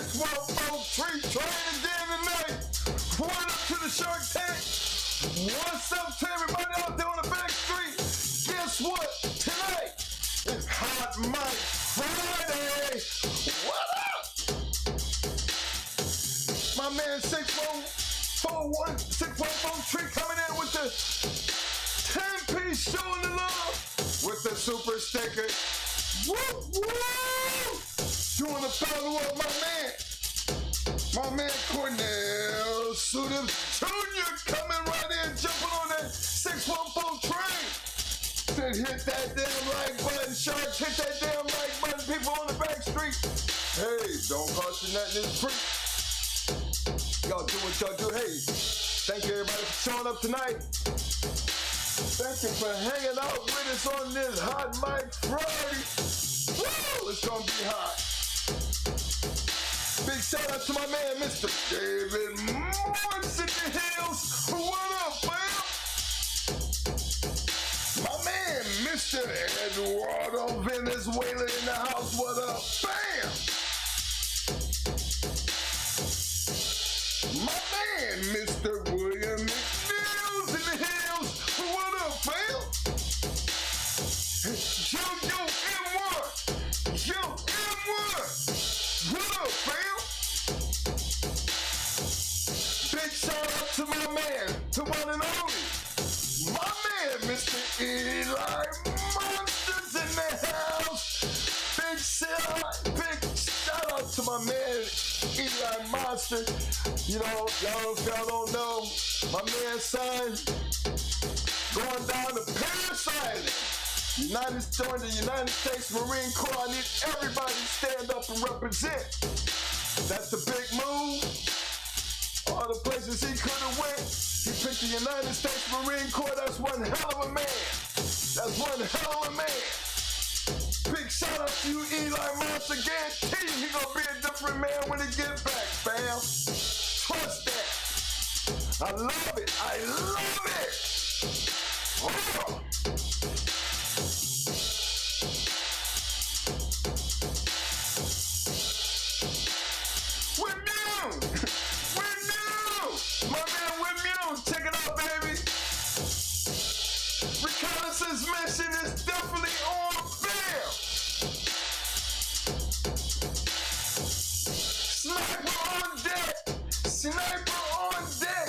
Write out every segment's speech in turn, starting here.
614 train again tonight. What up to the Shark Tank? What's up to everybody out there on the back street? Guess what? Tonight is Hot Mic Friday. What up? My man 614 coming in with the 10-piece showing the love with the super sticker. Woo, woo! Doing the follow up, my man Kennels Jr. coming right in, jumping on that 614 train. Said hit that damn like button, Sharks, hit that damn like button, people on the back street. Hey, don't cost you nothing, it's free. Y'all do what y'all do. Hey, thank you everybody for showing up tonight. Thank you for hanging out with us on this Hot Mic Friday. Woo! It's gonna be hot. Big shout out to my man, Mr. David Morris in the hills. What up, fam? My man, Mr. Eduardo Venezuela in the house. What up, fam? My man, Mr. William McNeils in the hills. What up, fam? Yo, M1. Yo, M1. What up, fam? Big shout out to my man, to one and only. My man, Mr. Eli Monsters in the house. Big shout out to my man, Eli Monster. You know, y'all don't know, my man's son going down to Paris Island. Joined the United States Marine Corps. I need everybody to stand up and represent. That's the big move. All the places he could have went, he picked the United States Marine Corps. That's one hell of a man. That's one hell of a man. Big shout out to you, Eli Monster. Guarantee you he gonna be a different man when he get back, fam. Trust that. I love it. I love it. Oh. Check it out, baby. Reconnaissance mission is definitely on film. Sniper on deck. Sniper on deck.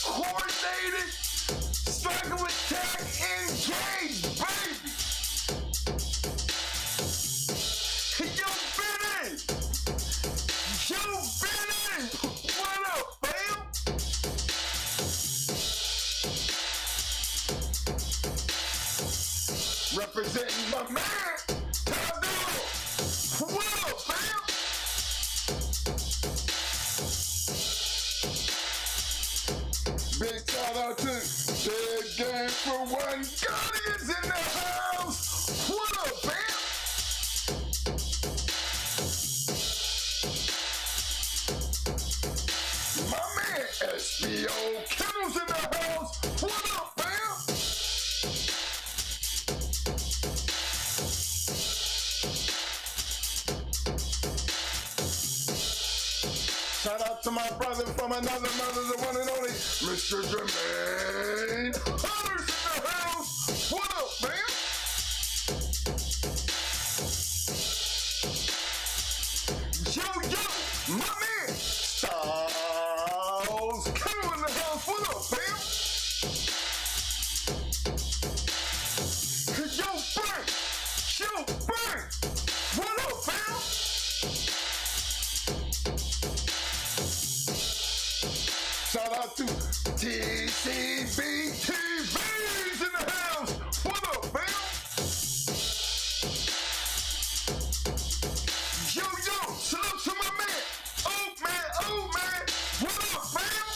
Coordinated. Striker attack engaged, baby. Yo, Benny. Yo, Benny. What up, fam? Representing my man, Tado. What up, fam? Big shout out to Dead Game for One Guardians in the house. What up, fam? My man, SBO Kennels in the house. What up, fam? Shout out to my brother from another mother, the one and only Mr. Jermaine Hunter's in the house. What up, man? Yo, my man, Styles Kennel in the house. What up, fam? Yo, Frank. What up, fam? Shout out to TCB TV's in the house. What up, fam? Yo, salute to my man. Oh, man. What up, fam?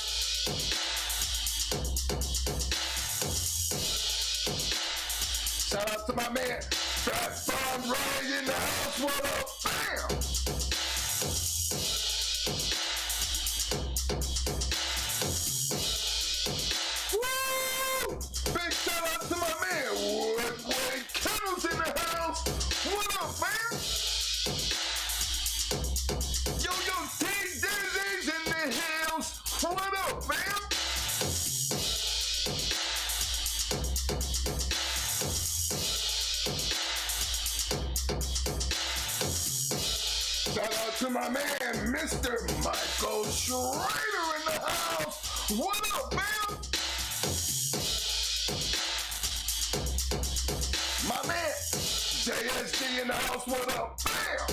Shout out to my man, Fat Farm Ryan in the house. What up, fam? Big shout out to my man, Woodway Kennels in the house. What up, man? Yo, to my man, Mr. Michael Schrader in the house. What up, man? My man, JSD in the house. What up, bam?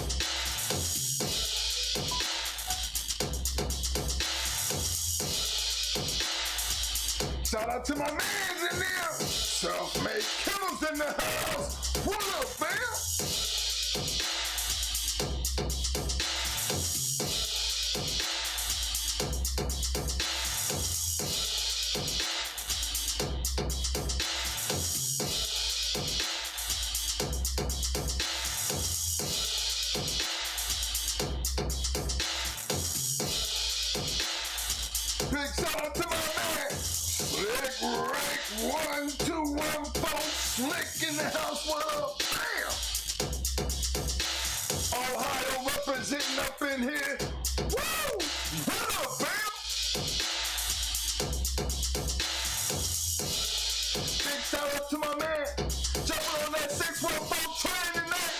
Shout out to my mans in there. Self-made Kennels in the house. What up, man? Big shout out to my man, Slick Rick 1214, Slick in the house. What up, bam? Ohio representing up in here. Woo! What up, bam? Big shout out to my man, jumping on that 614 train tonight.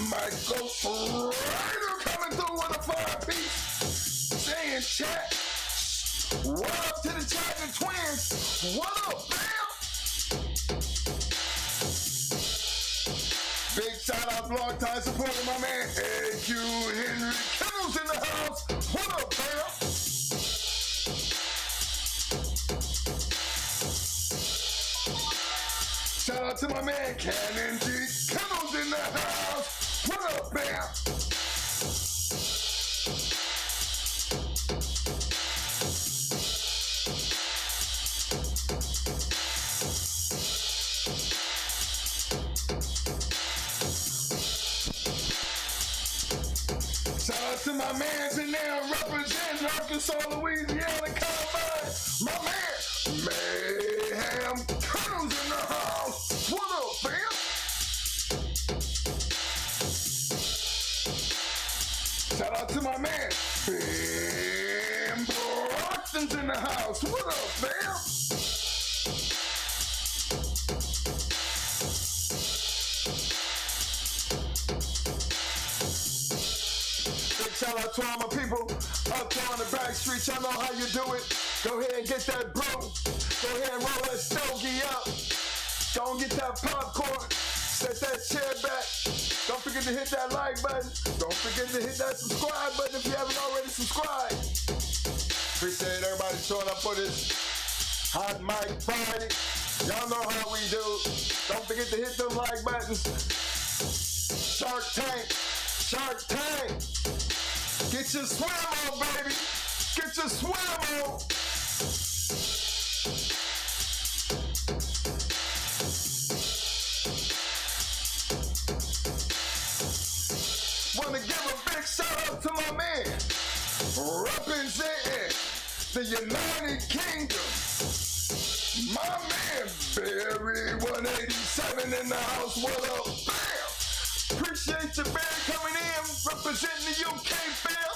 Michael Schrader coming through with a 5-piece. Saying chat. What up to the Chapman twins? What up, bam? Big shout out, long time supporting my man, A.Q. Henry Kennels in the house. What up, bam? Shout out to my man, Cannon G. Kennels in the house. What up, bam? Shout out to my mans in there representing Arkansas, Louisiana Combine. My man, Mayhem Kennels in the house. What up, fam? Shout out to my man, Ben Broxton's in the house. What up, fam? Shout out to all my people up there on the back street. Y'all know how you do it. Go ahead and get that brew. Go ahead and roll that stogie up. Go and get that popcorn. Set that chair back. Don't forget to hit that like button. Don't forget to hit that subscribe button if you haven't already subscribed. Appreciate everybody showing up for this Hot Mic Friday. Y'all know how we do. Don't forget to hit them like buttons. Shark Tank. Shark Tank. Get your swim on, baby. Get your swim on. Want to give a big shout out to my man, representing the United Kingdom. My man, Barry 187 in the house. What up, bam? Appreciate you, Barry, coming in, representing the UK, fam.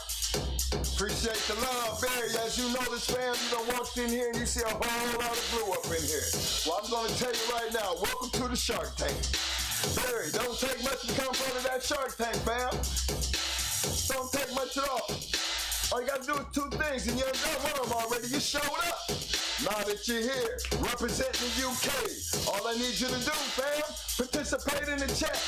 Appreciate the love, Barry. As you know this, fam, you done walked in here and you see a whole lot of blue up in here. Well, I'm going to tell you right now, welcome to the Shark Tank. Barry, don't take much to come out of that Shark Tank, fam. Don't take much at all. All you got to do is 2 things, and you done one of them already. You showed up. Now that you're here, representing the UK, all I need you to do, fam, participate in the chat.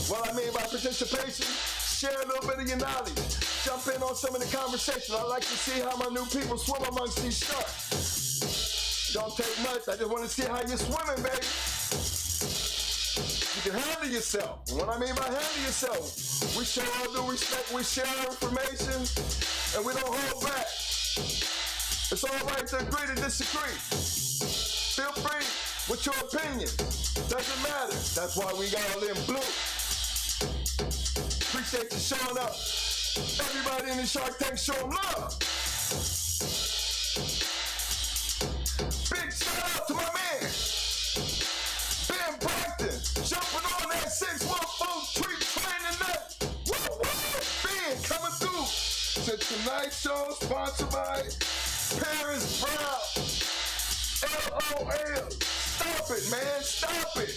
What I mean by participation, share a little bit of your knowledge. Jump in on some of the conversation. I like to see how my new people swim amongst these sharks. Don't take much. I just want to see how you're swimming, baby. You can handle yourself. And what I mean by handle yourself, we show our due respect, we share our information, and we don't hold back. It's all right to agree to disagree. Feel free with your opinion. Doesn't matter. That's why we got all in blue. Appreciate you showing up. Everybody in the Shark Tank show love. Big shout out to my man, Ben Brockton, jumping on that 614 treat train tonight. Woo woo! Ben coming through to tonight's show, sponsored by Paris Brown. LOL. Stop it, man. Stop it.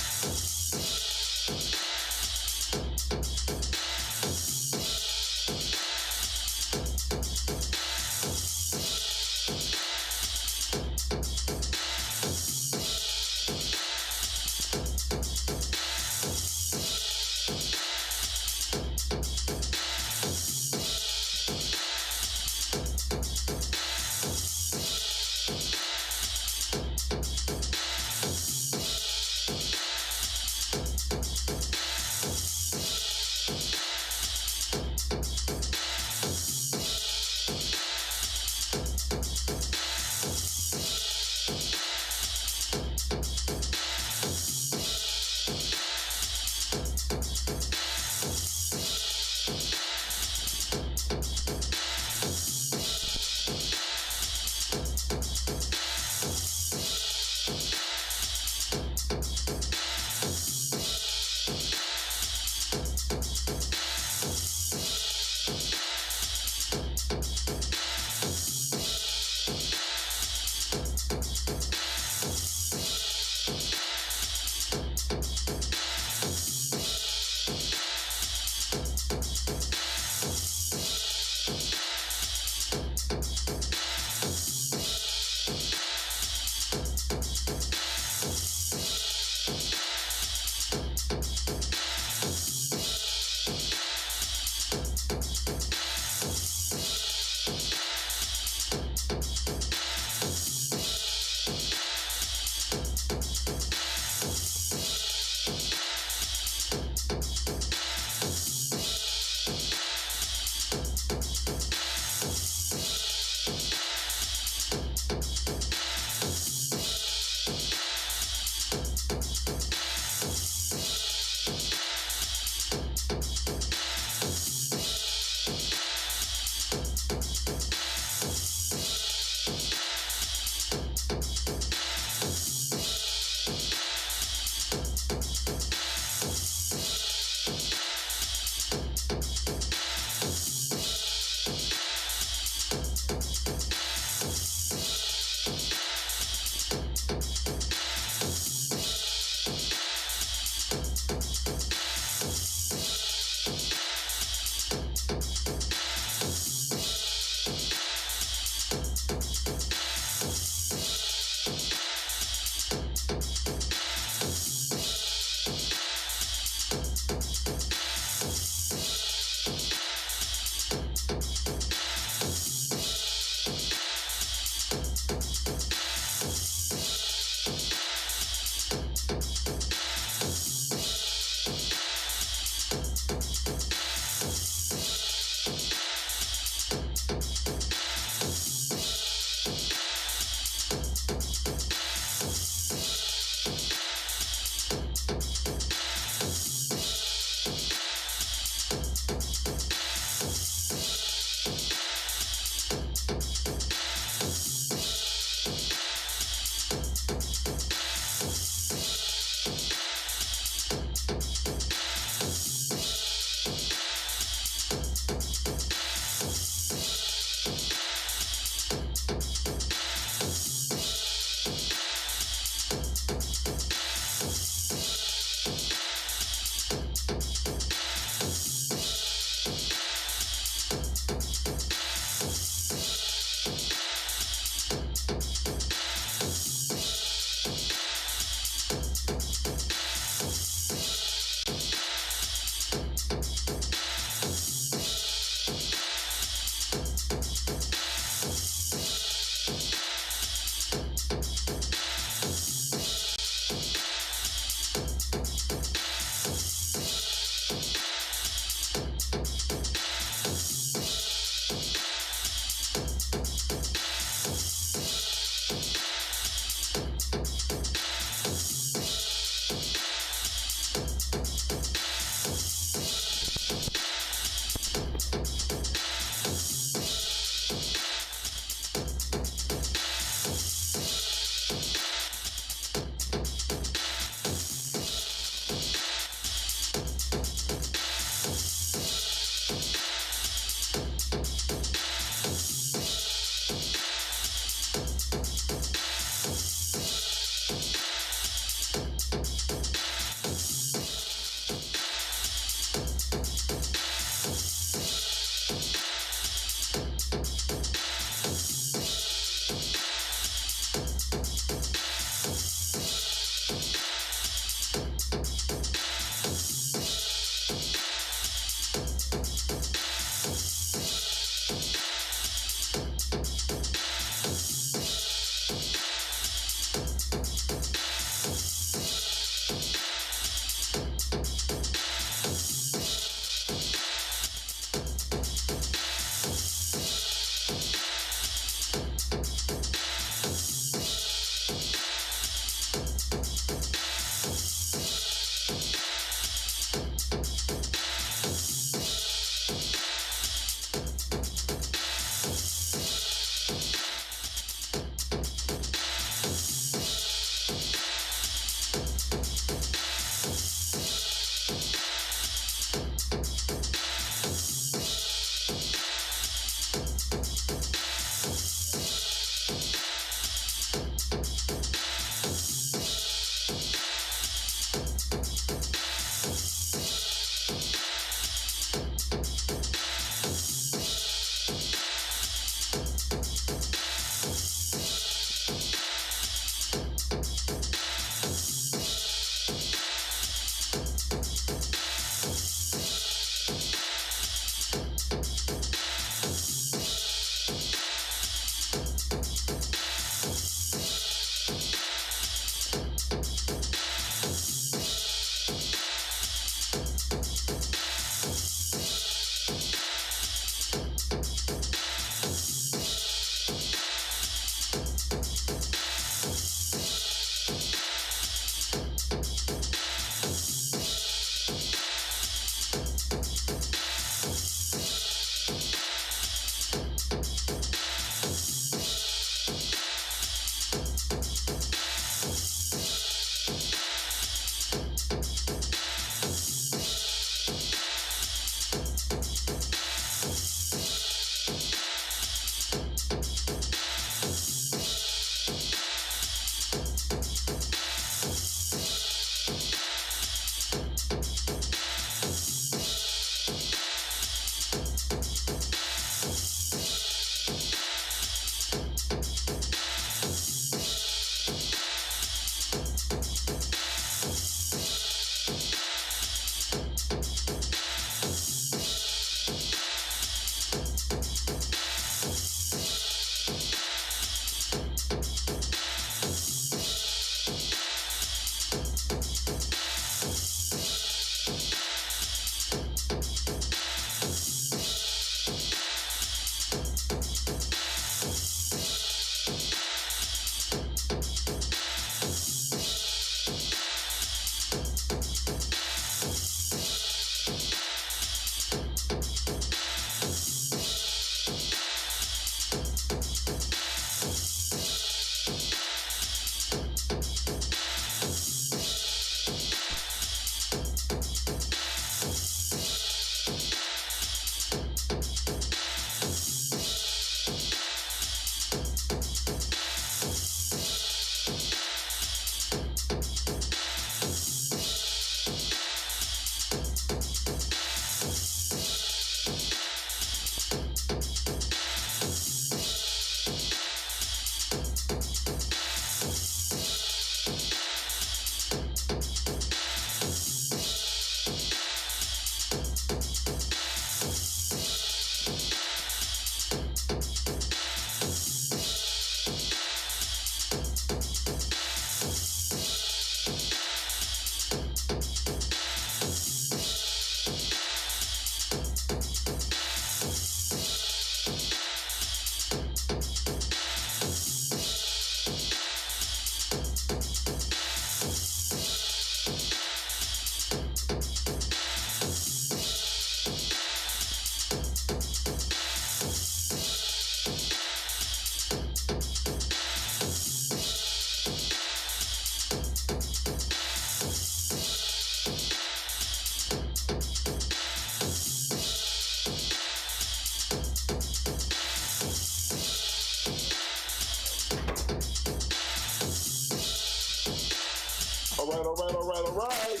alright.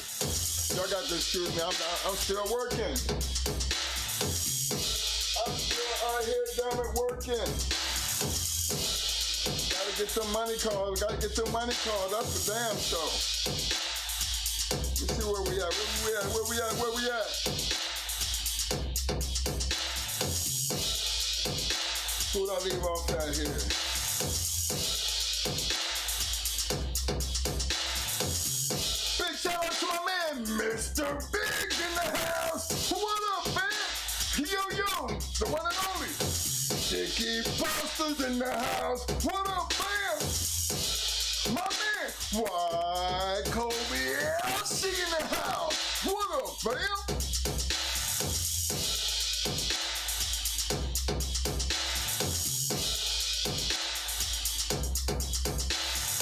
Y'all got to excuse me, I'm still working. I'm still out here, damn it, working. Gotta get some money calls, that's for damn sure. Let's see where we at. Who'd I leave off at here? Big shout out to my man, Mr. Big in the house. What up, man? Yo, the one and only. Dickie Foster's in the house. What up, man? My man, why Kobe LC in the house? What up, fam?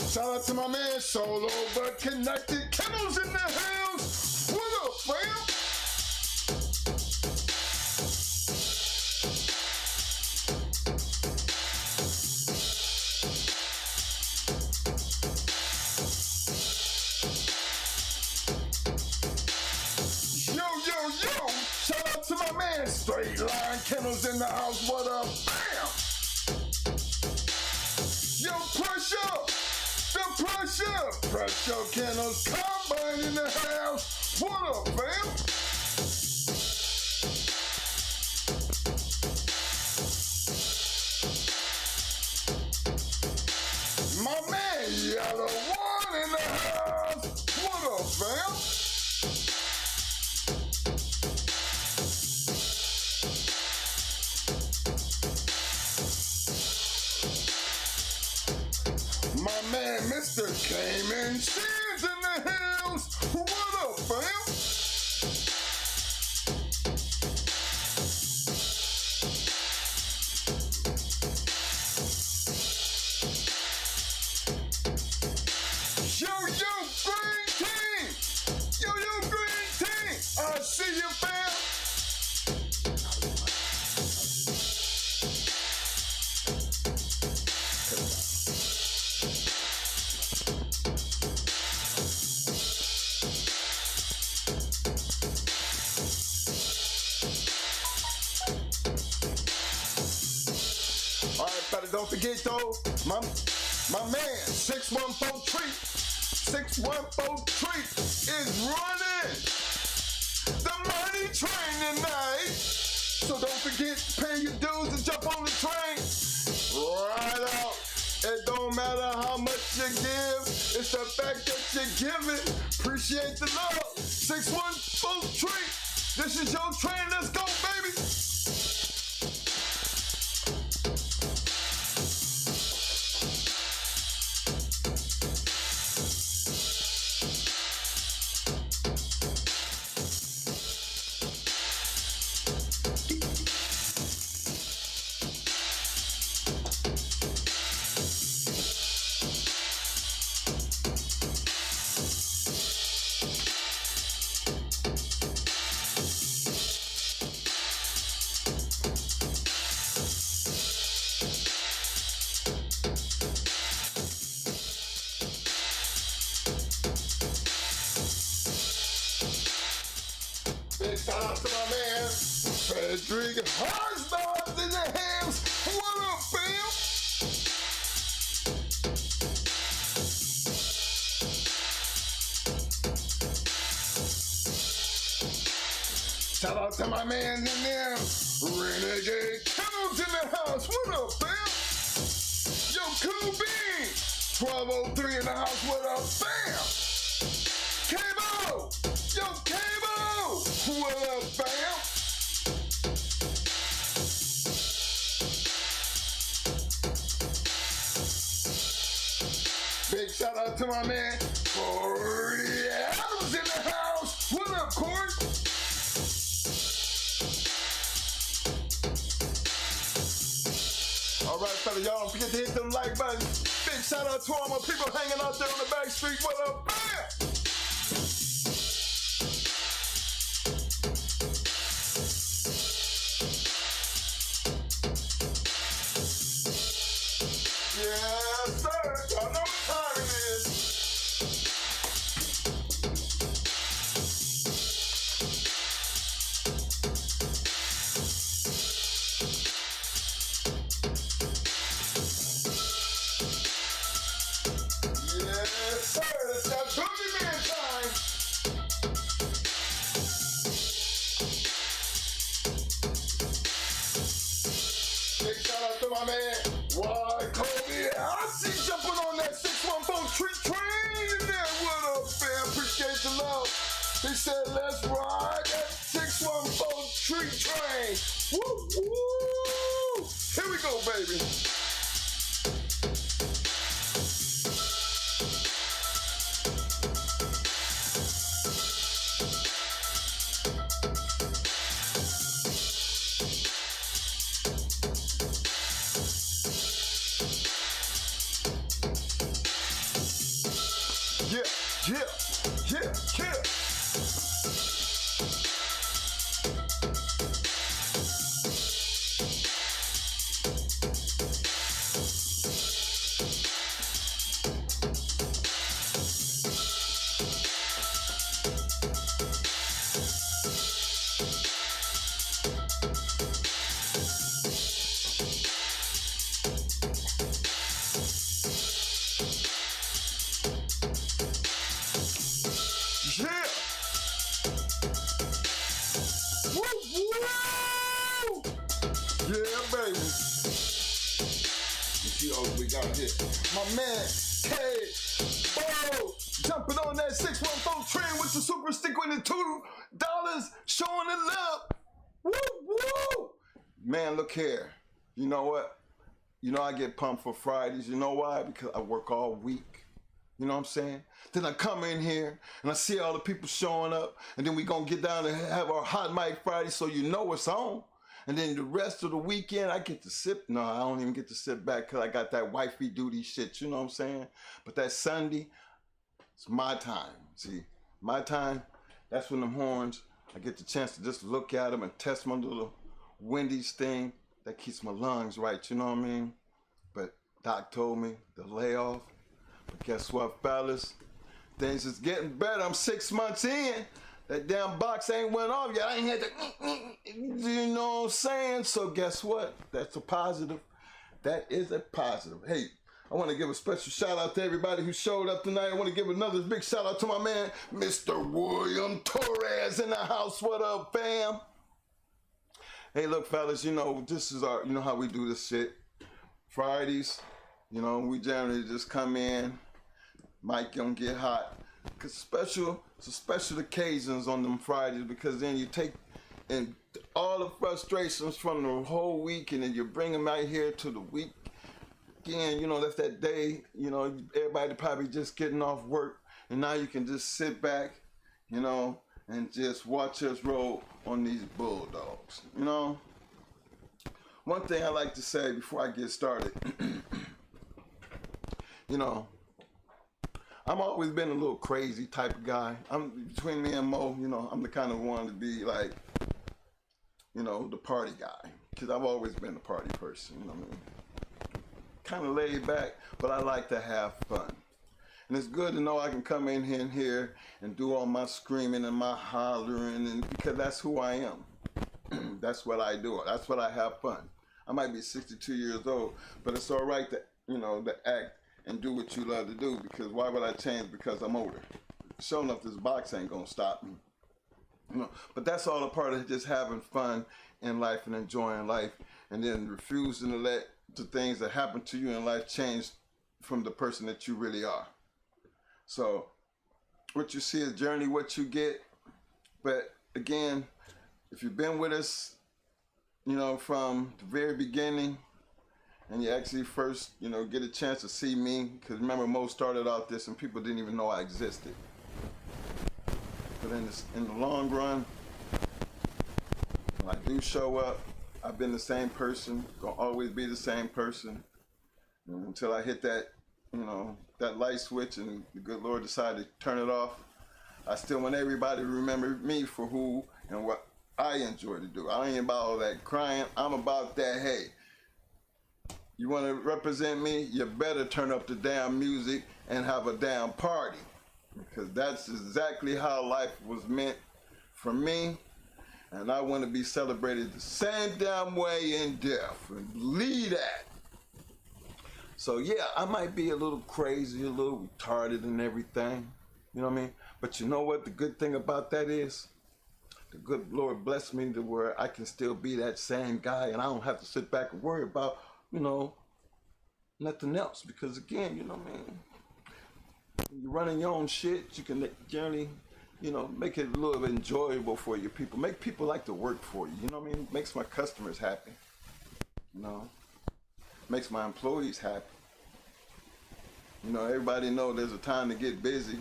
Shout out to my man, Solo but Connected. Kennels in the house. What up, fam? Yo. Shout out to my man, Straight Line Kennels in the house. What up, bam? Yo, Pressure Kennels Combine in the house. What up, fam? My man, Yellow One in the house. What up, fam? My man, Mr. Cayman Shears in the house. What up, fam? Yo, Green Team. Yo, Green Team. I see you, fam. Don't forget though, my man, 614 Treat is running the money train tonight. So don't forget, pay your dues and jump on the train. Right out. It don't matter how much you give, it's the fact that you give it. Appreciate the love. 614 Treat. This is your train, let's go, baby. Shout out to my man, Frederick Harsbob's in the house. What up, fam? Shout out to my man in there, Renegade Kennels in the house. What up, fam? Yo, Cool Bean, 1203 in the house. What up, fam? Cabo, yo, Cabo. What up, fam? Big shout out to my man, Corey Adams in the house. What up, Corey? All right, fella, y'all don't forget to hit them like buttons. Big shout out to all my people hanging out there on the back street. What up, fam? Yes, sir. Y'all know what time it is. appreciate the love. They said, let's ride that 614 tree train. Woo, woo. Here we go, baby. Yeah, yeah, yeah, yeah. Yeah! Woo, woo! Yeah, baby. Let's see what we got here. My man, K. Bro, jumping on that 614 train with the super stick with the $2, showing the love. Woo, woo! Man, look here. You know what? You know I get pumped for Fridays. You know why? Because I work all week. You know what I'm saying? Then I come in here and I see all the people showing up, and then we gonna get down and have our hot mic Friday, so you know it's on. And then the rest of the weekend I get to sit. No, I don't even get to sit back because I got that wifey duty shit. You know what I'm saying? But that Sunday, it's my time. See, my time. That's when them horns. I get the chance to just look at them and test my little Wendy's thing. That keeps my lungs right. You know what I mean? But Doc told me the layoff. But guess what, fellas? Things is getting better. I'm 6 months in. That damn box ain't went off yet. I ain't had to, you know what I'm saying? So guess what? That's a positive. That is a positive. Hey, I want to give a special shout out to everybody who showed up tonight. I want to give another big shout out to my man, Mr. William Torres in the house. What up, fam? Hey, look, fellas, you know, this is our, you know how we do this shit. Fridays. You know, we generally just come in, mic don't get hot. Cause special occasions on them Fridays, because then you take and all the frustrations from the whole week and then you bring them out here to the week. Again, you know, that's that day, you know, everybody probably just getting off work, and now you can just sit back, you know, and just watch us roll on these bulldogs, you know. One thing I like to say before I get started, you know, I've always been a little crazy type of guy. Between me and Mo, you know, I'm the kind of one to be like, you know, the party guy. Because I've always been a party person, you know what I mean? Kind of laid back, but I like to have fun. And it's good to know I can come in here and do all my screaming and my hollering, and because that's who I am. That's what I do. That's what I have fun. I might be 62 years old, but it's all right to, you know, to act and do what you love to do, because why would I change because I'm older? Sure enough, this box ain't gonna stop me. You know, but that's all a part of just having fun in life and enjoying life, and then refusing to let the things that happen to you in life change from the person that you really are. So what you see is journey what you get. But again, if you've been with us, you know, from the very beginning, and you actually first, you know, get a chance to see me, because remember, Mo started out this and people didn't even know I existed. But in the long run, when I do show up, I've been the same person, gonna always be the same person, until I hit that, you know, that light switch and the good Lord decided to turn it off. I still want everybody to remember me for who and what I enjoy to do. I ain't about all that crying. I'm about that, hey, you want to represent me, you better turn up the damn music and have a damn party. Because that's exactly how life was meant for me. And I want to be celebrated the same damn way in death. And believe that. So yeah, I might be a little crazy, a little retarded and everything. You know what I mean? But you know what the good thing about that is? The good Lord blessed me to where I can still be that same guy, and I don't have to sit back and worry about, you know, nothing else. Because again, you know what I mean? When you're running your own shit, you can generally you know, make it a little enjoyable for your people. Make people like to work for you. You know what I mean? Makes my customers happy. You know, makes my employees happy. You know, everybody know there's a time to get busy,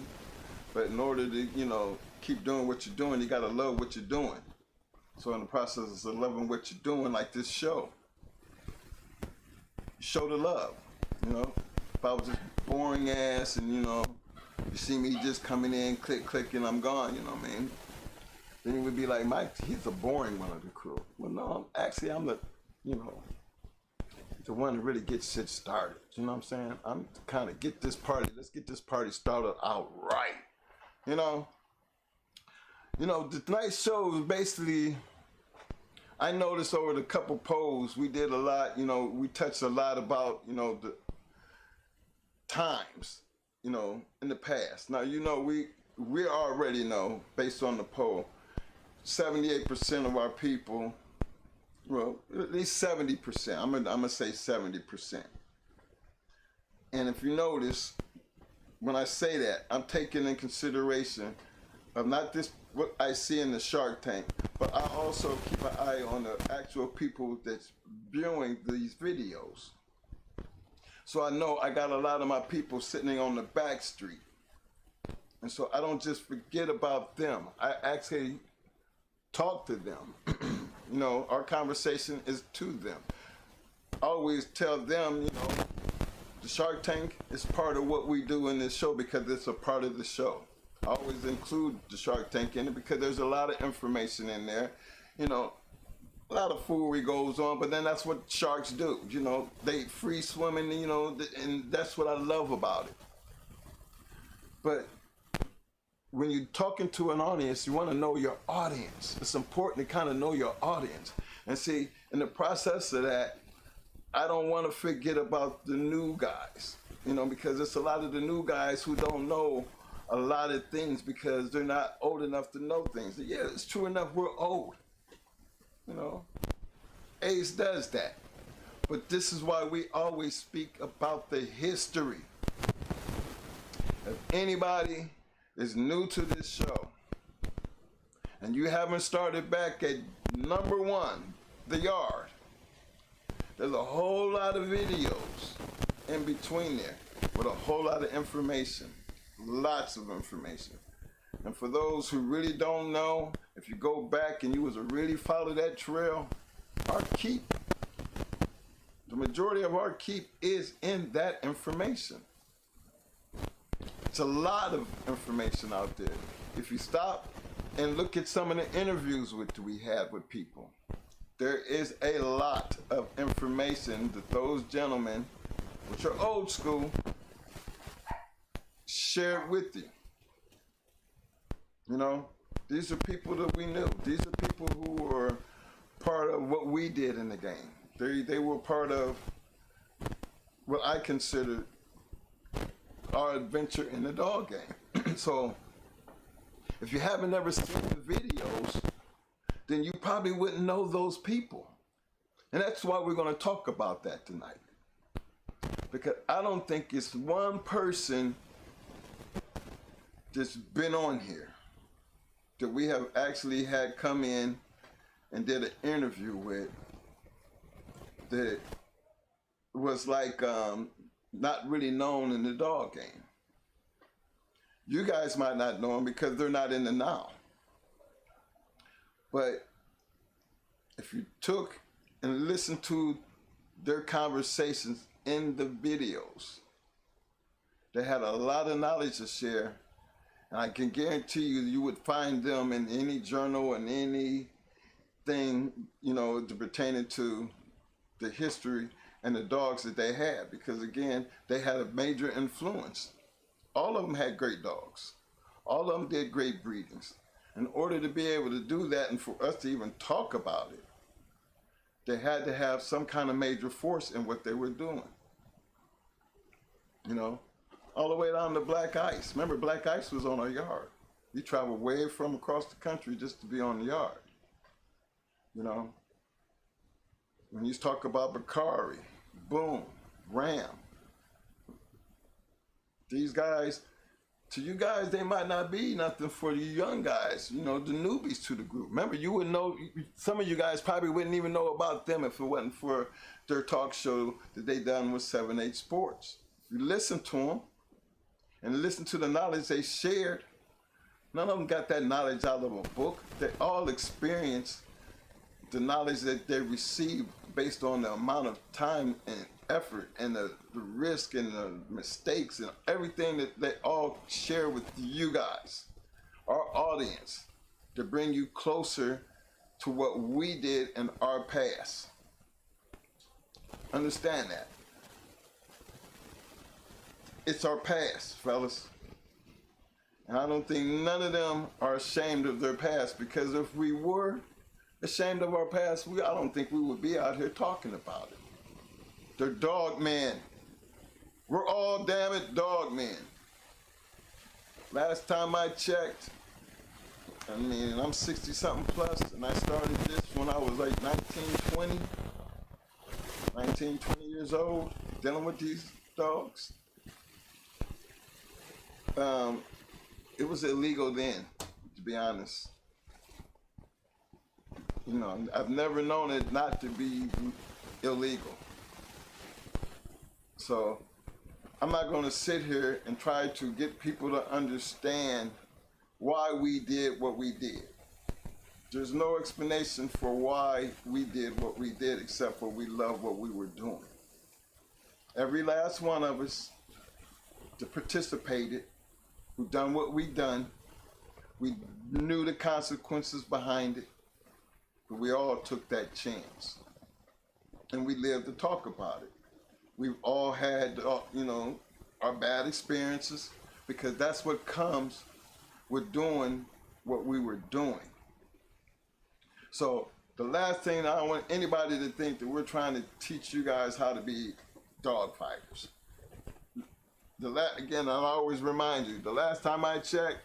but in order to, you know, keep doing what you're doing, you gotta love what you're doing. So in the process of loving what you're doing, like this show, show the love. You know, if I was just boring ass and, you know, you see me just coming in, click, click, and I'm gone, you know what I mean? Then it would be like, Mike, he's a boring one of the crew. Well, no, actually, I'm the, you know, the one to really get shit started. You know what I'm saying? I'm kind of get this party, let's get this party started out right. You know, tonight's show is basically, I noticed over the couple polls, we did a lot, you know, we touched a lot about, you know, the times, you know, in the past. Now, you know, we already know, based on the poll, 78% of our people, well, at least 70%, I'm gonna say 70%. And if you notice, when I say that, I'm taking in consideration of not this, what I see in the Shark Tank, but I also keep an eye on the actual people that's viewing these videos. So I know I got a lot of my people sitting on the back street. And so I don't just forget about them. I actually talk to them. You know, our conversation is to them. I always tell them, you know, the Shark Tank is part of what we do in this show because it's a part of the show. I always include the Shark Tank in it because there's a lot of information in there. You know, a lot of foolery goes on, but then that's what sharks do. You know, they free swimming, you know, and that's what I love about it. But when you're talking to an audience, you want to know your audience. It's important to kind of know your audience. And see, in the process of that, I don't want to forget about the new guys, you know, because it's a lot of the new guys who don't know a lot of things because they're not old enough to know things. Yeah, it's true enough, we're old. You know, age does that. But this is why we always speak about the history. If anybody is new to this show and you haven't started back at number 1, The Yard, there's a whole lot of videos in between there with a whole lot of information, lots of information. And for those who really don't know, if you go back and you was to really follow that trail, our keep, the majority of our keep is in that information. It's a lot of information out there. If you stop and look at some of the interviews we had with people, there is a lot of information that those gentlemen, which are old school, shared with you. You know, these are people that we knew. These are people who were part of what we did in the game. They were part of what I considered our adventure in the dog game. So if you haven't ever seen the videos, then you probably wouldn't know those people. And that's why we're going to talk about that tonight. Because I don't think it's one person that's been on here that we have actually had come in and did an interview with that was like not really known in the dog game. You guys might not know them because they're not in the now. But if you took and listened to their conversations in the videos, they had a lot of knowledge to share. And I can guarantee you, you would find them in any journal and anything, you know, pertaining to the history and the dogs that they had. Because again, they had a major influence. All of them had great dogs. All of them did great breedings. In order to be able to do that and for us to even talk about it, they had to have some kind of major force in what they were doing. You know, all the way down to Black Ice. Remember, Black Ice was on our yard. He traveled way from across the country just to be on the yard. You know, when you talk about Bakari, Boom, Ram, these guys, To you guys, they might not be nothing for you young guys, you know, the newbies to the group. Remember, you wouldn't know, some of you guys probably wouldn't even know about them if it wasn't for their talk show that they done with 7-8 Sports. If you listen to them and listen to the knowledge they shared, none of them got that knowledge out of a book. They all experienced the knowledge that they received based on the amount of time and effort and the risk and the mistakes and everything that they all share with you guys, our audience, to bring you closer to what we did in our past. Understand that. It's our past, fellas. And I don't think none of them are ashamed of their past, because if we were ashamed of our past, I don't think we would be out here talking about it. They're dog men. We're all, damn it, dog men. Last time I checked, I mean, I'm 60-something plus, and I started this when I was like 19, 20 years old, dealing with these dogs. It was illegal then, to be honest. You know, I've never known it not to be illegal. So I'm not going to sit here and try to get people to understand why we did what we did. There's no explanation for why we did what we did, except for we love what we were doing. Every last one of us that participated, who done what we done, we knew the consequences behind it, but we all took that chance. And we lived to talk about it. We've all had, you know, our bad experiences, because that's what comes with doing what we were doing. So the last thing, I don't want anybody to think that we're trying to teach you guys how to be dog fighters. Again, I'll always remind you, the last time I checked,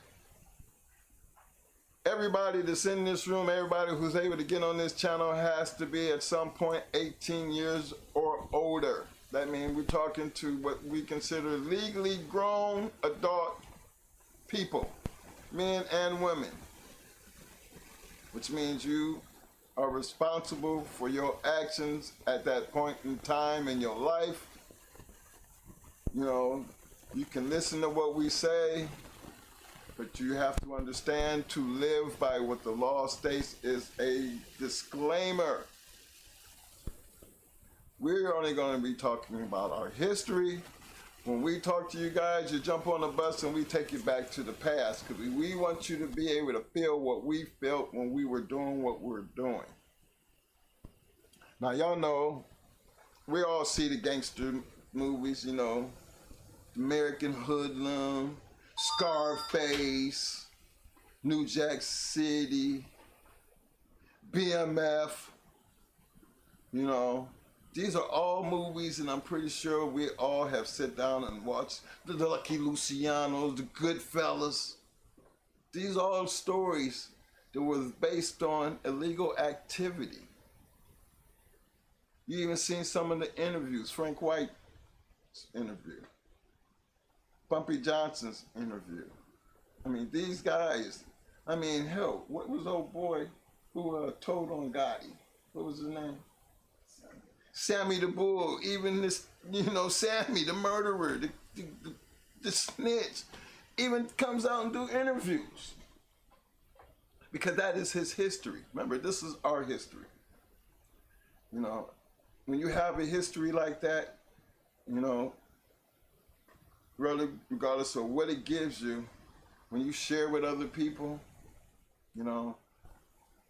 everybody that's in this room, everybody who's able to get on this channel has to be at some point 18 years or older. That means we're talking to what we consider legally grown adult people, men and women, which means you are responsible for your actions at that point in time in your life. You know, you can listen to what we say, but you have to understand to live by what the law states is a disclaimer. We're only going to be talking about our history. When we talk to you guys, you jump on the bus and we take you back to the past, because we want you to be able to feel what we felt when we were doing what we're doing. Now, y'all know, we all see the gangster movies, you know, American Hoodlum, Scarface, New Jack City, BMF, you know. These are all movies, and I'm pretty sure we all have sat down and watched the Lucky Lucianos, the Goodfellas. These are all stories that was based on illegal activity. You even seen some of the interviews, Frank White's interview, Bumpy Johnson's interview. I mean, these guys, I mean, hell, what was old boy who told on Gotti? What was his name? Sammy the Bull. Even this, you know, Sammy the murderer, the snitch, even comes out and do interviews, because that is his history. Remember, this is our history. You know, when you have a history like that, you know, regardless of what it gives you, when you share with other people, you know,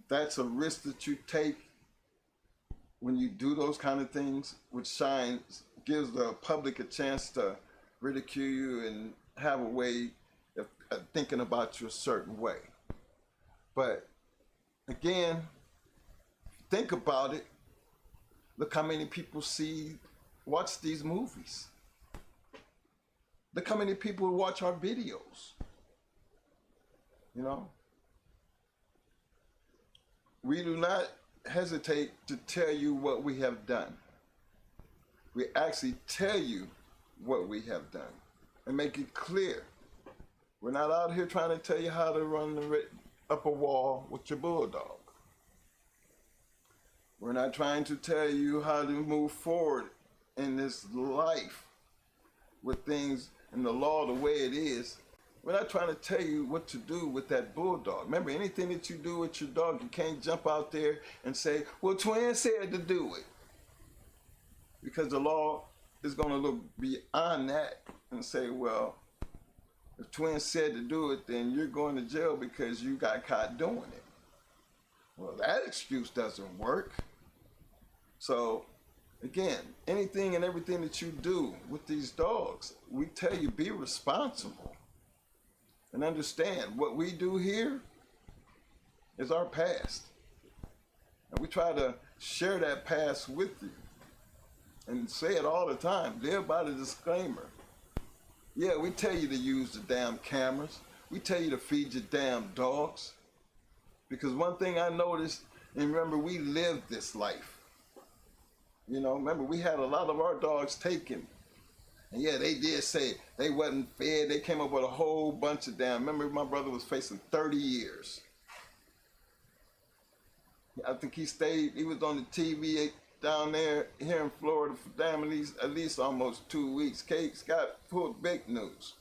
that's a risk that you take when you do those kind of things, which gives the public a chance to ridicule you and have a way of thinking about you a certain way. But again, think about it. Look how many people watch these movies. Look how many people watch our videos. You know? We do not hesitate to tell you what we have done. We actually tell you what we have done and make it clear. We're not out here trying to tell you how to run up a wall with your bulldog. We're not trying to tell you how to move forward in this life with things in the law the way it is. We're not trying to tell you what to do with that bulldog. Remember, anything that you do with your dog, you can't jump out there and say, well, Twin said to do it. Because the law is going to look beyond that and say, well, if Twin said to do it, then you're going to jail because you got caught doing it. Well, that excuse doesn't work. So, again, anything and everything that you do with these dogs, we tell you be responsible. And understand what we do here is our past. And we try to share that past with you. And say it all the time. Live by the disclaimer. Yeah, we tell you to use the damn cameras. We tell you to feed your damn dogs. Because one thing I noticed, and remember, we lived this life. You know, remember, we had a lot of our dogs taken. And yeah, they did say they wasn't fed. They came up with a whole bunch of damn. Remember, my brother was facing 30 years. I think he was on the TV down there here in Florida for damn at least almost 2 weeks. Kate's got full big news.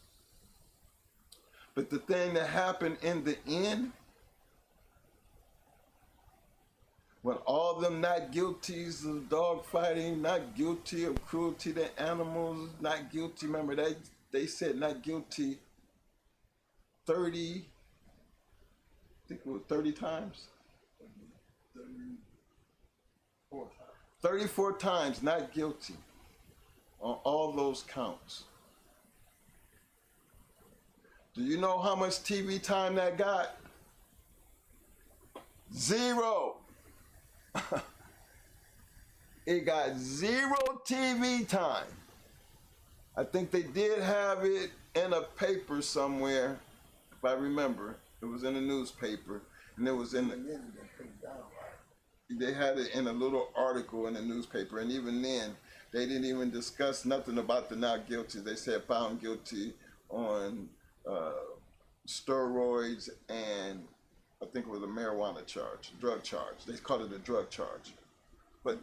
But the thing that happened in the end, when all of them not guilties of dog fighting, not guilty of cruelty to animals, not guilty, remember they said not guilty 30, I think it was 30 times? 34 times. 34 times not guilty on all those counts. Do you know how much TV time that got? 0. It got 0 TV time. I think they did have it in a paper somewhere, if I remember. It was in a newspaper, and it was in the... They had it in a little article in the newspaper, and even then, they didn't even discuss nothing about the not guilty. They said found guilty on steroids and I think it was a marijuana charge, drug charge. They called it a drug charge. But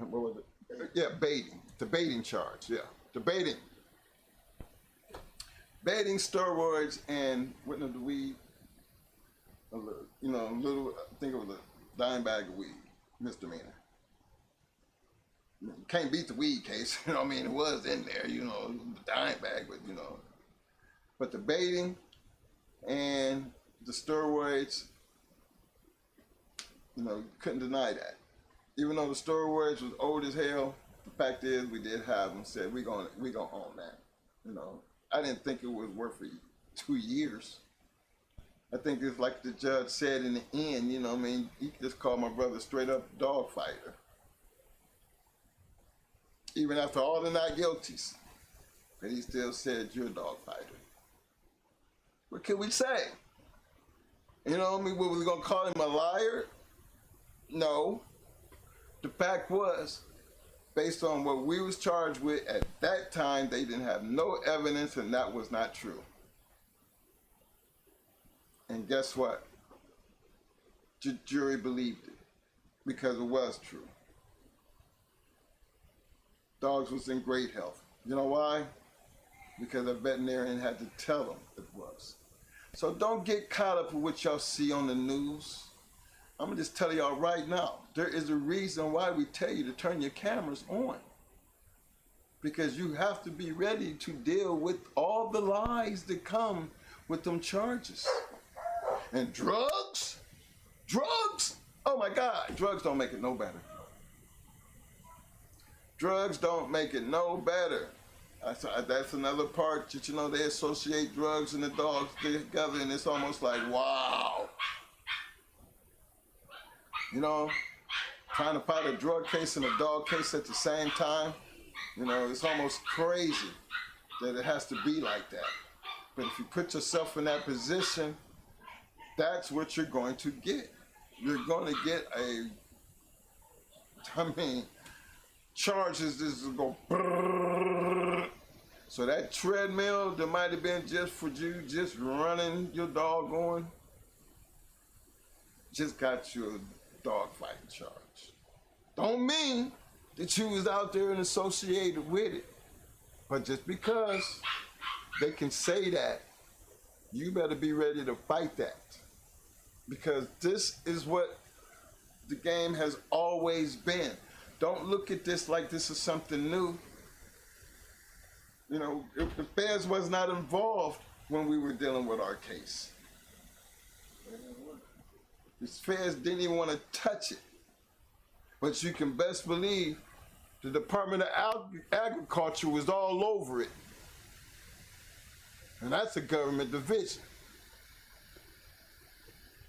what was it? Yeah, baiting. The baiting charge, yeah. The baiting. Baiting, steroids, and what the weed, little, I think it was a dime bag of weed, misdemeanor. You can't beat the weed case, you know what I mean? It was in there, dime bag, but But the baiting and the steroids, couldn't deny that. Even though the steroids was old as hell, the fact is we did have them. Said we gonna own that. I didn't think it was worth it 2 years. I think it's like the judge said in the end. He just called my brother straight up dog fighter. Even after all the not guilties, but he still said you're a dog fighter. What can we say? What were we gonna call him, a liar? No. The fact was, based on what we was charged with at that time, they didn't have no evidence, and that was not true. And guess what? The jury believed it because it was true. Dogs was in great health. You know why? Because a veterinarian had to tell them it was. So don't get caught up with what y'all see on the news. I'm gonna just tell y'all right now, there is a reason why we tell you to turn your cameras on. Because you have to be ready to deal with all the lies that come with them charges. And drugs? Drugs? Oh my God, drugs don't make it no better. Drugs don't make it no better. That's another part that, they associate drugs and the dogs together, and it's almost like, wow. Trying to fight a drug case and a dog case at the same time, it's almost crazy that it has to be like that. But if you put yourself in that position, that's what you're going to get. You're going to get charges. This is go. So that treadmill that might have been just for you, just running your dog on, just got you a dog fighting charge. Don't mean that you was out there and associated with it. But just because they can say that, you better be ready to fight that. Because this is what the game has always been. Don't look at this like this is something new. You know, if the feds was not involved when we were dealing with our case. The feds didn't even want to touch it. But you can best believe the Department of Agriculture was all over it. And that's a government division.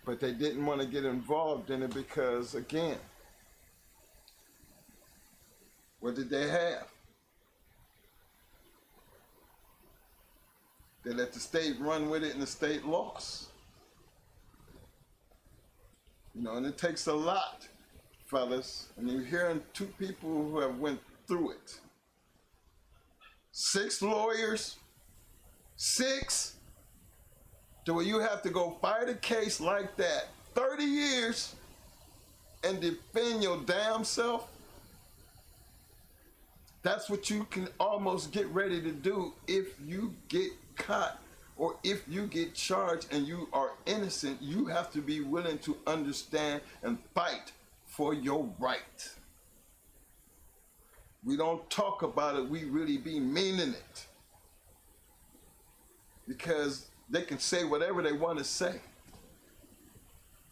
But they didn't want to get involved in it because, again, what did they have? They let the state run with it and the state lost. You know, and it takes a lot, fellas. And you're hearing two people who have went through it. 6 lawyers, 6, to where you have to go fight a case like that, 30 years, and defend your damn self. That's what you can almost get ready to do if you get caught or if you get charged and you are innocent. You have to be willing to understand and fight for your right. We don't talk about it, we really be meaning it. Because they can say whatever they want to say.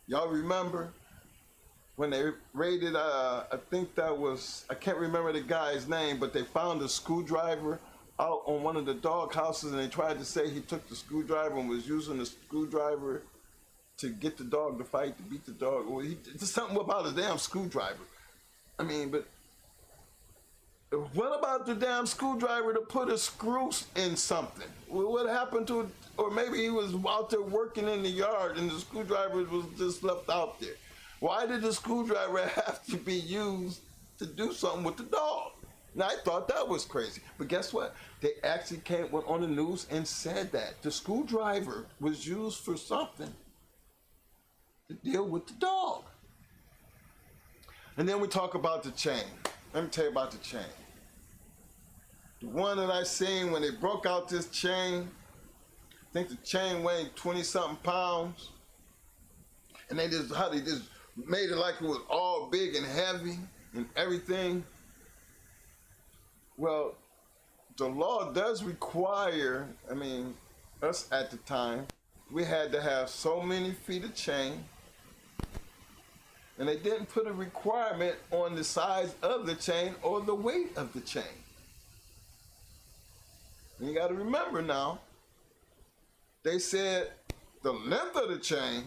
Y'all remember when they raided, I think that was, I can't remember the guy's name, but they found a screwdriver out on one of the dog houses, and they tried to say he took the screwdriver and was using the screwdriver to get the dog to fight, to beat the dog. Well, just something about a damn screwdriver. I mean, but what about the damn screwdriver to put a screw in something? Well, what happened to it? Or maybe he was out there working in the yard and the screwdriver was just left out there. Why did the screwdriver have to be used to do something with the dog? Now, I thought that was crazy. But guess what? They actually went on the news and said that the screwdriver was used for something to deal with the dog. And then we talk about the chain. Let me tell you about the chain. The one that I seen when they broke out this chain, I think the chain weighed 20-something pounds. And they just made it like it was all big and heavy and everything. Well, the law does require, I mean, us at the time, we had to have so many feet of chain, and they didn't put a requirement on the size of the chain or the weight of the chain. And you gotta remember now, they said the length of the chain,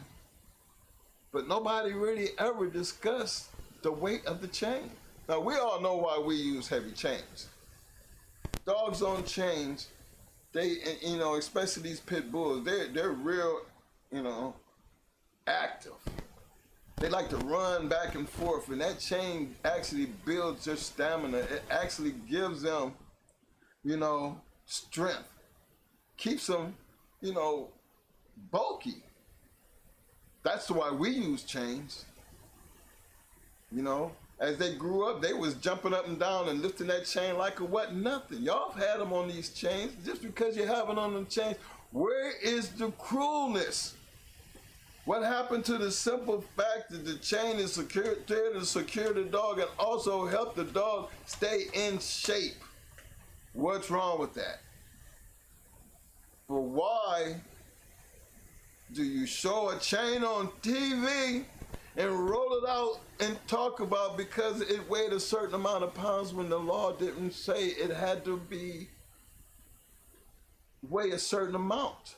but nobody really ever discussed the weight of the chain. Now, we all know why we use heavy chains. Dogs on chains, they, you know, especially these pit bulls, they're real, you know, active. They like to run back and forth, and that chain actually builds their stamina. It actually gives them, you know, strength. Keeps them, you know, bulky. That's why we use chains. You know, as they grew up, they was jumping up and down and lifting that chain like it wasn't nothing. Y'all have had them on these chains. Just because you have it on them chains, where is the cruelness? What happened to the simple fact that the chain is there to secure the dog and also help the dog stay in shape? What's wrong with that? But why do you show a chain on TV and roll it out and talk about because it weighed a certain amount of pounds when the law didn't say it had to weigh a certain amount?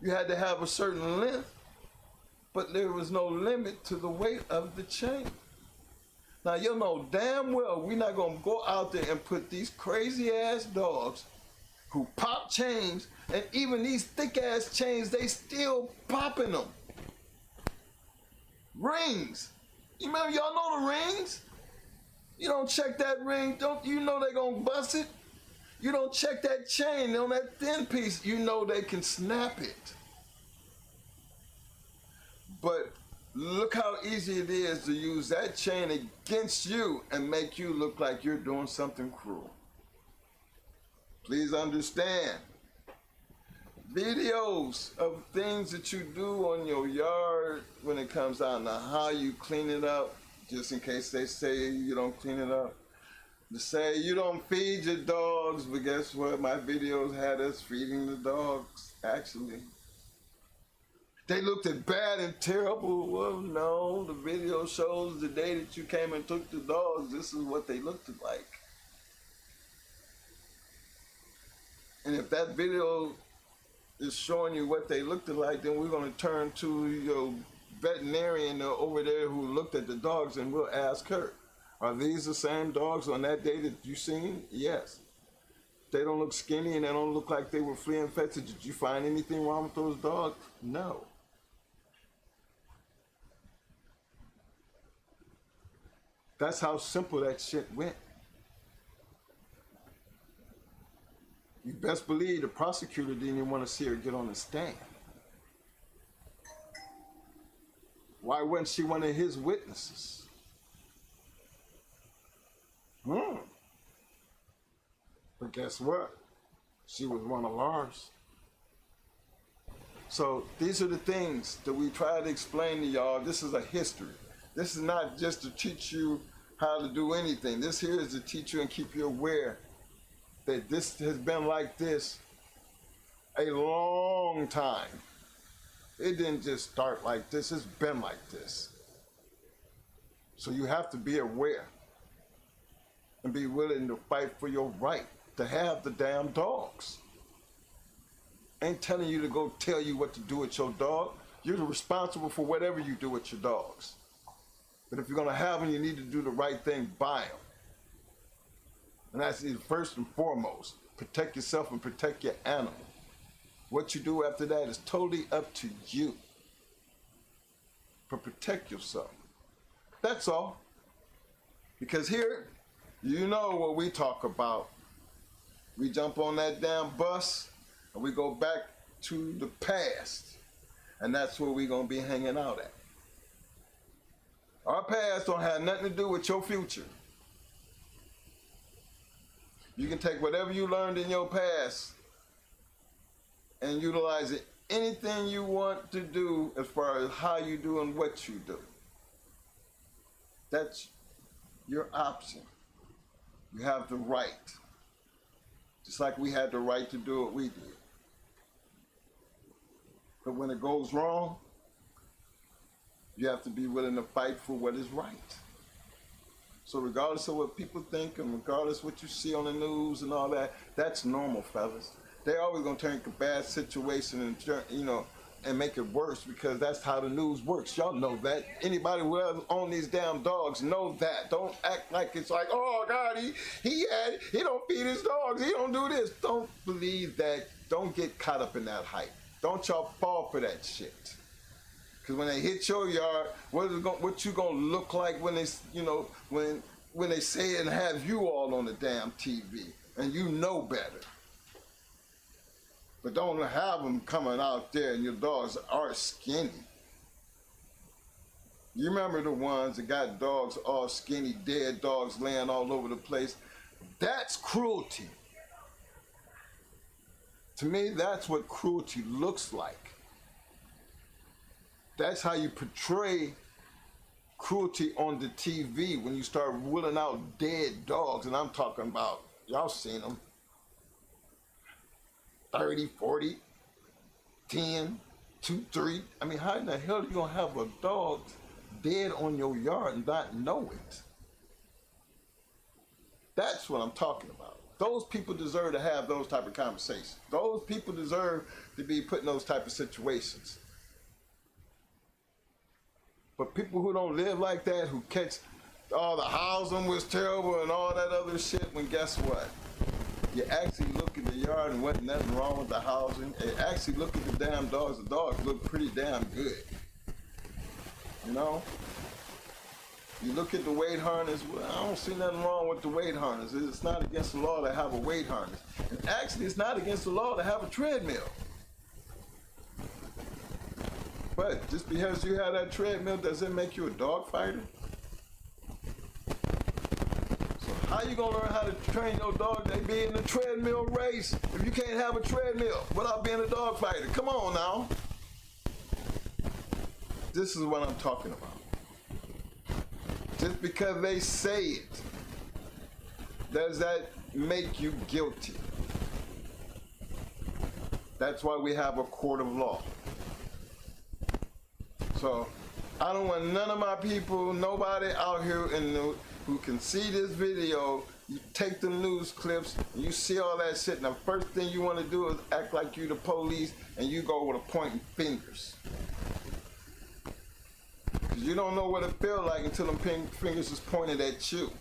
You had to have a certain length, but there was no limit to the weight of the chain. Now, you know damn well we're not gonna go out there and put these crazy ass dogs who pop chains, and even these thick ass chains, they still popping them. Rings. You remember, y'all know the rings? You don't check that ring, don't you know they gonna bust it? You don't check that chain on that thin piece, you know they can snap it. But look how easy it is to use that chain against you and make you look like you're doing something cruel. Please understand, videos of things that you do on your yard when it comes out and how you clean it up, just in case they say you don't clean it up. To say you don't feed your dogs, but guess what? My videos had us feeding the dogs, actually. They looked at bad and terrible. Well, no, the video shows the day that you came and took the dogs, this is what they looked like. And if that video is showing you what they looked like, then we're going to turn to your veterinarian over there who looked at the dogs, and we'll ask her, are these the same dogs on that day that you seen? Yes. They don't look skinny and they don't look like they were flea infested. Did you find anything wrong with those dogs? No. That's how simple that shit went. You best believe the prosecutor didn't even want to see her get on the stand. Why wasn't she one of his witnesses? But guess what? She was one of ours. So these are the things that we try to explain to y'all. This is a history. This is not just to teach you how to do anything. This here is to teach you and keep you aware that this has been like this a long time. It didn't just start like this, it's been like this. So you have to be aware and be willing to fight for your right to have the damn dogs. Ain't telling you to go tell you what to do with your dog. You're responsible for whatever you do with your dogs. But if you're gonna have them, you need to do the right thing by them. And that's first and foremost, protect yourself and protect your animal. What you do after that is totally up to you. But protect yourself. That's all. Because here, you know what we talk about. We jump on that damn bus and we go back to the past. And that's where we're gonna be hanging out at. Our past don't have nothing to do with your future. You can take whatever you learned in your past and utilize it anything you want to do as far as how you do and what you do. That's your option. You have the right. Just like we had the right to do what we did. But when it goes wrong, you have to be willing to fight for what is right. So regardless of what people think and regardless of what you see on the news and all that, that's normal, fellas. They're always gonna turn a bad situation and turn, and make it worse because that's how the news works. Y'all know that. Anybody who owns these damn dogs know that. Don't act like it's like, oh God, he don't feed his dogs. He don't do this. Don't believe that. Don't get caught up in that hype. Don't y'all fall for that shit. Because when they hit your yard, what you gonna look like when they, when they say it and have you all on the damn TV and you know better. But don't have them coming out there and your dogs are skinny. You remember the ones that got dogs all skinny, dead dogs laying all over the place? That's cruelty. To me, that's what cruelty looks like. That's how you portray cruelty on the TV when you start wheeling out dead dogs. And I'm talking about, y'all seen them. 30, 40, 10, 2, 3. I mean, how in the hell are you gonna have a dog dead on your yard and not know it? That's what I'm talking about. Those people deserve to have those type of conversations. Those people deserve to be put in those type of situations. But people who don't live like that, who catch all the housing was terrible and all that other shit, when guess what? You actually look at the yard and wasn't nothing wrong with the housing. And actually look at the damn dogs. The dogs look pretty damn good. You look at the weight harness, well, I don't see nothing wrong with the weight harness. It's not against the law to have a weight harness. And actually, it's not against the law to have a treadmill. But just because you have that treadmill doesn't make you a dog fighter. So how you gonna learn how to train your dog to be in a treadmill race if you can't have a treadmill without being a dog fighter? Come on now. This is what I'm talking about. Just because they say it, does that make you guilty? That's why we have a court of law. So I don't want none of my people, nobody out here who can see this video, you take the news clips, and you see all that shit, and the first thing you want to do is act like you the police, and you go with a pointing fingers. Because you don't know what it feels like until them fingers is pointed at you.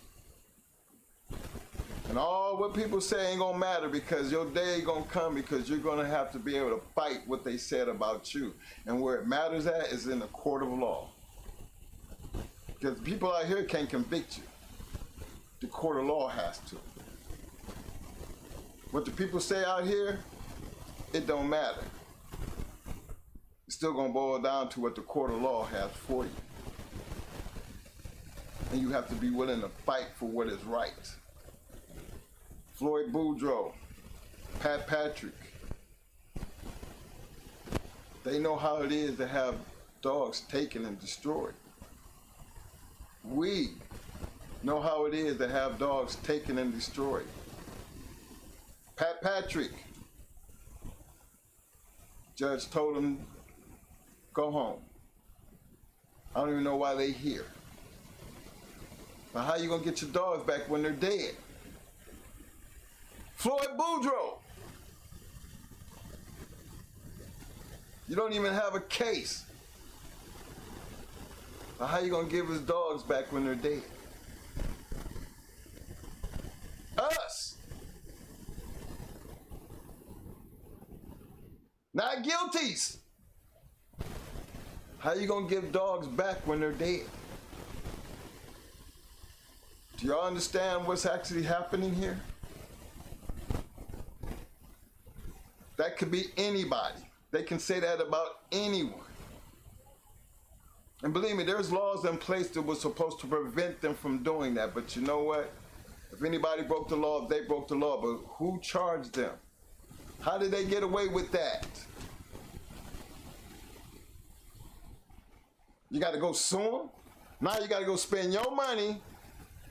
And all what people say ain't gonna matter, because your day ain't gonna come, because you're gonna have to be able to fight what they said about you. And where it matters at is in the court of law. Because people out here can't convict you. The court of law has to. What the people say out here, it don't matter. It's still gonna boil down to what the court of law has for you. And you have to be willing to fight for what is right. Floyd Boudreaux, Pat Patrick, they know how it is to have dogs taken and destroyed. We know how it is to have dogs taken and destroyed. Pat Patrick, judge told him, go home. I don't even know why they here. But how you gonna get your dogs back when they're dead? Floyd Boudreaux, you don't even have a case. But how you gonna give his dogs back when they're dead? Us, not guilties. How you gonna give dogs back when they're dead? Do y'all understand what's actually happening here? That could be anybody. They can say that about anyone. And believe me, there's laws in place that were supposed to prevent them from doing that. But you know what? If anybody broke the law, they broke the law. But who charged them? How did they get away with that? You got to go sue them? Now you got to go spend your money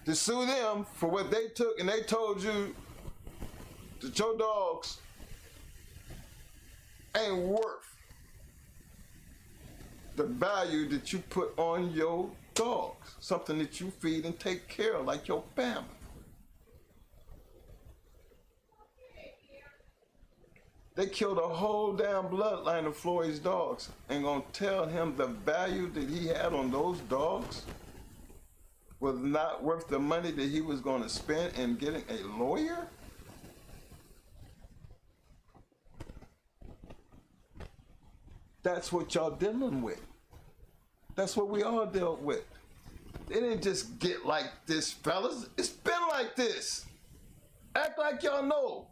to sue them for what they took, and they told you that your dogs ain't worth the value that you put on your dogs, something that you feed and take care of like your family. They killed a whole damn bloodline of Floyd's dogs and gonna tell him the value that he had on those dogs was not worth the money that he was gonna spend in getting a lawyer? That's what y'all dealing with. That's what we all dealt with. It didn't just get like this, fellas. It's been like this. Act like y'all know.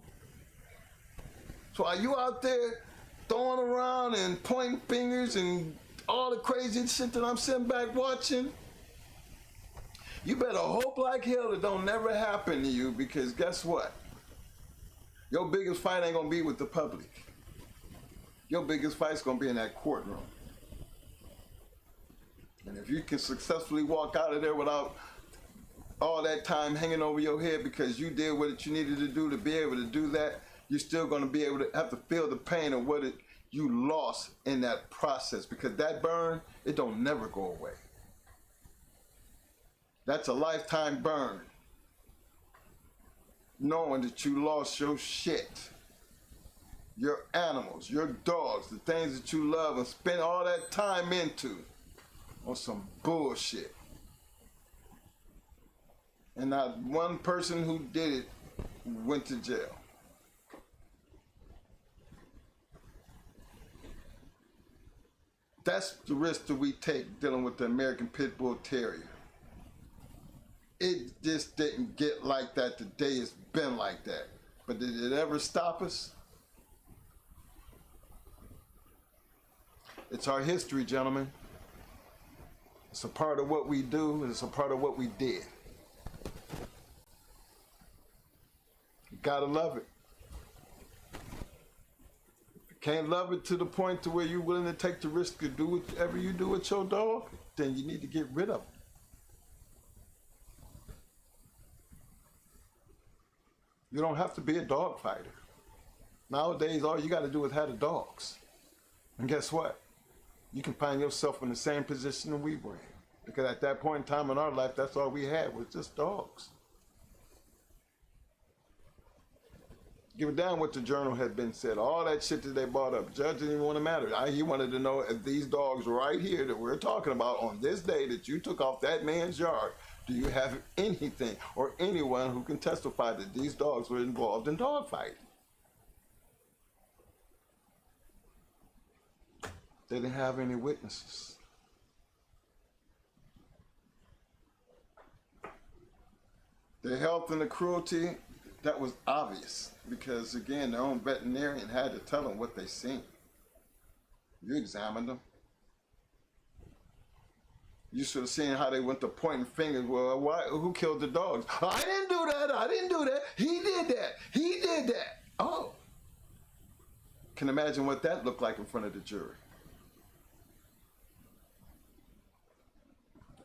So are you out there throwing around and pointing fingers and all the crazy shit that I'm sitting back watching? You better hope like hell it don't never happen to you, because guess what? Your biggest fight ain't gonna be with the public. Your biggest fight's gonna be in that courtroom. And if you can successfully walk out of there without all that time hanging over your head because you did what you needed to do to be able to do that, you're still gonna be able to have to feel the pain of what you lost in that process, because that burn, it don't never go away. That's a lifetime burn. Knowing that you lost your shit. Your animals, your dogs, the things that you love and spend all that time into on some bullshit. And not one person who did it went to jail. That's the risk that we take dealing with the American Pit Bull Terrier. It just didn't get like that today. It's been like that. But did it ever stop us? It's our history, gentlemen. It's a part of what we do, and it's a part of what we did. You gotta love it. If you can't love it to the point to where you're willing to take the risk to do whatever you do with your dog, then you need to get rid of it. You don't have to be a dog fighter. Nowadays, all you got to do is have the dogs. And guess what? You can find yourself in the same position that we were in. Because at that point in time in our life, that's all we had was just dogs. Give a damn what the journal had been said. All that shit that they brought up. Judge didn't even want to matter. He wanted to know if these dogs right here that we're talking about on this day that you took off that man's yard, do you have anything or anyone who can testify that these dogs were involved in dog fighting? They didn't have any witnesses. The health and the cruelty, that was obvious because, again, their own veterinarian had to tell them what they seen. You examined them. You should have seen how they went to pointing fingers. Well, why? Who killed the dogs? Oh, I didn't do that. I didn't do that. He did that. He did that. Oh. Can imagine what that looked like in front of the jury.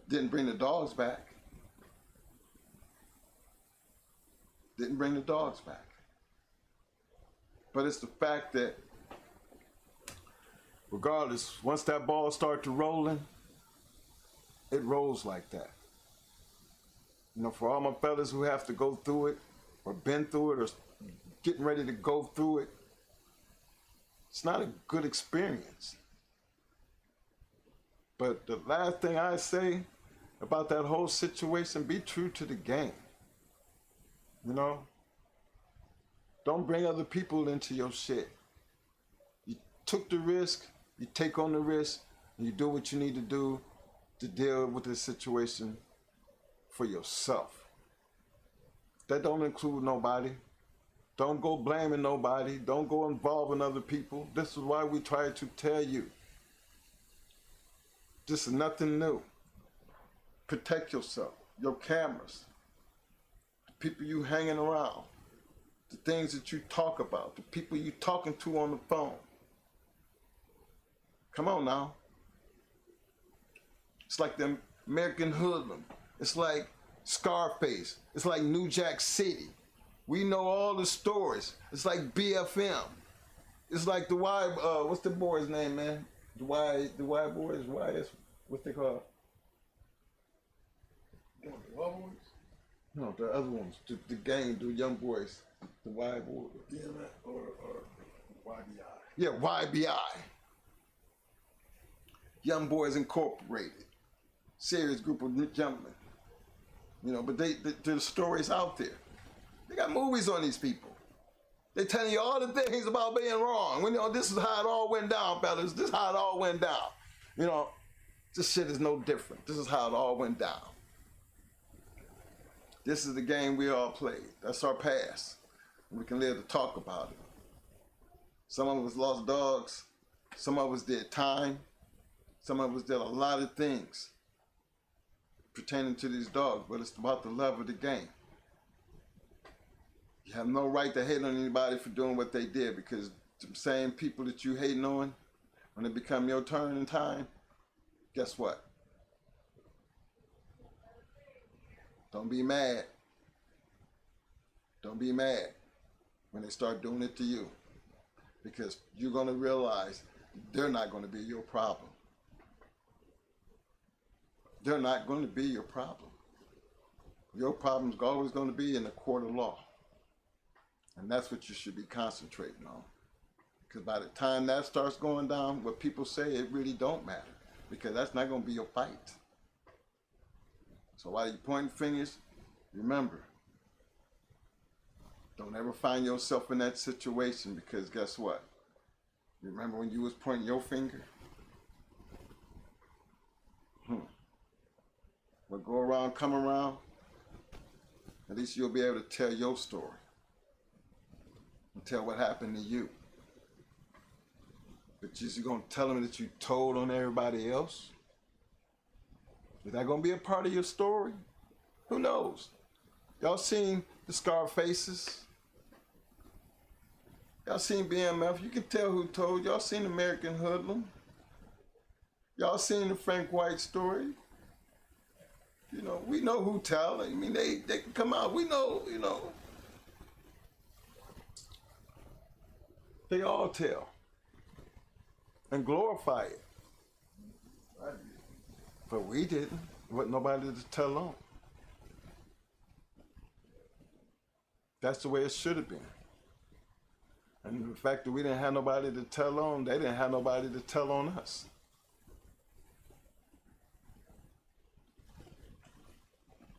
Didn't bring the dogs back. Didn't bring the dogs back. But it's the fact that regardless, once that ball starts to rolling, it rolls like that. You know, for all my fellas who have to go through it, or been through it, or getting ready to go through it, it's not a good experience. But the last thing I say about that whole situation, be true to the game. You know? Don't bring other people into your shit. You took the risk, you take on the risk, and you do what you need to do to deal with this situation for yourself. That don't include nobody. Don't go blaming nobody. Don't go involving other people. This is why we try to tell you. This is nothing new. Protect yourself, your cameras, the people you hanging around, the things that you talk about, the people you talking to on the phone. Come on now. It's like the American Hoodlum. It's like Scarface. It's like New Jack City. We know all the stories. It's like BFM. It's like the Y, what's the boy's name, man? The Y boys, what's they called? The other ones? No, the other ones. The gang, the young boys. The Y boys. DOGMEN or YBI. Yeah, YBI. Young Boys Incorporated. Serious group of gentlemen. You know, but there's stories out there. They got movies on these people. They telling you all the things about being wrong. You know, this is how it all went down, fellas. This is how it all went down. You know, this shit is no different. This is how it all went down. This is the game we all played. That's our past. We can live to talk about it. Some of us lost dogs. Some of us did time. Some of us did a lot of things pertaining to these dogs, but it's about the love of the game. You have no right to hate on anybody for doing what they did, because the same people that you hating on, when it become your turn in time, guess what? Don't be mad. Don't be mad when they start doing it to you, because you're going to realize they're not going to be your problem. They're not going to be your problem. Your problem's always going to be in the court of law. And that's what you should be concentrating on. Because by the time that starts going down, what people say, it really don't matter. Because that's not going to be your fight. So while you're pointing fingers, remember, don't ever find yourself in that situation, because guess what? Remember when you was pointing your finger? What go around, come around. At least you'll be able to tell your story and tell what happened to you. But just you're going to tell them that you told on everybody else? Is that going to be a part of your story? Who knows? Y'all seen the Scar Faces? Y'all seen BMF? You can tell who told. Y'all seen American Hoodlum? Y'all seen the Frank White story? You know, we know who tell. I mean, they can come out. We know, you know. They all tell. And glorify it. I did. But we didn't. There wasn't nobody to tell on. That's the way it should have been. And the fact that we didn't have nobody to tell on, they didn't have nobody to tell on us.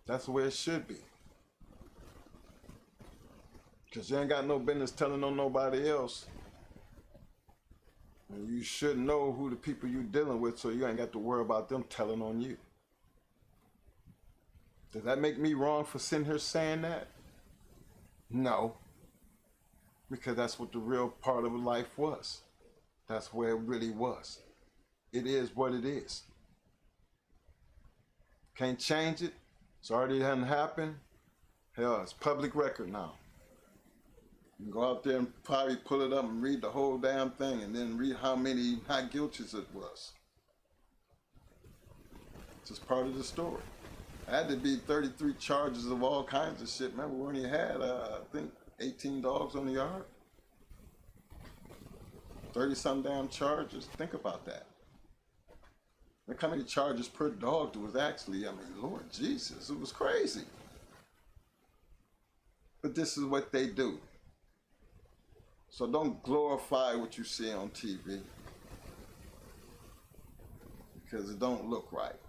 That's the way it should be. Because you ain't got no business telling on nobody else. And you should know who the people you're dealing with, so you ain't got to worry about them telling on you. Does that make me wrong for sitting here saying that? No. Because that's what the real part of life was. That's where it really was. It is what it is. Can't change it. It's already hadn't happened. Hell, it's public record now. You can go out there and probably pull it up and read the whole damn thing and then read how many not guilties it was. It's just part of the story. It had to be 33 charges of all kinds of shit. Remember when he had, I think, 18 dogs on the yard? 30-some damn charges. Think about that. Look how many charges per dog there was actually. I mean, Lord Jesus, it was crazy. But this is what they do. So don't glorify what you see on TV. Because it don't look right.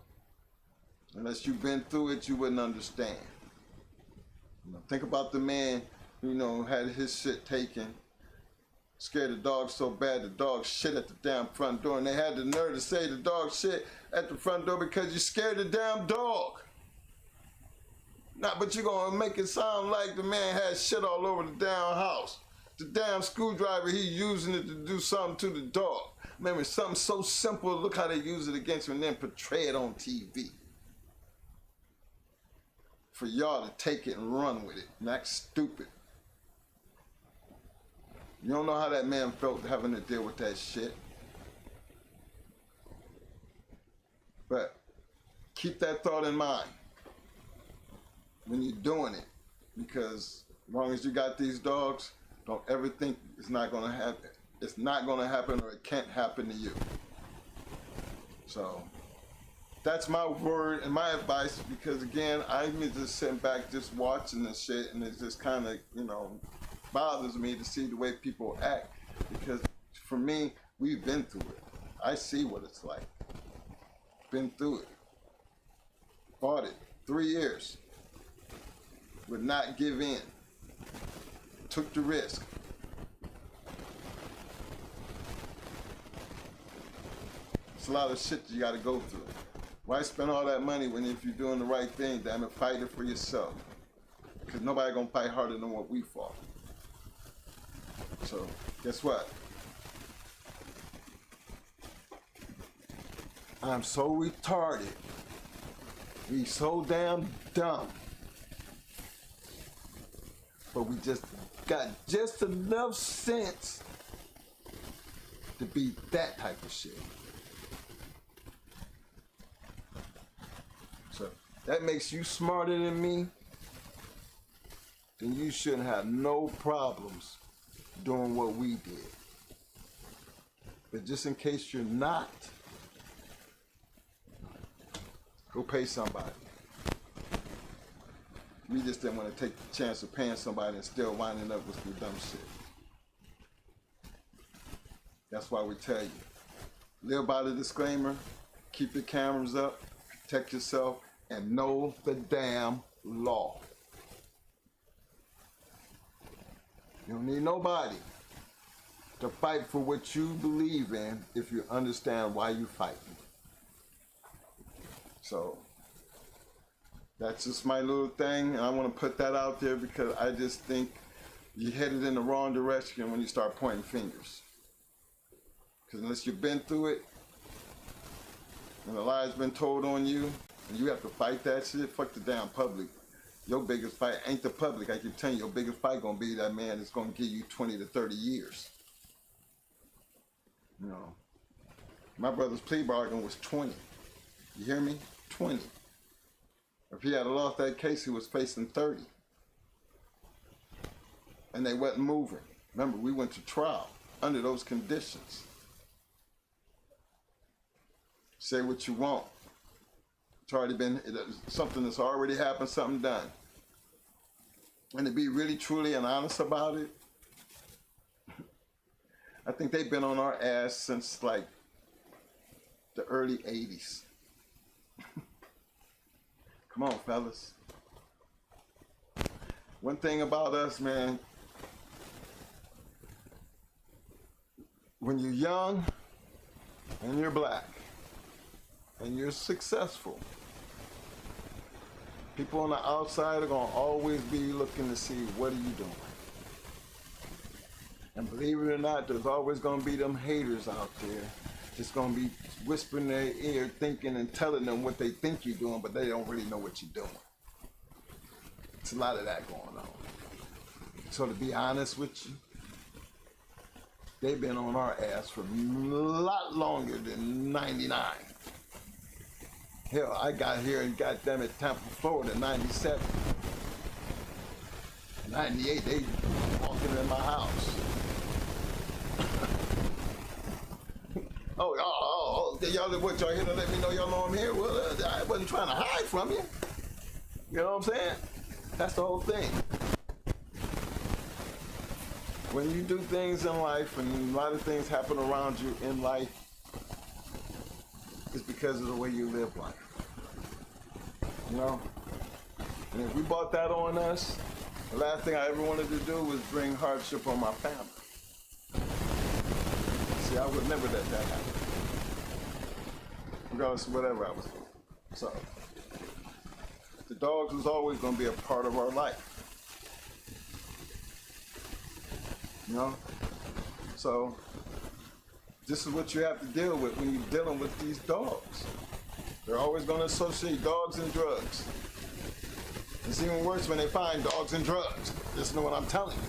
Unless you've been through it, you wouldn't understand. You know, think about the man, you know, had his shit taken. Scared the dog so bad the dog shit at the damn front door, and they had the nerve to say the dog shit at the front door because you scared the damn dog. Nah, but you're gonna make it sound like the man had shit all over the damn house. The damn screwdriver, he using it to do something to the dog. Remember, something so simple, look how they use it against him and then portray it on TV. For y'all to take it and run with it, and act stupid. You don't know how that man felt having to deal with that shit. But keep that thought in mind when you're doing it. Because as long as you got these dogs, don't ever think it's not gonna happen. It's not gonna happen or it can't happen to you. So that's my word and my advice, because again, I'm just sitting back just watching this shit, and it just kind of, you know, bothers me to see the way people act, because for me, we've been through it. I see what it's like. Been through it. Fought it. 3 years. Would not give in. Took the risk. It's a lot of shit you gotta go through. Why spend all that money when if you're doing the right thing, damn it, fight it for yourself. Because nobody gonna fight harder than what we fought. So, guess what? I'm so retarded. We so damn dumb. But we just got just enough sense to beat that type of shit. So, that makes you smarter than me, then you shouldn't have no problems doing what we did. But just in case you're not, go pay somebody. We just didn't want to take the chance of paying somebody and still winding up with some dumb shit. That's why we tell you, live by the disclaimer, keep your cameras up, protect yourself, and know the damn law. You don't need nobody to fight for what you believe in if you understand why you're fighting. So, That's just my little thing, and I want to put that out there because I just think you're headed in the wrong direction when you start pointing fingers. Because unless you've been through it, and a lie's been told on you, and you have to fight that shit, fuck the damn public. Your biggest fight ain't the public. I keep telling you, your biggest fight gonna be that man that's gonna give you 20 to 30 years. You know, my brother's plea bargain was 20. You hear me? 20. If he had lost that case, he was facing 30. And they wasn't moving. Remember, we went to trial under those conditions. Say what you want. It's already been something that's already happened, something done. And to be really, truly, and honest about it, I think they've been on our ass since like the early 80s. Come on, fellas. One thing about us, man, when you're young and you're black and you're successful, people on the outside are gonna always be looking to see what are you doing. And believe it or not, there's always gonna be them haters out there. It's gonna be whispering in their ear, thinking and telling them what they think you're doing, but they don't really know what you're doing. It's a lot of that going on. So to be honest with you, they've been on our ass for a lot longer than 99. Hell, I got here in goddamn it, Tampa, Florida, 97. 98, they walking in my house. Y'all, what, y'all here to let me know y'all know I'm here? Well, I wasn't trying to hide from you. You know what I'm saying? That's the whole thing. When you do things in life and a lot of things happen around you in life, it's because of the way you live life. You know? And if we brought that on us, the last thing I ever wanted to do was bring hardship on my family. See, I would never let that happen. Regardless of whatever I was doing. So, the dogs was always going to be a part of our life. You know? So, this is what you have to deal with when you're dealing with these dogs. They're always going to associate dogs and drugs. It's even worse when they find dogs and drugs. Listen to what I'm telling you.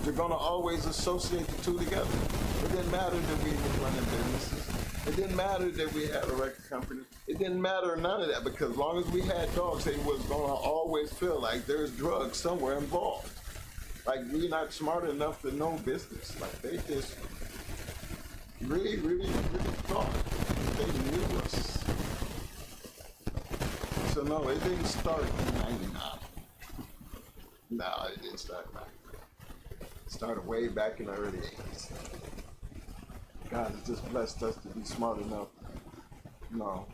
They're going to always associate the two together. It didn't matter that we were running businesses. It didn't matter that we had a record company. It didn't matter none of that, because as long as we had dogs, they was going to always feel like there's drugs somewhere involved. Like, we're not smart enough to know business. Like, they just really, really, really thought they knew us. So no, it didn't start in 99. No, it didn't start in 99. It started way back in the early 80s. God has just blessed us to be smart enough, you know,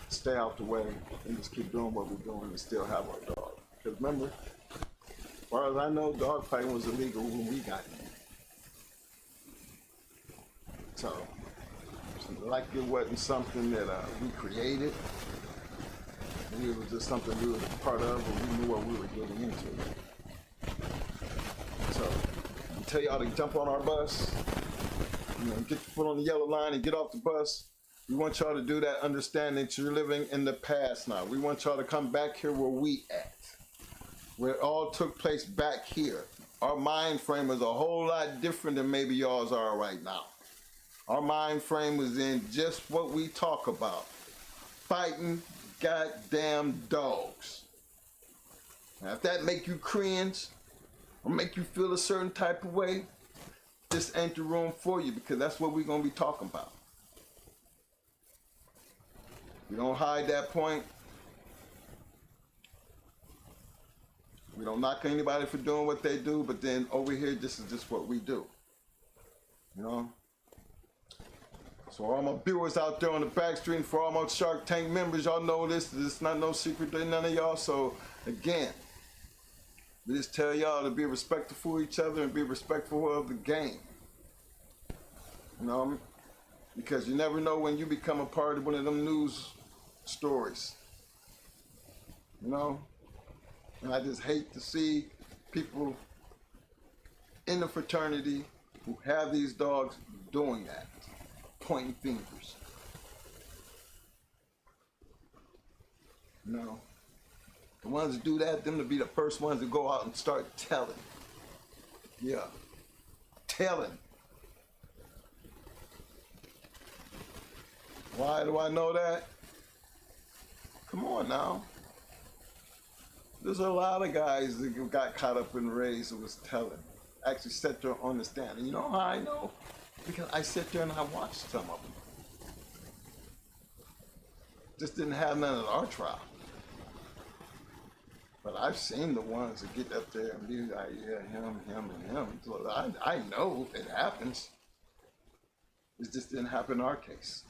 stay out the way and just keep doing what we're doing and still have our dog. Because remember, as far as I know, dog fighting was illegal when we got in. So, like it wasn't something that we created. It was just something we were a part of, and we knew what we were getting into. So, I tell y'all to jump on our bus, you know, get your foot on the yellow line and get off the bus. We want y'all to do that, understanding that you're living in the past now. We want y'all to come back here where we at, where it all took place back here. Our mind frame is a whole lot different than maybe y'all's are right now. Our mind frame was in just what we talk about, fighting goddamn dogs. Now, if that make you cringe or make you feel a certain type of way, this ain't the room for you, because that's what we're going to be talking about. We don't hide that point. We don't knock anybody for doing what they do, but then over here, this is just what we do. You know? So all my viewers out there on the back street, and for all my Shark Tank members, y'all know this. It's not no secret to none of y'all. So again, we just tell y'all to be respectful for each other and be respectful of the game. You know, because you never know when you become a part of one of them news stories. You know? And I just hate to see people in the fraternity who have these dogs doing that, pointing fingers. You know? The ones that do that, them to be the first ones to go out and start telling. Yeah. Telling. Why do I know that? Come on now. There's a lot of guys that got caught up in race and was telling. Actually sat there on the stand. And you know how I know? Because I sit there and I watched some of them. Just didn't have none at our trial. But I've seen the ones that get up there and be like, yeah, him, and him. So I know it happens. It just didn't happen in our case.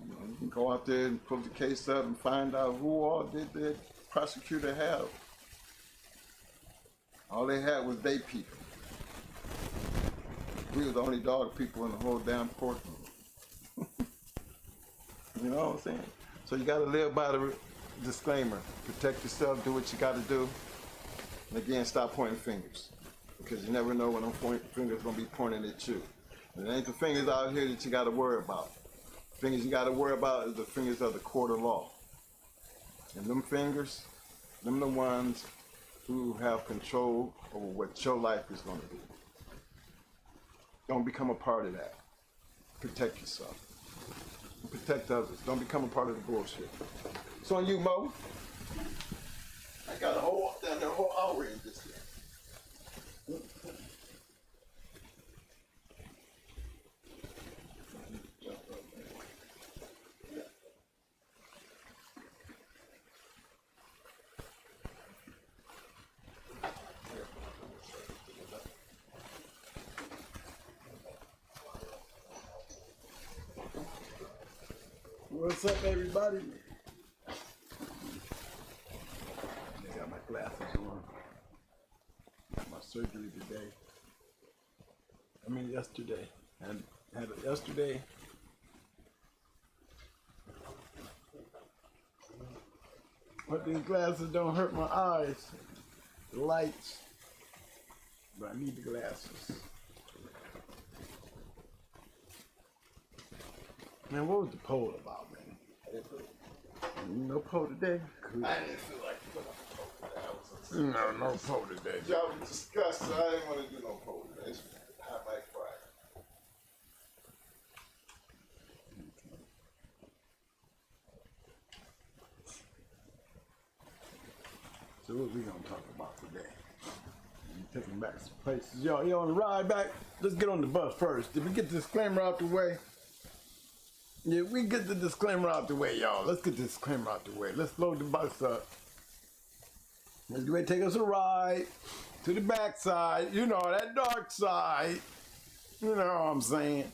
You know, you can go out there and put the case up and find out who all did the prosecutor have. All they had was they people. We were the only dog people in the whole damn courtroom. You know what I'm saying? So you gotta live by the disclaimer. Protect yourself, do what you gotta do. And again, stop pointing fingers. Because you never know when them fingers gonna be pointing at you. And it ain't the fingers out here that you gotta worry about. The fingers you gotta worry about is the fingers of the court of law. And them fingers, them the ones who have control over what your life is gonna be. Don't become a part of that. Protect yourself. And protect others. Don't become a part of the bullshit. It's on you, Mo. I got a whole hour in this thing. What's up, everybody? I got my glasses on. Got my surgery today. Yesterday. Had it yesterday. But these glasses don't hurt my eyes. The lights. But I need the glasses. Man, what was the poll about, man? No poll today? Cool. I didn't feel like putting up a poll today. No poll today. Y'all was disgusted. I didn't want to do no poll today. It's hot like Friday. So what we gonna talk about today? Taking back some places. Yo, on the ride back, let's get on the bus first. Did we get the disclaimer out the way? Yeah, we get the disclaimer out the way, y'all. Let's get the disclaimer out the way. Let's load the bus up. Let's go ahead and take us a ride to the back side. You know, that dark side. You know what I'm saying?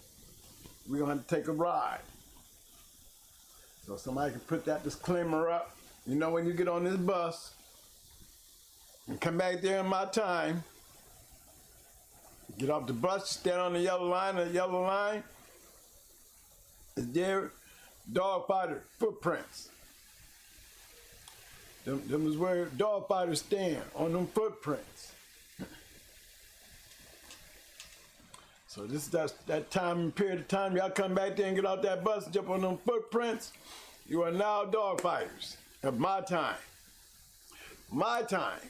We're gonna have to take a ride. So somebody can put that disclaimer up. You know, when you get on this bus and come back there in my time, get off the bus, stand on the yellow line, is there dog fighter footprints. Them is where dog fighters stand, on them footprints. So this is that time and period of time y'all come back there and get off that bus and jump on them footprints. You are now dog fighters of my time. My time.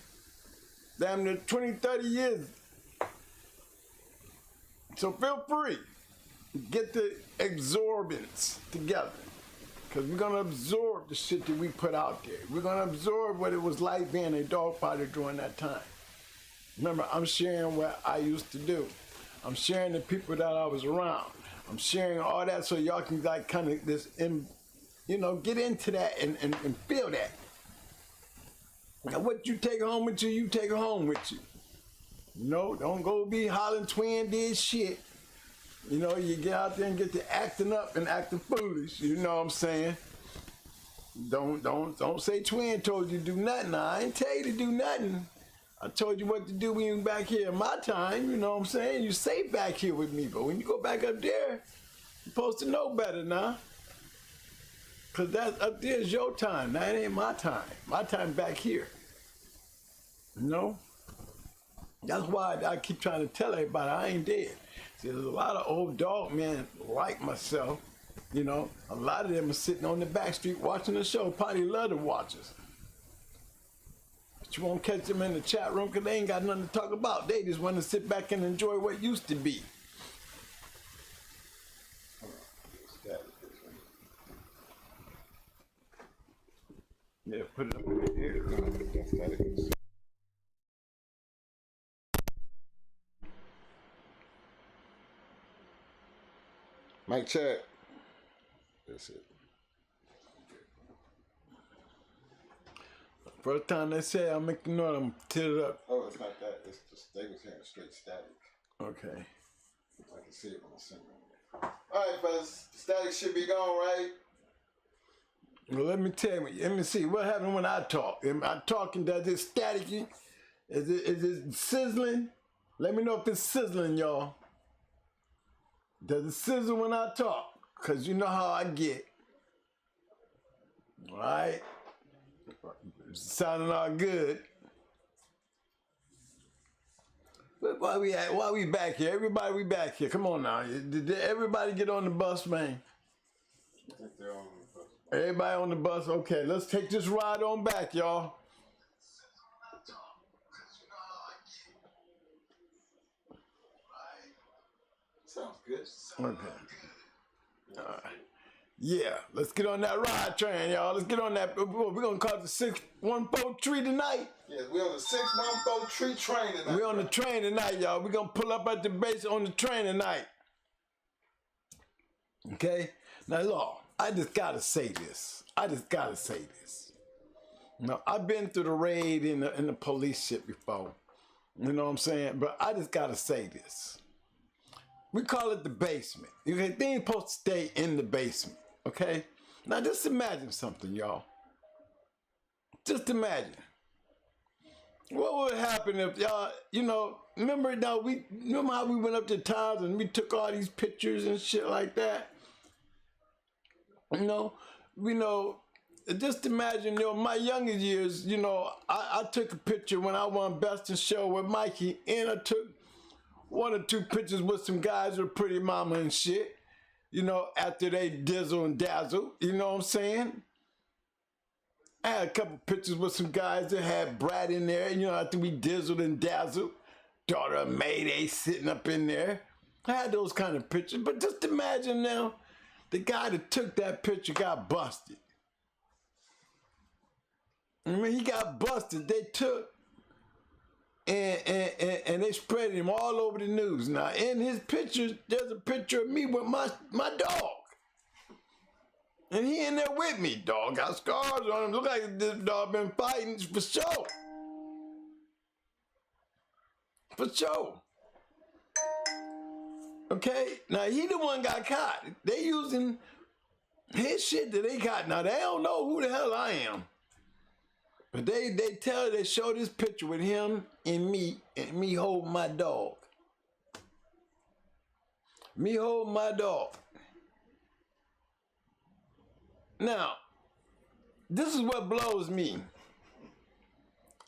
Damn near 20, 30 years. So feel free. Get the absorbance together. Because we're going to absorb the shit that we put out there. We're going to absorb what it was like being a dog fighter during that time. Remember, I'm sharing what I used to do. I'm sharing the people that I was around. I'm sharing all that so y'all can like kind of get into that and feel that. Now what you take home with you take home with you. You know, don't go be hollering twin did shit. You know, you get out there and get to acting up and acting foolish. You know what I'm saying? Don't say twin told you to do nothing. I ain't tell you to do nothing. I told you what to do when you back here in my time. You know what I'm saying? You safe back here with me, but when you go back up there, you're supposed to know better now. Because that up there is your time. That ain't my time. My time back here. You know? That's why I keep trying to tell everybody I ain't dead. See, there's a lot of old dog men like myself. You know, a lot of them are sitting on the back street watching the show. Probably love to watch us. But you won't catch them in the chat room because they ain't got nothing to talk about. They just want to sit back and enjoy what used to be. Yeah, put it up in the air. Mic check. That's it. First time they say I'm making noise, I'm tilt it up. Oh, it's not that. It's just they was hearing straight static. Okay. I can see it on the center. All right, fellas. Static should be gone, right? Well, let me tell you. Let me see what happened when I talk. Am I talking? Does it staticky? Is it sizzling? Let me know if it's sizzling, y'all. Does it sizzle when I talk? Cause you know how I get. All right. Sounding all good. But why we back here? Everybody, we back here. Come on now. Did everybody get on the bus, man? I think they're on the bus. Everybody on the bus? Okay, let's take this ride on back, y'all. Sounds good. Okay. All right. Yeah, let's get on that ride train, y'all. Let's get on that. We're going to call it the 614 tree tonight. Yeah, we're on the 614 tree train tonight. We're on the train tonight, y'all. We're going to pull up at the base on the train tonight. Okay? Now, look, I just got to say this. Now, I've been through the raid in the police shit before. You know what I'm saying? But I just got to say this. We call it the basement. Okay? They ain't supposed to stay in the basement. Okay? Now, just imagine something, y'all. Just imagine. What would happen if y'all, you know, remember how we went up to towns and we took all these pictures and shit like that? You know, just imagine, you know, my younger years, you know, I took a picture when I won Best in Show with Mikey, and I took 1 or 2 pictures with some guys with Pretty Mama and shit, you know, after they dizzle and dazzle, you know what I'm saying? I had a couple pictures with some guys that had Brad in there, you know, after we dizzled and dazzled. Daughter of Mayday sitting up in there. I had those kind of pictures, but just imagine now, the guy that took that picture got busted. I mean, he got busted. They took and they spread him all over the news. Now, in his pictures, there's a picture of me with my dog. And he in there with me. Dog got scars on him. Look like this dog been fighting for sure. For sure. Okay? Now, he the one got caught. They using his shit that they got. Now, they don't know who the hell I am. But they show this picture with him and me holding my dog. Me holding my dog. Now, this is what blows me.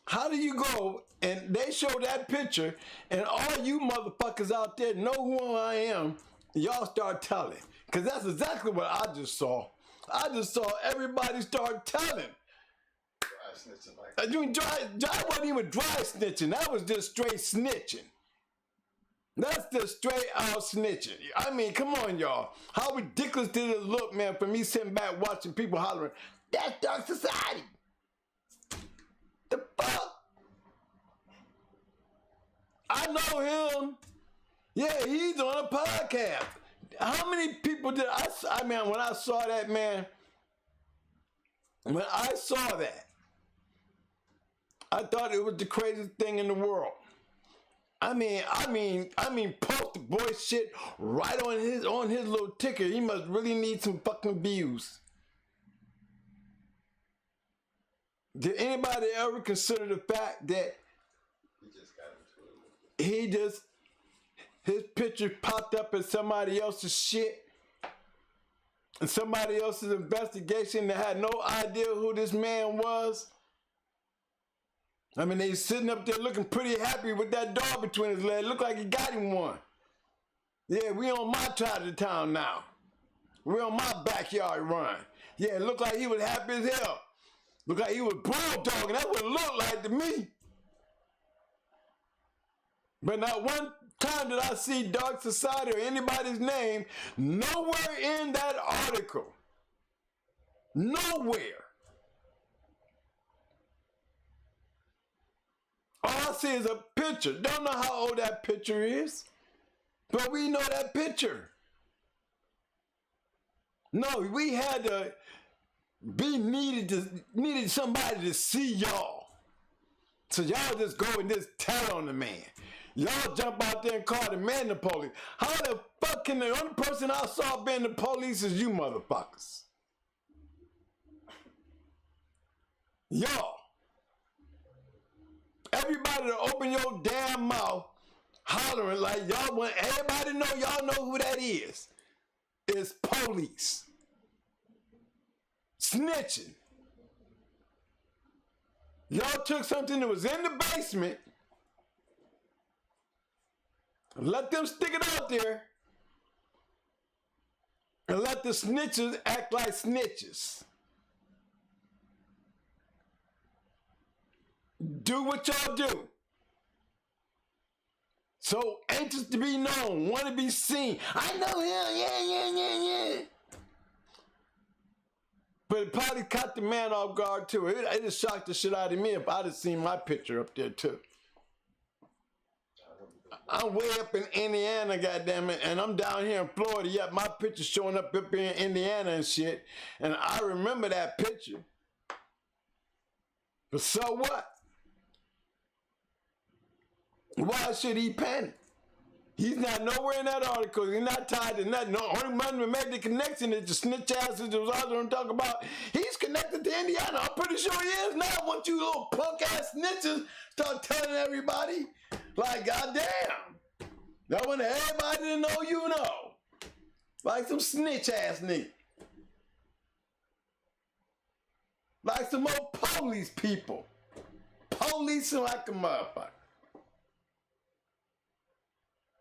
How do you go and they show that picture and all you motherfuckers out there know who I am, y'all start telling? Because that's exactly what I just saw. I just saw everybody start telling. Dry wasn't even dry snitching. That was just straight snitching. That's just straight out snitching. I mean, come on, y'all. How ridiculous did it look, man, for me sitting back watching people hollering, that's dark society. The fuck? I know him. Yeah, he's on a podcast. How many people did I mean, when I saw that, man, when I saw that, I thought it was the craziest thing in the world. I mean, poster boy shit right on his little ticker. He must really need some fucking views. Did anybody ever consider the fact that his picture popped up as somebody else's shit? in somebody else's investigation that had no idea who this man was? I mean, they sitting up there looking pretty happy with that dog between his legs. Look like he got him one. Yeah, we on my side of the town now. We on my backyard run. Yeah, it looked like he was happy as hell. Looked like he was bulldogging. That's what it looked like to me. But not one time did I see Dark Society or anybody's name nowhere in that article. Nowhere. All I see is a picture. Don't know how old that picture is, but we know that picture. No, we had to needed somebody to see y'all. So y'all just go and just tell on the man. Y'all jump out there and call the man the police. How the fuck can the only person I saw being the police is you motherfuckers? Y'all. Everybody to open your damn mouth hollering like y'all want everybody to know y'all know who that is. It's police. Snitching. Y'all took something that was in the basement, let them stick it out there, and let the snitches act like snitches. Do what y'all do. So anxious to be known, want to be seen. I know him, yeah. But it probably caught the man off guard too. It just shocked the shit out of me if I'd have seen my picture up there too. I'm way up in Indiana, goddammit, and I'm down here in Florida. Yeah, my picture's showing up here in Indiana and shit. And I remember that picture. But so what? Why should he panic? He's not nowhere in that article. He's not tied to nothing. The only man that made the connection is the snitch asses that was out there and talking about. He's connected to Indiana. I'm pretty sure he is now. Once you little punk ass snitches start telling everybody, like, goddamn. I want everybody to know you know. Like some snitch ass nigga. Like some more police people. Policing like a motherfucker.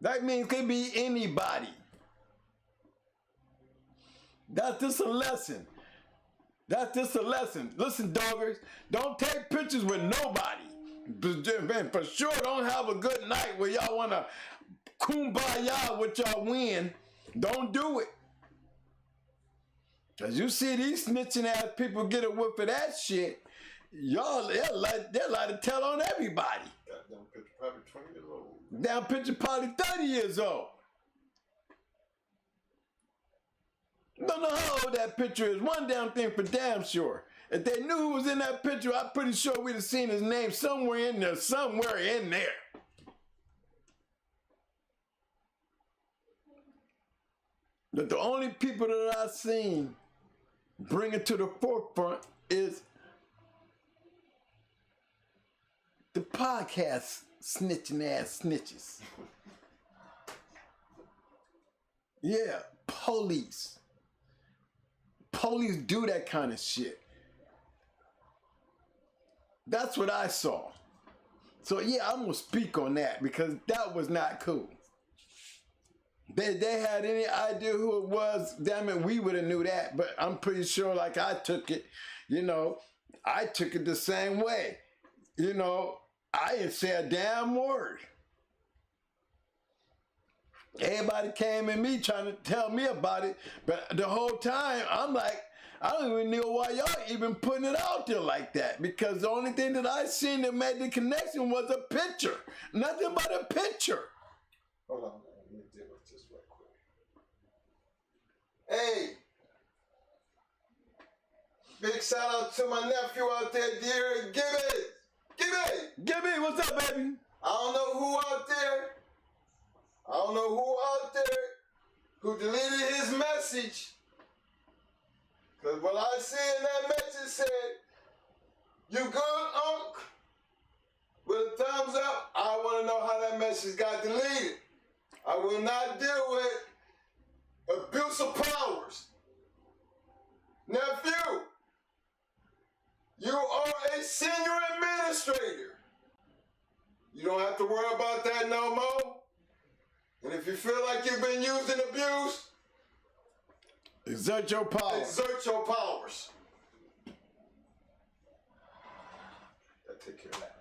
That means it could be anybody. That's just a lesson. That's just a lesson. Listen, doggers, don't take pictures with nobody. For sure, don't have a good night where y'all want to kumbaya with y'all win. Don't do it. Because you see these snitching ass people get a whiff of that shit, y'all, they're like to tell on everybody. Goddamn picture probably 20 years old. Damn picture probably 30 years old. Don't know how old that picture is. One damn thing for damn sure. If they knew who was in that picture, I'm pretty sure we'd have seen his name somewhere in there. But the only people that I've seen bring it to the forefront is the podcast snitching ass snitches. Yeah, police. Police do that kind of shit. That's what I saw. So yeah, I'm gonna speak on that because that was not cool. They had any idea who it was, damn it, we would have knew that. But I'm pretty sure like I took it, I took it the same way. I didn't say a damn word. Everybody came at me trying to tell me about it, but the whole time I'm like, I don't even know why y'all even putting it out there like that, because the only thing that I seen that made the connection was a picture. Nothing but a picture. Hold on, let me deal with this right quick. Hey, big shout out to my nephew out there, dear Gibby, what's up, baby? I don't know who out there who deleted his message. Because what I see in that message said, "You good, Unc?" With a thumbs up. I want to know how that message got deleted. I will not deal with abuse of powers. a senior administrator. You don't have to worry about that no more. And if you feel like you've been used and abused, exert your power. Exert your powers. That take care of that.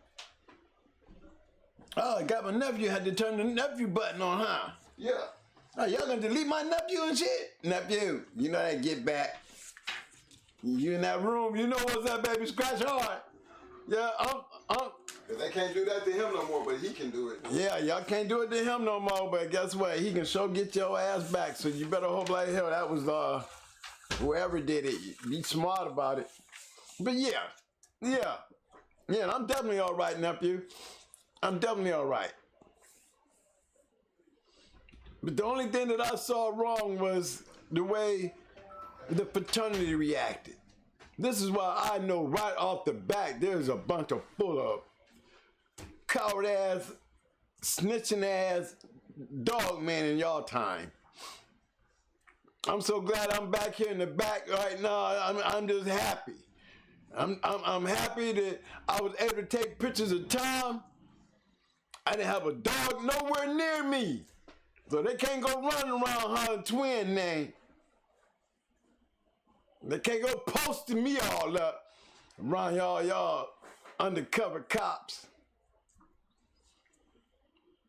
Oh, I got my nephew. Had to turn the nephew button on, huh? Yeah. Oh, y'all gonna delete my nephew and shit? Nephew, you know that get back. You in that room, you know what's up, baby? Scratch hard. Yeah, Cause they can't do that to him no more, but he can do it. Yeah, y'all can't do it to him no more, but guess what? He can sure get your ass back, so you better hope like hell that was whoever did it. Be smart about it. But yeah, and I'm definitely all right, nephew. I'm definitely all right. But the only thing that I saw wrong was the way the fraternity reacted. This is why I know right off the bat there's a bunch of full of coward ass, snitching ass dog man in y'all time. I'm so glad I'm back here in the back right now. I'm just happy. I'm happy that I was able to take pictures of Tom. I didn't have a dog nowhere near me. So they can't go running around hollering twin name. They can't go posting me all up around y'all undercover cops.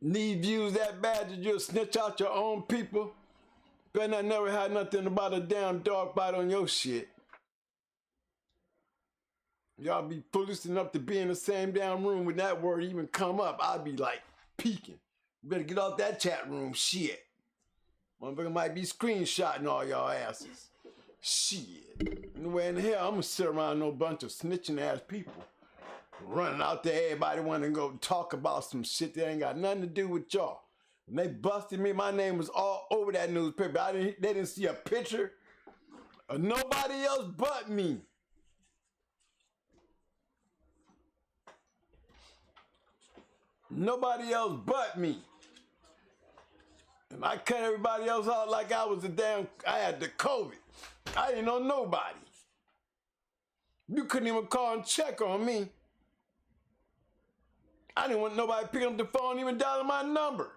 Need views that bad that you'll snitch out your own people? Better not never had nothing about a damn dog bite on your shit. Y'all be foolish enough to be in the same damn room when that word even come up. I'd be like peeking. Better get off that chat room, shit. Motherfucker might be screenshotting all y'all asses. Shit. Anyway in the hell, I'm gonna sit around no bunch of snitching ass people. Running out there, everybody wanna go talk about some shit that ain't got nothing to do with y'all. When they busted me, my name was all over that newspaper. They didn't see a picture of nobody else but me. Nobody else but me. And I cut everybody else out like I was I had the COVID. I didn't know nobody. You couldn't even call and check on me. I didn't want nobody picking up the phone, even dialing my number.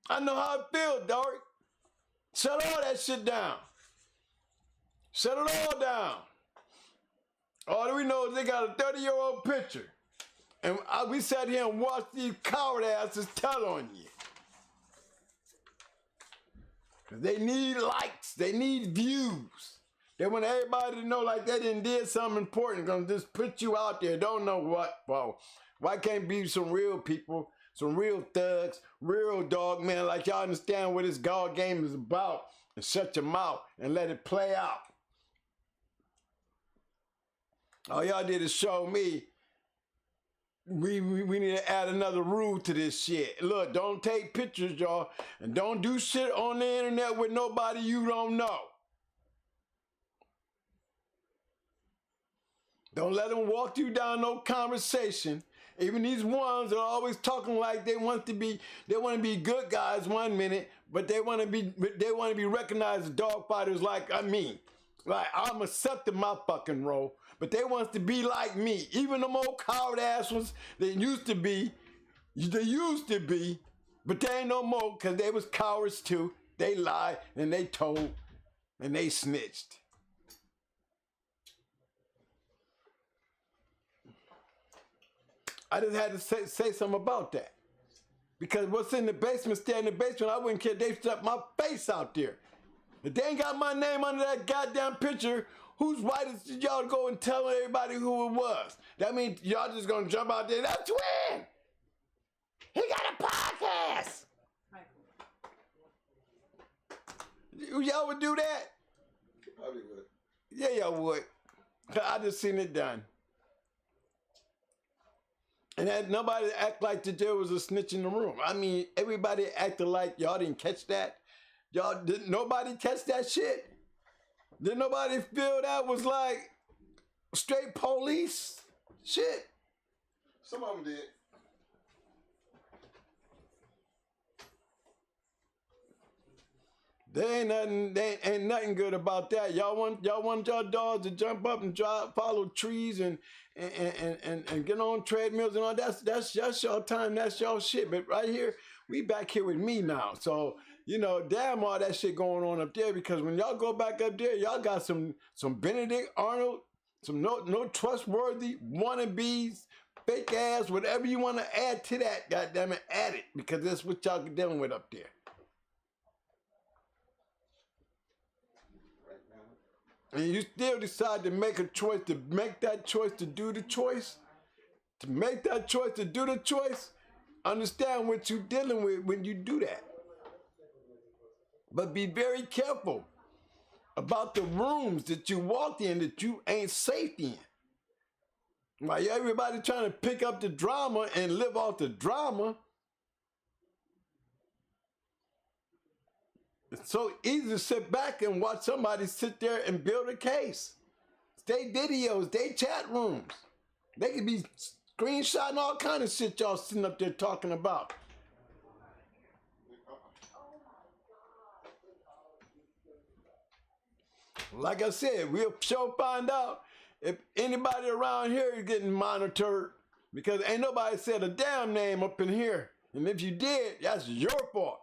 I know how it feels, dog. Shut all that shit down. Shut it all down. All we know is they got a 30-year-old picture. And we sat here and watched these coward asses tell on you. They need likes. They need views. They want everybody to know like they did something important. Gonna just put you out there. Don't know what. Well, why can't be some real people, some real thugs, real dog men like y'all understand what this God game is about and shut your mouth and let it play out. All y'all did is show me we need to add another rule to this shit. Look, don't take pictures, y'all, and don't do shit on the internet with nobody you don't know. Don't let them walk you down no conversation. Even these ones that are always talking like they want to be good guys one minute, but they want to be recognized as dog fighters like me. Like I'm accepting my fucking role. But they wants to be like me. Even them old coward ass ones, they used to be, but they ain't no more because they was cowards too. They lied and they told and they snitched. I just had to say something about that. Because what's in the basement, stay in the basement, I wouldn't care if they stuck my face out there. If they ain't got my name under that goddamn picture, whose right is y'all to go and tell everybody who it was? That means y'all just gonna jump out there, that's Twin! He got a podcast! Y'all would do that? Probably would. Yeah, y'all would. I just seen it done. And that nobody act like that there was a snitch in the room. I mean, everybody acted like y'all didn't catch that. Y'all didn't nobody catch that shit? Did nobody feel that was like straight police shit? Some of them did. Ain't nothing good about that. Y'all want your dogs to jump up and follow trees and get on treadmills and all. That's y'all time. That's y'all shit. But right here, we back here with me now. So you know, damn all that shit going on up there, because when y'all go back up there, y'all got some Benedict Arnold, some no trustworthy wannabes, fake ass, whatever you want to add to that. Goddamn it, add it, because that's what y'all dealing with up there. And you still decide to make a choice, to make that choice, to do the choice, to make that choice, to do the choice. Understand what you're dealing with when you do that. But be very careful about the rooms that you walk in that you ain't safe in. While everybody trying to pick up the drama and live off the drama, it's so easy to sit back and watch somebody sit there and build a case. They videos, they chat rooms. They could be screenshotting all kind of shit y'all sitting up there talking about. Like I said, we'll sure find out if anybody around here is getting monitored, because ain't nobody said a damn name up in here. And if you did, that's your fault.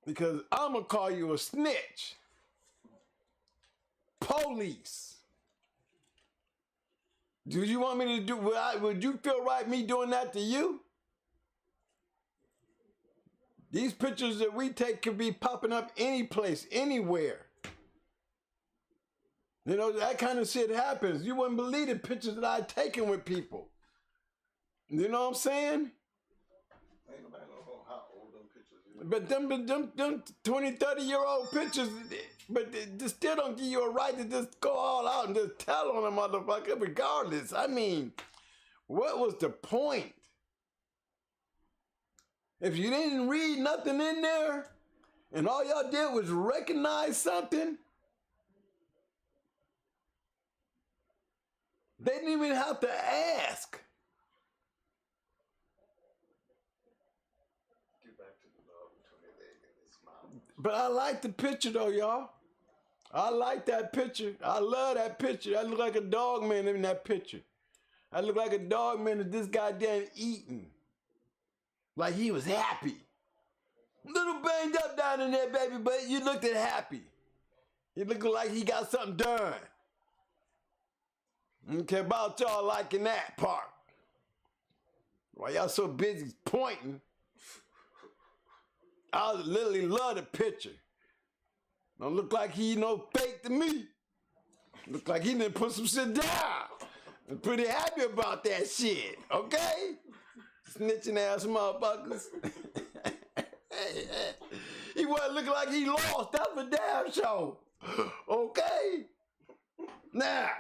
Because I'm going to call you a snitch. Police. Do you want me to do, would you feel right me doing that to you? These pictures that we take could be popping up any place, anywhere. You know, that kind of shit happens. You wouldn't believe the pictures that I've taken with people. You know what I'm saying? Ain't nobody know how old them pictures is. But them 20, 30-year-old pictures, but they still don't give you a right to just go all out and just tell on a motherfucker regardless. I mean, what was the point? If you didn't read nothing in there and all y'all did was recognize something, they didn't even have to ask. Get back to the dog between their leg and his mouth. But I like the picture though, y'all. I like that picture. I love that picture. I look like a dog man in that picture. I look like a dog man that this goddamn eating. Like he was happy. Little banged up down in there, baby, but you looked at happy. You looked like he got something done. I don't care about y'all liking that part. Why y'all so busy pointing? I literally love the picture. Don't look like he fake to me. Look like he didn't put some shit down. I'm pretty happy about that shit, okay? Snitching ass motherfuckers. He wasn't looking like he lost, that's for damn sure. Okay? Now,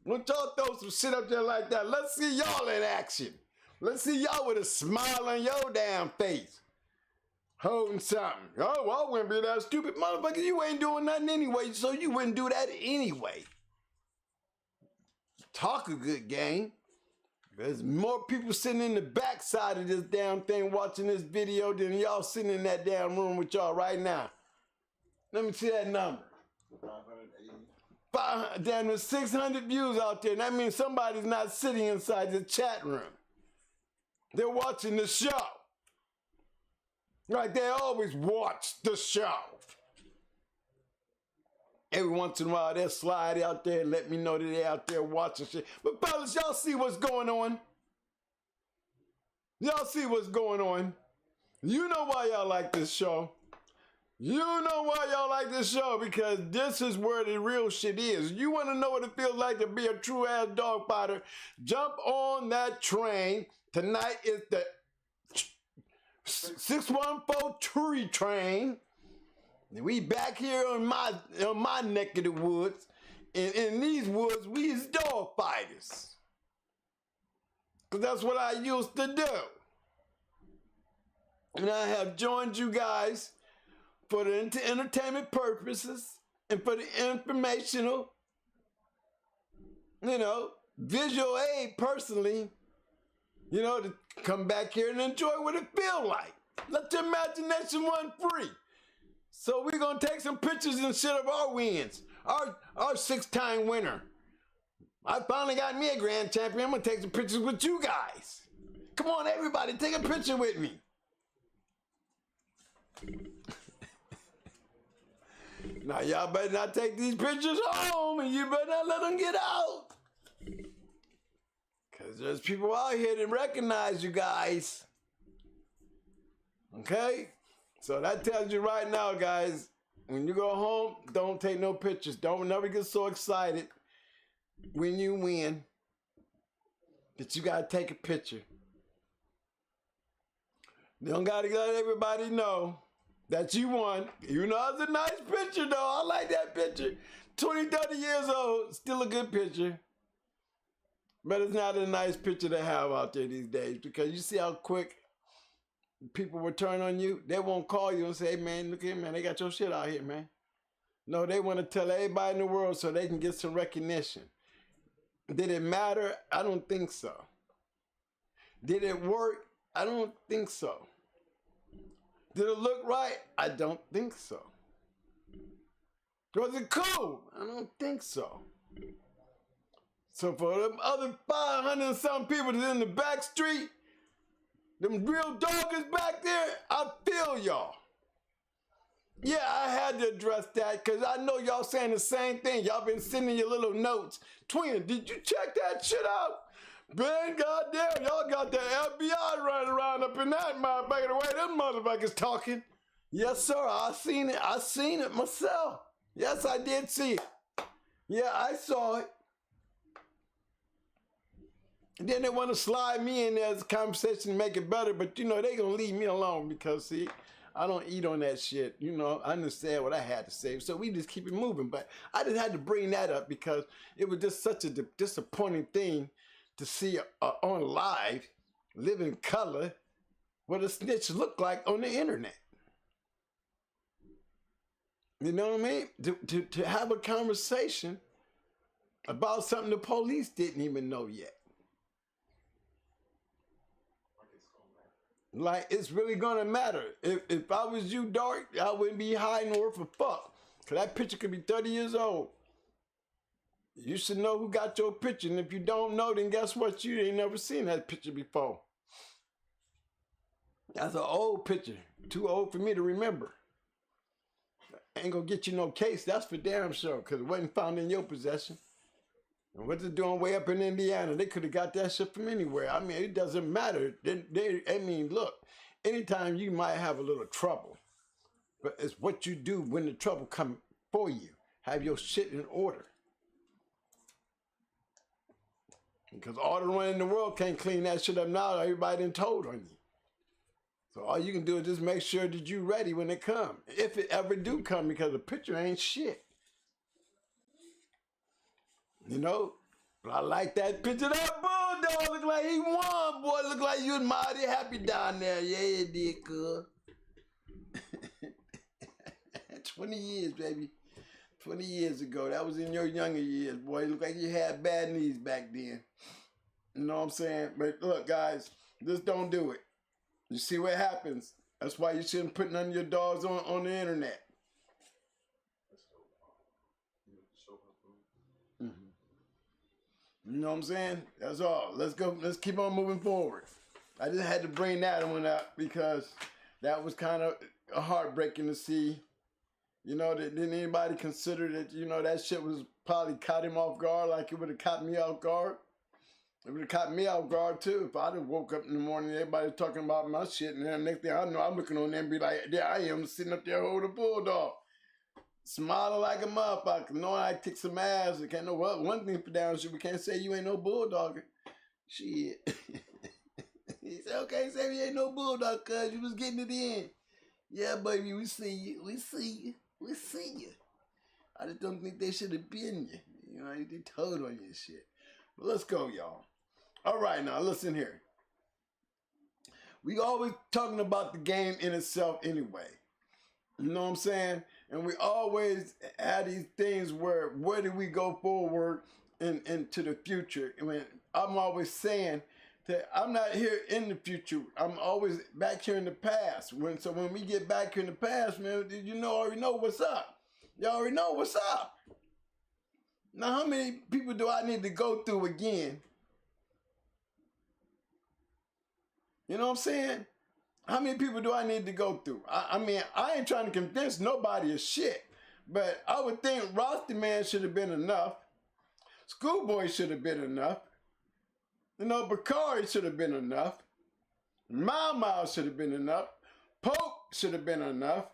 when y'all throw some shit up there like that, let's see y'all in action. Let's see y'all with a smile on your damn face. Holding something. Oh, well, I wouldn't be that stupid. Motherfucker, you ain't doing nothing anyway, so you wouldn't do that anyway. Talk a good game. There's more people sitting in the backside of this damn thing watching this video than y'all sitting in that damn room with y'all right now. Let me see that number. 580. Damn, there's 600 views out there. And that means somebody's not sitting inside the chat room. They're watching the show. Right, they always watch the show. Every once in a while, they'll slide out there and let me know that they're out there watching shit. But fellas, y'all see what's going on? Y'all see what's going on? You know why y'all like this show. You know why y'all like this show, because this is where the real shit is. You want to know what it feels like to be a true-ass dog fighter? Jump on that train. Tonight is the 614 tree train. We back here on my neck of the woods. In these woods, we is dog fighters. Because that's what I used to do. And I have joined you guys for the entertainment purposes and for the informational, visual aid personally, to come back here and enjoy what it feels like. Let your imagination run free. So we're gonna take some pictures and shit of our wins. Our 6-time winner. I finally got me a grand champion. I'm gonna take some pictures with you guys. Come on, everybody, take a picture with me. Now y'all better not take these pictures home, and you better not let them get out. Cause there's people out here that recognize you guys. Okay? So that tells you right now, guys, when you go home, don't take no pictures. Don't never get so excited when you win that you gotta take a picture. You don't gotta let everybody know that you won. You know, it's a nice picture though. I like that picture. 20, 30 years old, still a good picture. But it's not a nice picture to have out there these days, because you see how quick people will turn on you. They won't call you and say, hey man, look here, man, they got your shit out here, man. No, they want to tell everybody in the world so they can get some recognition. Did it matter? I don't think so. Did it work? I don't think so. Did it look right? I don't think so. Was it cool? I don't think so. So for them other 500 and some people that's in the back street, them real doggers back there, I feel y'all. Yeah, I had to address that because I know y'all saying the same thing. Y'all been sending your little notes. Twin, did you check that shit out? Man, goddamn, y'all got the FBI running around up in that motherfucker the way them motherfuckers talking. Yes, sir, I seen it. I seen it myself. Yes, I did see it. Yeah, I saw it. And then they want to slide me in there as a conversation to make it better, but you know, they gonna leave me alone because see, I don't eat on that shit. You know, I understand what I had to say. So we just keep it moving. But I just had to bring that up because it was just such a disappointing thing to see on live, living color, what a snitch look like on the internet. You know what I mean? To have a conversation about something the police didn't even know yet. Like, it's really gonna matter. If I was you, Dark, I wouldn't be hiding worth a fuck. Cause that picture could be 30 years old. You should know who got your picture. And if you don't know, then guess what? You ain't never seen that picture before. That's an old picture. Too old for me to remember. Ain't gonna get you no case, that's for damn sure. Cause it wasn't found in your possession. And what they're doing way up in Indiana, they could have got that shit from anywhere. I mean, it doesn't matter. I mean, look, anytime you might have a little trouble, but it's what you do when the trouble comes for you. Have your shit in order. Because all the one in the world can't clean that shit up now. Everybody done told on you. So all you can do is just make sure that you ready when it come. If it ever do come, because the picture ain't shit. You know, but I like that picture. That bulldog look like he won, boy. Look like you was mighty happy down there. Yeah, it did, cuz. 20 years, baby. 20 years ago. That was in your younger years, boy. It looked like you had bad knees back then. You know what I'm saying? But look, guys, just don't do it. You see what happens. That's why you shouldn't put none of your dogs on the internet. You know what I'm saying? That's all. Let's go. Let's keep on moving forward. I just had to bring that one up because that was kind of heartbreaking to see. You know, that didn't anybody consider that, you know, that shit was probably caught him off guard like it would have caught me off guard. It would have caught me off guard too. If I'd have woke up in the morning, everybody talking about my shit, and then next thing I know, I'm looking on there and be like, there I am sitting up there holding a bulldog. Smiling like a motherfucker, knowing I kick some ass. I can't know what one thing for down shit. We can't say you ain't no bulldog. Shit. He said, okay, say you ain't no bulldog, cuz you was getting it in. Yeah, baby, we see you. We see you. We see you. I just don't think they should have been you. You know, they told on you and shit. But let's go, y'all. All right, now listen here. We always talking about the game in itself anyway. You know what I'm saying? And we always have these things where do we go forward into the future? I mean, I'm always saying I'm not here in the future. I'm always back here in the past. So when we get back here in the past, man, already know what's up. You already know what's up. Now, how many people do I need to go through again? You know what I'm saying? How many people do I need to go through? I mean, I ain't trying to convince nobody of shit, but I would think Roster Man should have been enough. Schoolboy should have been enough. Bakari should have been enough. Mau should have been enough. Pope should have been enough.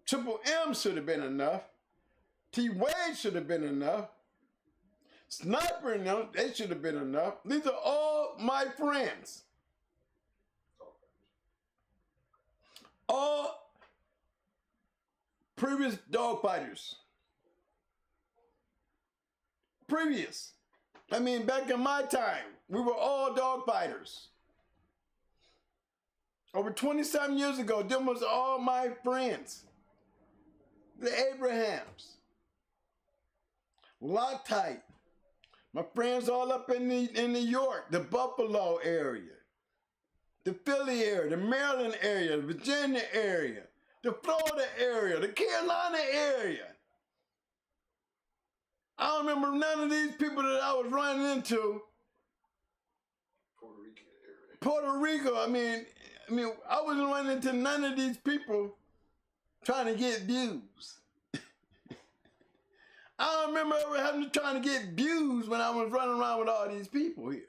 Triple M should have been enough. T Wade should have been enough. Sniper and them, they should have been enough. These are all my friends. All previous dog fighters. Previous. I mean, back in my time, we were all dog fighters. Over 27 years ago, them was all my friends. The Abrahams. Loctite. My friends all up in New York, the Buffalo area, the Philly area, the Maryland area, the Virginia area, the Florida area, the Carolina area. I don't remember none of these people that I was running into. Puerto Rico area. Puerto Rico, I mean, I wasn't running into none of these people trying to get views. I don't remember ever trying to get views when I was running around with all these people here.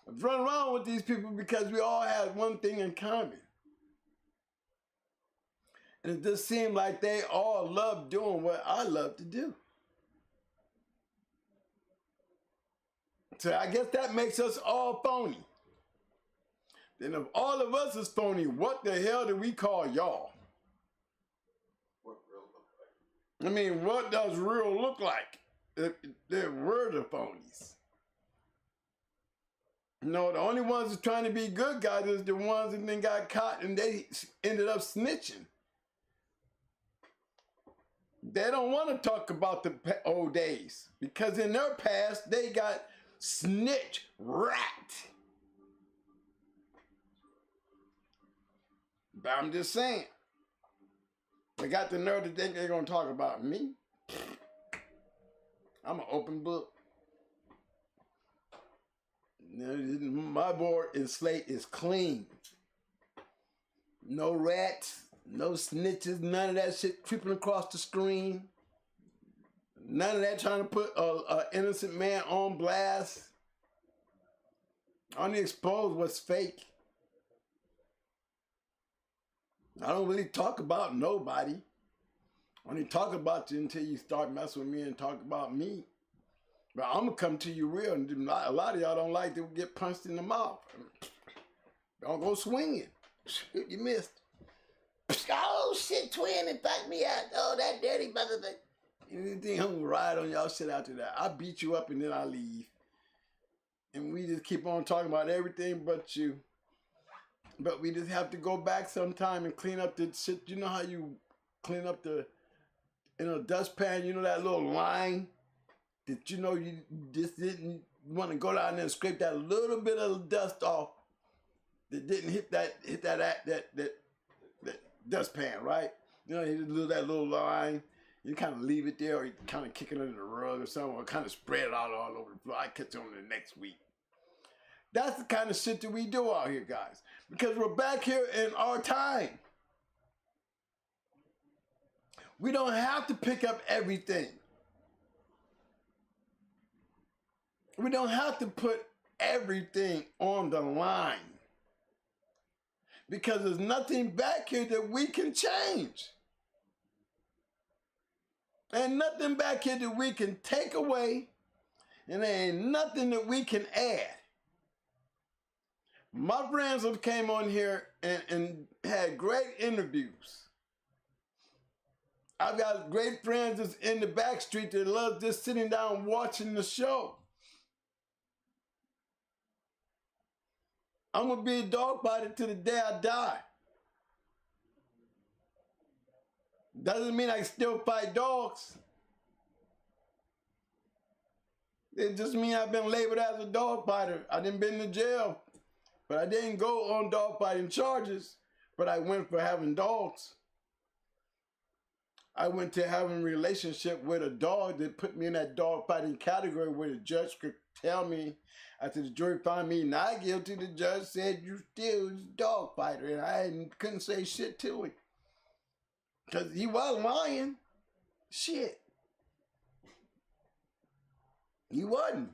I was running around with these people because we all had one thing in common. And it just seemed like they all loved doing what I love to do. So I guess that makes us all phony. Then if all of us is phony, what the hell do we call y'all? What real look like? I mean, what does real look like? We're the phonies. No, the only ones that's trying to be good guys is the ones that then got caught and they ended up snitching. They don't want to talk about the old days because in their past, they got snitch racked. But I'm just saying, they got the nerve to think they're going to talk about me. I'm an open book. My board and slate is clean. No rats, no snitches, none of that shit creeping across the screen. None of that trying to put an innocent man on blast. Only expose what's fake. I don't really talk about nobody. I only talk about you until you start messing with me and talk about me. But I'm going to come to you real. And a lot of y'all don't like to get punched in the mouth. Don't go swinging. You missed. Oh, shit, twin, and fuck me out. Oh, that dirty motherfucker. Anything, I'm going to ride on y'all shit after that. I beat you up and then I leave. And we just keep on talking about everything but you. But we just have to go back sometime and clean up the shit. You know how you clean up the, dustpan, that little line? That you just didn't want to go down there and scrape that little bit of dust off that didn't hit that dustpan, right? You just do that little line. You kind of leave it there, or you kind of kick it under the rug or something, or kind of spread it out all over the floor. I catch on the next week. That's the kind of shit that we do out here, guys, because we're back here in our time. We don't have to pick up everything. We don't have to put everything on the line because there's nothing back here that we can change. And nothing back here that we can take away, and there ain't nothing that we can add. My friends have came on here and had great interviews. I've got great friends that's in the back street that love just sitting down watching the show. I'm going to be a dog fighter till the day I die. Doesn't mean I can still fight dogs. It just means I've been labeled as a dog fighter. I didn't been to jail, but I didn't go on dog fighting charges, but I went for having dogs. I went to having a relationship with a dog that put me in that dog fighting category where the judge could tell me, after the jury found me not guilty, the judge said, you still a dog fighter. And I couldn't say shit to him. Because he wasn't lying. Shit. He wasn't.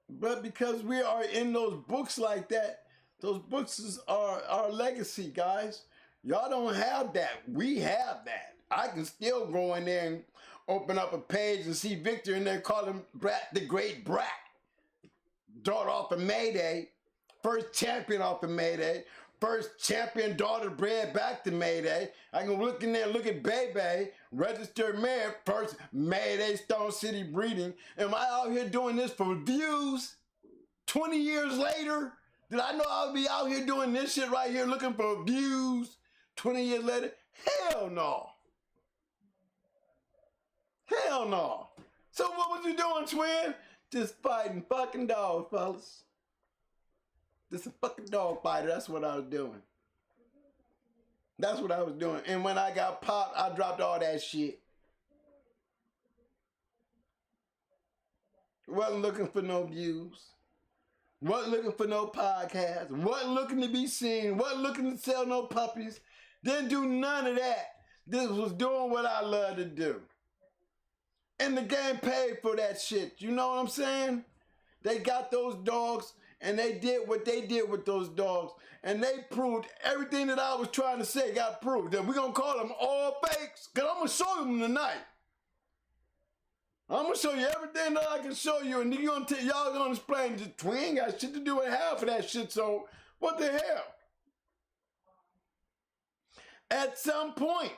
But because we are in those books like that, those books are our legacy, guys. Y'all don't have that. We have that. I can still go in there and open up a page and see Victor in there calling Brat the Great Brat. Daughter off of Mayday. First champion off of Mayday. First champion daughter bred back to Mayday. I can look in there and look at Bebe, registered mare, first Mayday Stone City breeding. Am I out here doing this for views? 20 years later? Did I know I would be out here doing this shit right here looking for views? 20 years later? Hell no. Hell no. So what was you doing, twin? Just fighting fucking dogs, fellas. Just a fucking dog fighter. That's what I was doing. That's what I was doing. And when I got popped, I dropped all that shit. Wasn't looking for no views. Wasn't looking for no podcast. Wasn't looking to be seen. Wasn't looking to sell no puppies. Didn't do none of that. This was doing what I love to do. And the game paid for that shit. You know what I'm saying? They got those dogs and they did what they did with those dogs. And they proved everything that I was trying to say got proved. That we're going to call them all fakes. Because I'm going to show them tonight. I'm going to show you everything that I can show you. And y'all going to explain the twin got shit to do with half of that shit. So what the hell? At some point,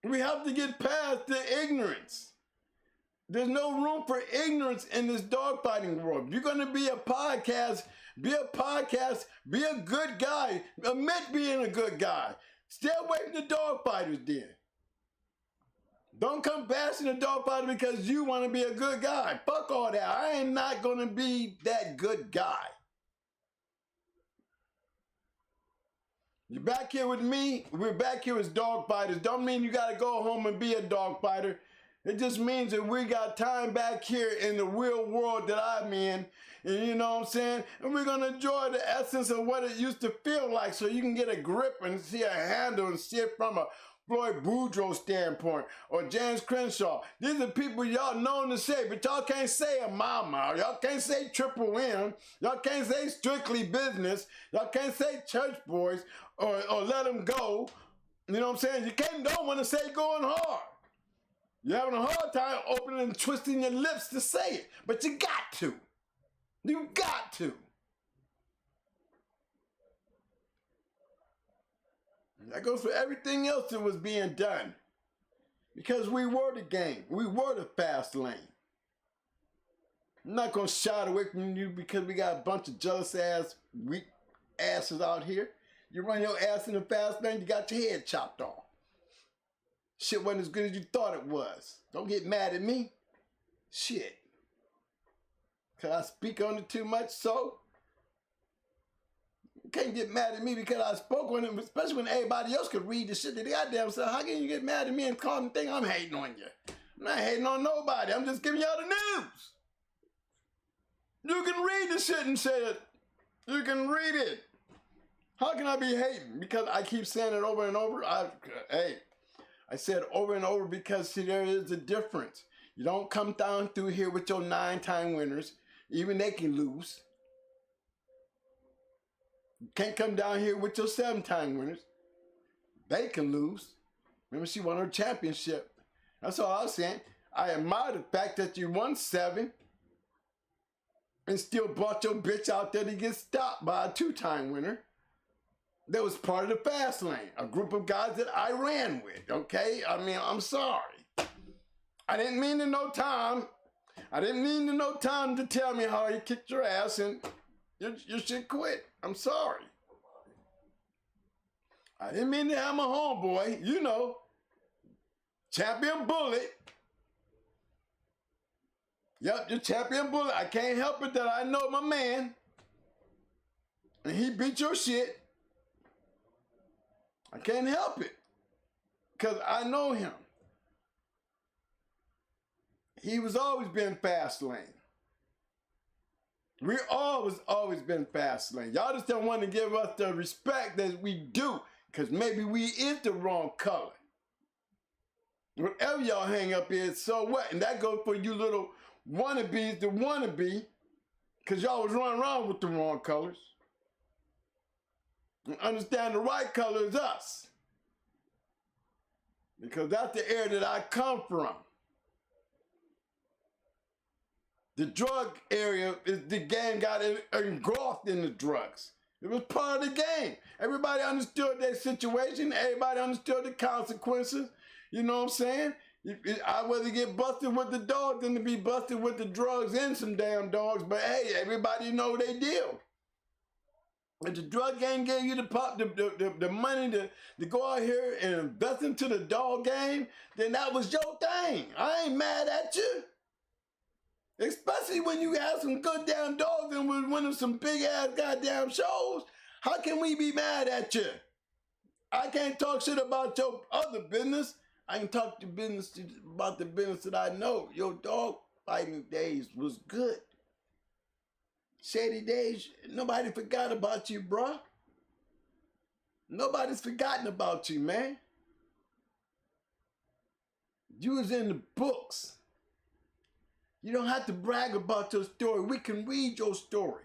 we have to get past the ignorance. There's no room for ignorance in this dogfighting world. If you're going to be a podcast, be a good guy. Admit being a good guy. Stay away from the dogfighters then. Don't come bashing the dogfighter because you want to be a good guy. Fuck all that. I am not going to be that good guy. You're back here with me. We're back here as dog fighters. Don't mean you got to go home and be a dog fighter. It just means that we got time back here in the real world that I'm in. And you know what I'm saying? And we're going to enjoy the essence of what it used to feel like so you can get a grip and see a handle and see it from a Floyd Boudreaux standpoint or James Crenshaw. These are people y'all known to say, but y'all can't say a mama. Y'all can't say Triple M. Y'all can't say Strictly Business. Y'all can't say Church Boys or Let Them Go. You know what I'm saying? You don't want to say Going Hard. You're having a hard time opening and twisting your lips to say it, but you got to. You got to. That goes for everything else that was being done. Because we were the game. We were the fast lane. I'm not going to shy away from you because we got a bunch of jealous ass, weak asses out here. You run your ass in the fast lane, you got your head chopped off. Shit wasn't as good as you thought it was. Don't get mad at me. Shit. Because I speak on it too much, so you can't get mad at me because I spoke on it, especially when everybody else could read the shit that they goddamn said. How can you get mad at me and call and think I'm hating on you? I'm not hating on nobody. I'm just giving y'all the news. You can read the shit and say it. You can read it. How can I be hating? Because I keep saying it over and over. I said over and over because, see, there is a difference. You don't come down through here with your 9-time winners. Even they can lose. You can't come down here with your 7-time winners. They can lose. Remember, she won her championship. That's all I was saying. I admire the fact that you won 7 and still brought your bitch out there to get stopped by a 2-time winner. That was part of the fast lane. A group of guys that I ran with, okay? I mean, I'm sorry. I didn't mean to know Tom. I didn't mean to know Tom to tell me how he kicked your ass and you should quit. I'm sorry. I didn't mean to have my homeboy, you know, Champion Bullet, Yep, the champion bully. I can't help it that I know my man. And he beat your shit. I can't help it. Because I know him. He was always been fast lane. We always been fast lane. Y'all just don't want to give us the respect that we do. Because maybe we is the wrong color. Whatever y'all hang up is, so what? And that goes for you little wannabes to wannabe. Because y'all was running around with the wrong colors. And understand the right color is us. Because that's the area that I come from. The drug area, is the gang got engulfed in the drugs. It was part of the game. Everybody understood their situation. Everybody understood the consequences. You know what I'm saying? I'd rather get busted with the dog than to be busted with the drugs and some damn dogs. But hey, everybody know they deal. If the drug gang gave you the money to go out here and invest into the dog game, then that was your thing. I ain't mad at you. Especially when you have some good damn dogs and was winning some big ass goddamn shows. How can we be mad at you? I can't talk shit about your other business. I can talk about the business that I know. Your dog fighting days was good. Shady days, nobody forgot about you, bruh. Nobody's forgotten about you, man. You was in the books. You don't have to brag about your story. We can read your story.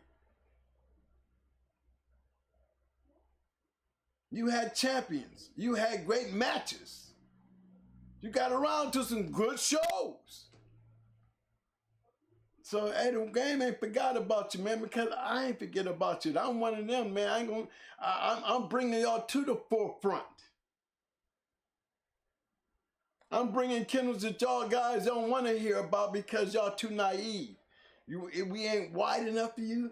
You had champions. You had great matches. You got around to some good shows. So, hey, the game ain't forgot about you, man, because I ain't forget about you. I'm one of them, man. I'm bringing y'all to the forefront. I'm bringing Kennels that y'all guys don't want to hear about because y'all too naive. We ain't wide enough for you.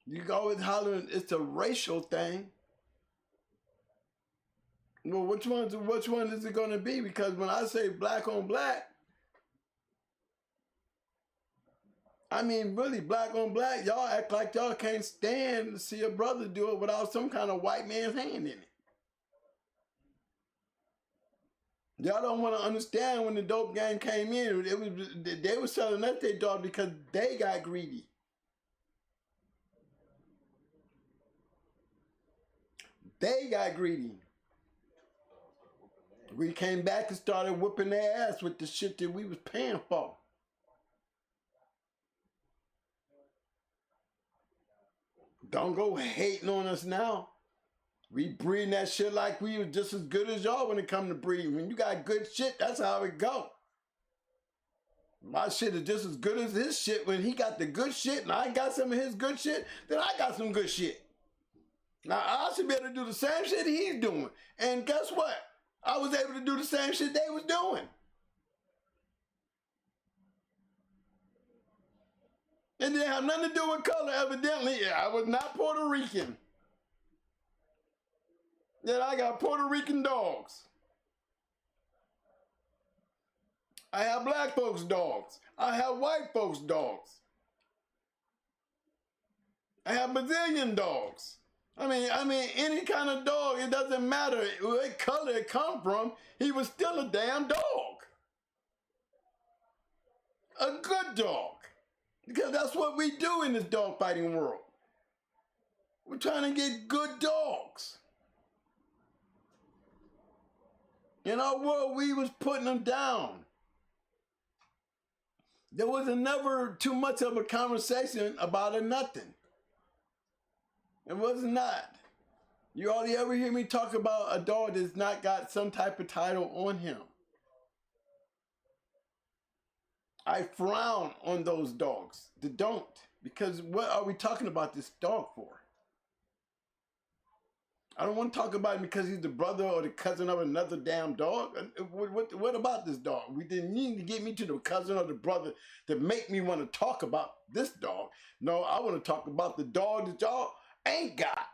You always hollering it's a racial thing. Well, which one is it going to be? Because when I say black on black, I mean, really, black on black, y'all act like y'all can't stand to see a brother do it without some kind of white man's hand in it. Y'all don't want to understand when the dope gang came in, they were selling us their dog because they got greedy. They got greedy. We came back and started whooping their ass with the shit that we was paying for. Don't go hating on us now. We breeding that shit like we was just as good as y'all when it come to breeding. When you got good shit, that's how it go. My shit is just as good as his shit. When he got the good shit and I got some of his good shit, then I got some good shit. Now I should be able to do the same shit he's doing. And guess what? I was able to do the same shit they was doing. It didn't have nothing to do with color, evidently. I was not Puerto Rican. Yet I got Puerto Rican dogs. I have black folks' dogs. I have white folks' dogs. I have Brazilian dogs. I mean, any kind of dog, it doesn't matter what color it come from, he was still a damn dog. A good dog. Because that's what we do in this dog fighting world. We're trying to get good dogs. In our world, we was putting them down. There was never too much of a conversation about a nothing. It was not. You hardly ever hear me talk about a dog that's not got some type of title on him. I frown on those dogs that don't. Because what are we talking about this dog for? I don't want to talk about him because he's the brother or the cousin of another damn dog. What about this dog? We didn't need to get me to the cousin or the brother to make me want to talk about this dog. No, I want to talk about the dog that y'all ain't got.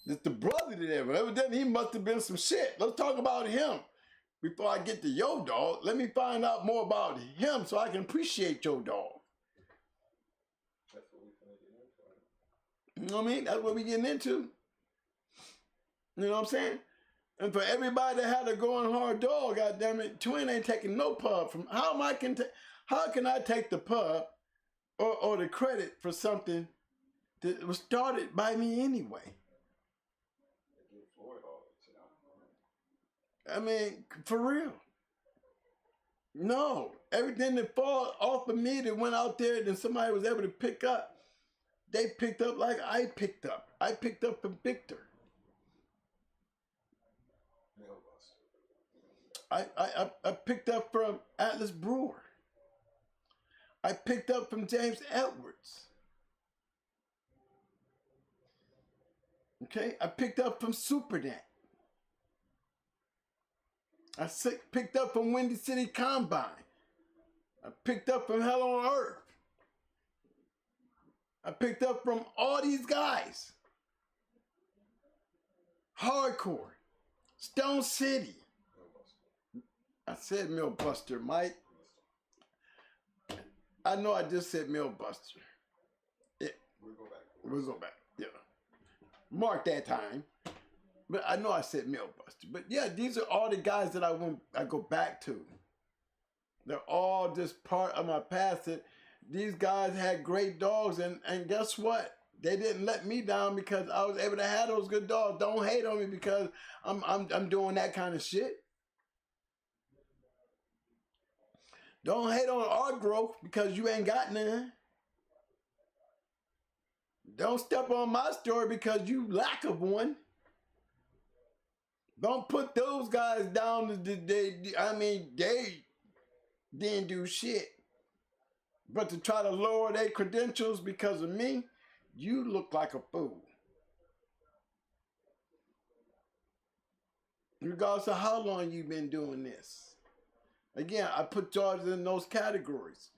It's the brother that evidently he must have been some shit. Let's talk about him. before I get to your dog. Let me find out more about him so I can appreciate your dog. That's what we finna get into. You know what I mean? That's what we getting into. You know what I'm saying? And for everybody that had a going hard dog, goddamn it, Twin ain't taking no pub from. How can I take the pub or the credit for something that was started by me anyway? I mean, for real. No, everything that fall off of me that went out there and somebody was able to pick up, they picked up like I picked up. I picked up from Victor. I picked up from Atlas Brewer. I picked up from James Edwards. Okay, I picked up from Supernet. I picked up from Windy City Combine. I picked up from Hell on Earth. I picked up from all these guys. Hardcore. Stone City. I said Millbuster, Mike. I know I just said Millbuster. Yeah. We'll go back. Yeah. Mark that time. But I know I said Millbuster. But yeah, these are all the guys that I go back to. They're all just part of my past. That these guys had great dogs, and guess what? They didn't let me down because I was able to have those good dogs. Don't hate on me because I'm doing that kind of shit. Don't hate on our growth because you ain't got none. Don't step on my story because you lack of one. Don't put those guys down. They didn't do shit. But to try to lower their credentials because of me, you look like a fool. Regardless of how long you've been doing this. Again, I put George in those categories.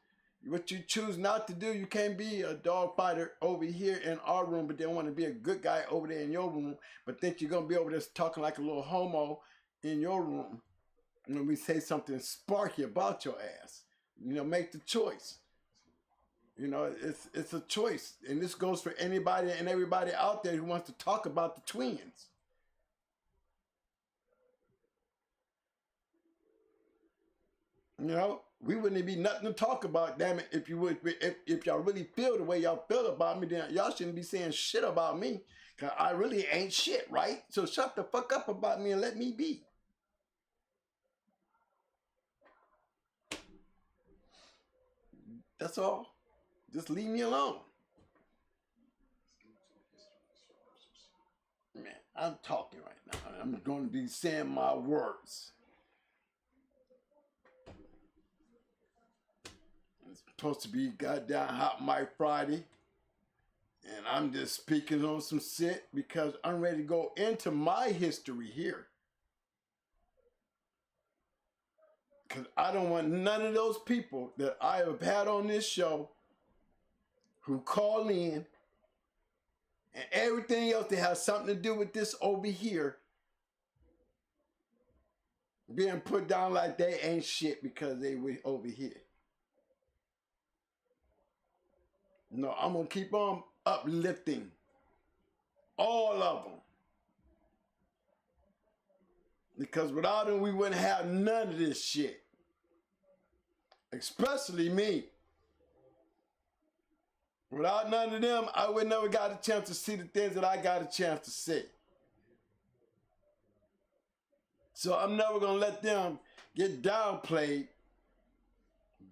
What you choose not to do, you can't be a dog fighter over here in our room, but then want to be a good guy over there in your room, but think you're going to be over there talking like a little homo in your room when we say something sparky about your ass. You know, make the choice. You know, it's a choice. And this goes for anybody and everybody out there who wants to talk about the twins. You know, we wouldn't be nothing to talk about, damn it, if y'all really feel the way y'all feel about me, then y'all shouldn't be saying shit about me, because I really ain't shit, right? So shut the fuck up about me and let me be. That's all. Just leave me alone. Man, I'm talking right now. I'm going to be saying my words. It's supposed to be goddamn Hot Mic Friday. And I'm just speaking on some shit because I'm ready to go into my history here. Because I don't want none of those people that I have had on this show who call in and everything else that has something to do with this over here being put down like they ain't shit because they were over here. No, I'm going to keep on uplifting all of them. Because without them, we wouldn't have none of this shit. Especially me. Without none of them, I would never got a chance to see the things that I got a chance to see. So I'm never going to let them get downplayed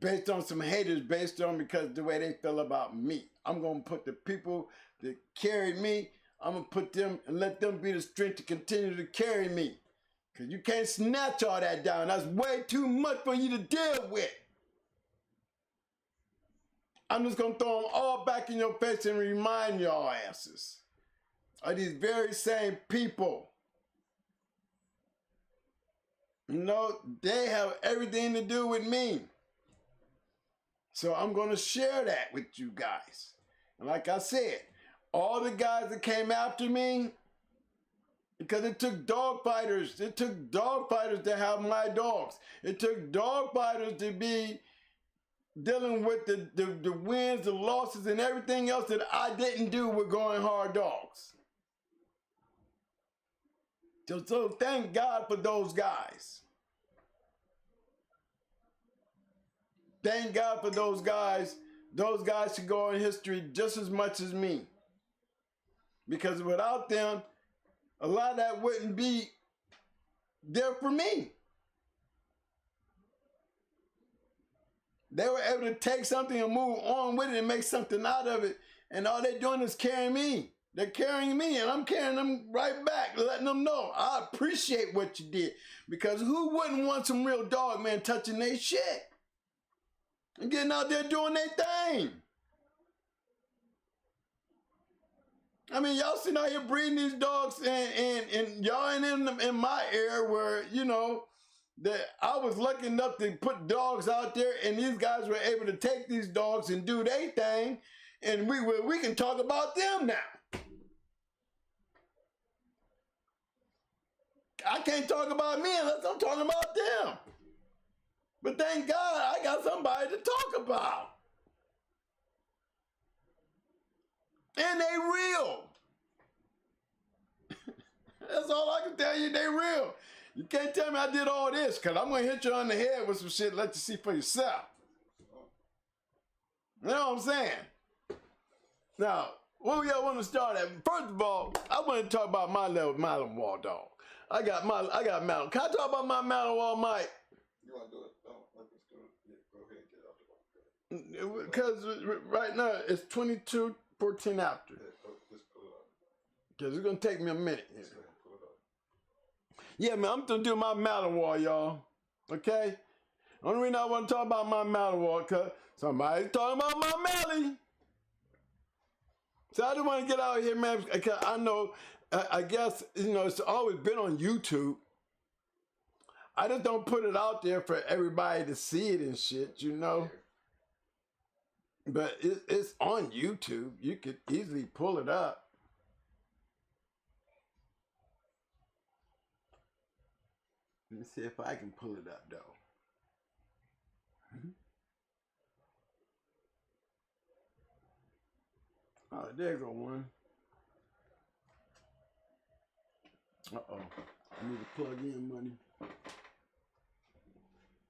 based on some haters, based on because the way they feel about me. I'm going to put the people that carried me, I'm going to put them and let them be the strength to continue to carry me. Because you can't snatch all that down. That's way too much for you to deal with. I'm just going to throw them all back in your face and remind y'all asses of these very same people. You know, they have everything to do with me. So I'm going to share that with you guys. And like I said, all the guys that came after me, Because it took dog fighters. It took dog fighters to have my dogs. It took dog fighters to be dealing with the wins, the losses, and everything else that I didn't do with Going Hard Dogs. So thank God for those guys. Thank God for those guys. Those guys should go in history just as much as me. Because without them, a lot of that wouldn't be there for me. They were able to take something and move on with it and make something out of it. And all they're doing is carrying me. They're carrying me and I'm carrying them right back, letting them know I appreciate what you did. Because who wouldn't want some real dog man touching their shit? And getting out there doing their thing. I mean, y'all sitting out here breeding these dogs and y'all ain't in my era where, you know, that I was lucky enough to put dogs out there and these guys were able to take these dogs and do their thing. And we can talk about them now. I can't talk about me unless I'm talking about them. But thank God I got somebody to talk about. And they real. That's all I can tell you, they real. You can't tell me I did all this, because I'm going to hit you on the head with some shit, let you see for yourself. You know what I'm saying? Now, where y'all want to start at? First of all, I want to talk about my little Malinois dog. I got Malinois. Can I talk about my Malinois, Mike? You want to do it? No, let's do it. Yeah, go ahead and get out the way. Because right now, it's 22:14 after. Yeah, just pull it up. Because it's going to take me a minute here. Just go ahead and pull it up. Yeah, man, I'm going to do my Malinois, y'all. Okay? Only reason I want to talk about my Malinois, because somebody's talking about my Mally. So I just want to get out here, man, because I know, I guess, you know, it's always been on YouTube. I just don't put it out there for everybody to see it and shit, you know. But it's on YouTube. You could easily pull it up. Let me see if I can pull it up, though. Oh, there go one. Uh-oh. I need to plug in money.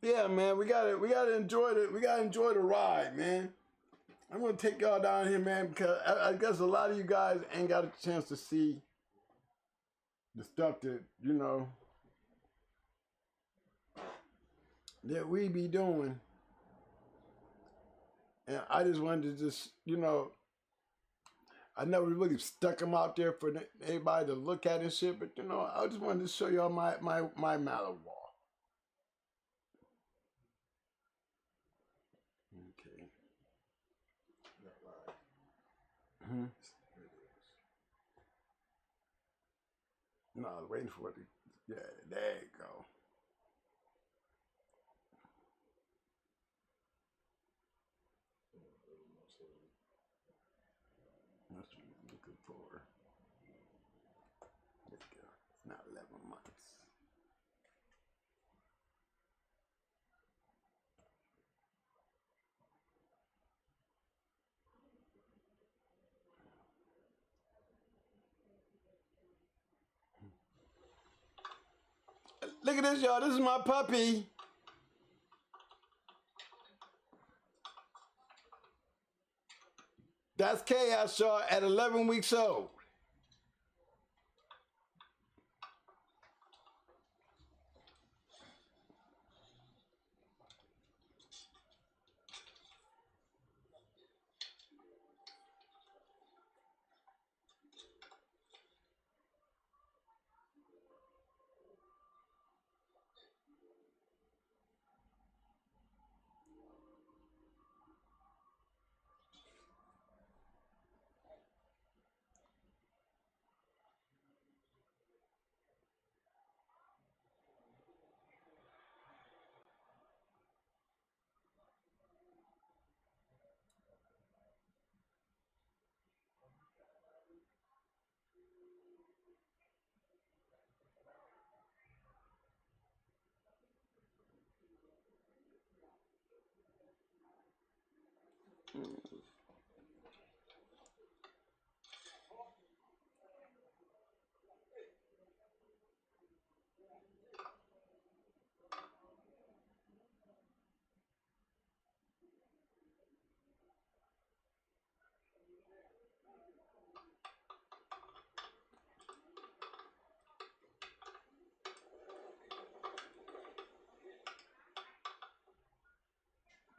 Yeah, man, we gotta enjoy the ride, man. I'm gonna take y'all down here, man, because I guess a lot of you guys ain't got a chance to see the stuff that, you know, that we be doing. And I just wanted to just, you know, I never really stuck them out there for anybody to look at and shit, but, you know, I just wanted to show y'all my Malinois. Okay. Mm-hmm. No, I was waiting for it to, yeah, there you go. That's what I'm looking for. There you go. It's not 11 months. Look at this, y'all. This is my puppy. That's Chaos, y'all, at 11 weeks old.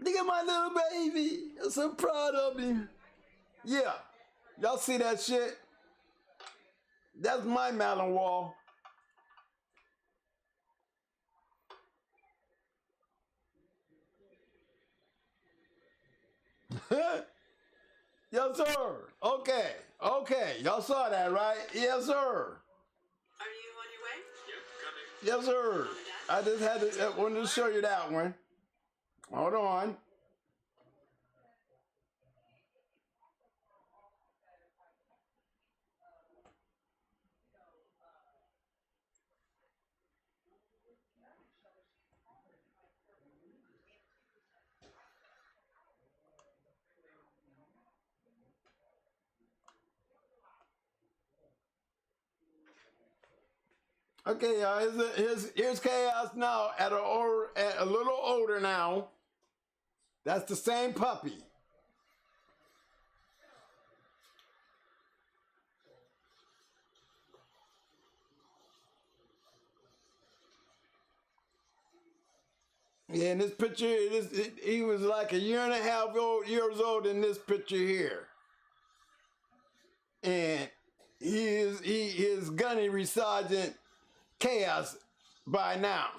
Look at my little baby. I'm so proud of him. Yeah. Y'all see that shit? That's my Malin wall. Yes, sir. Okay. Okay. Y'all saw that, right? Yes, sir. Are you on your way? Yes, sir. I just had to wanted to show you that one. Hold on. Okay, y'all. Here's Chaos now at a little older now. That's the same puppy. Yeah, in this picture, he was like a year and a half years old in this picture here. And he is gunny Sergeant Chaos by now.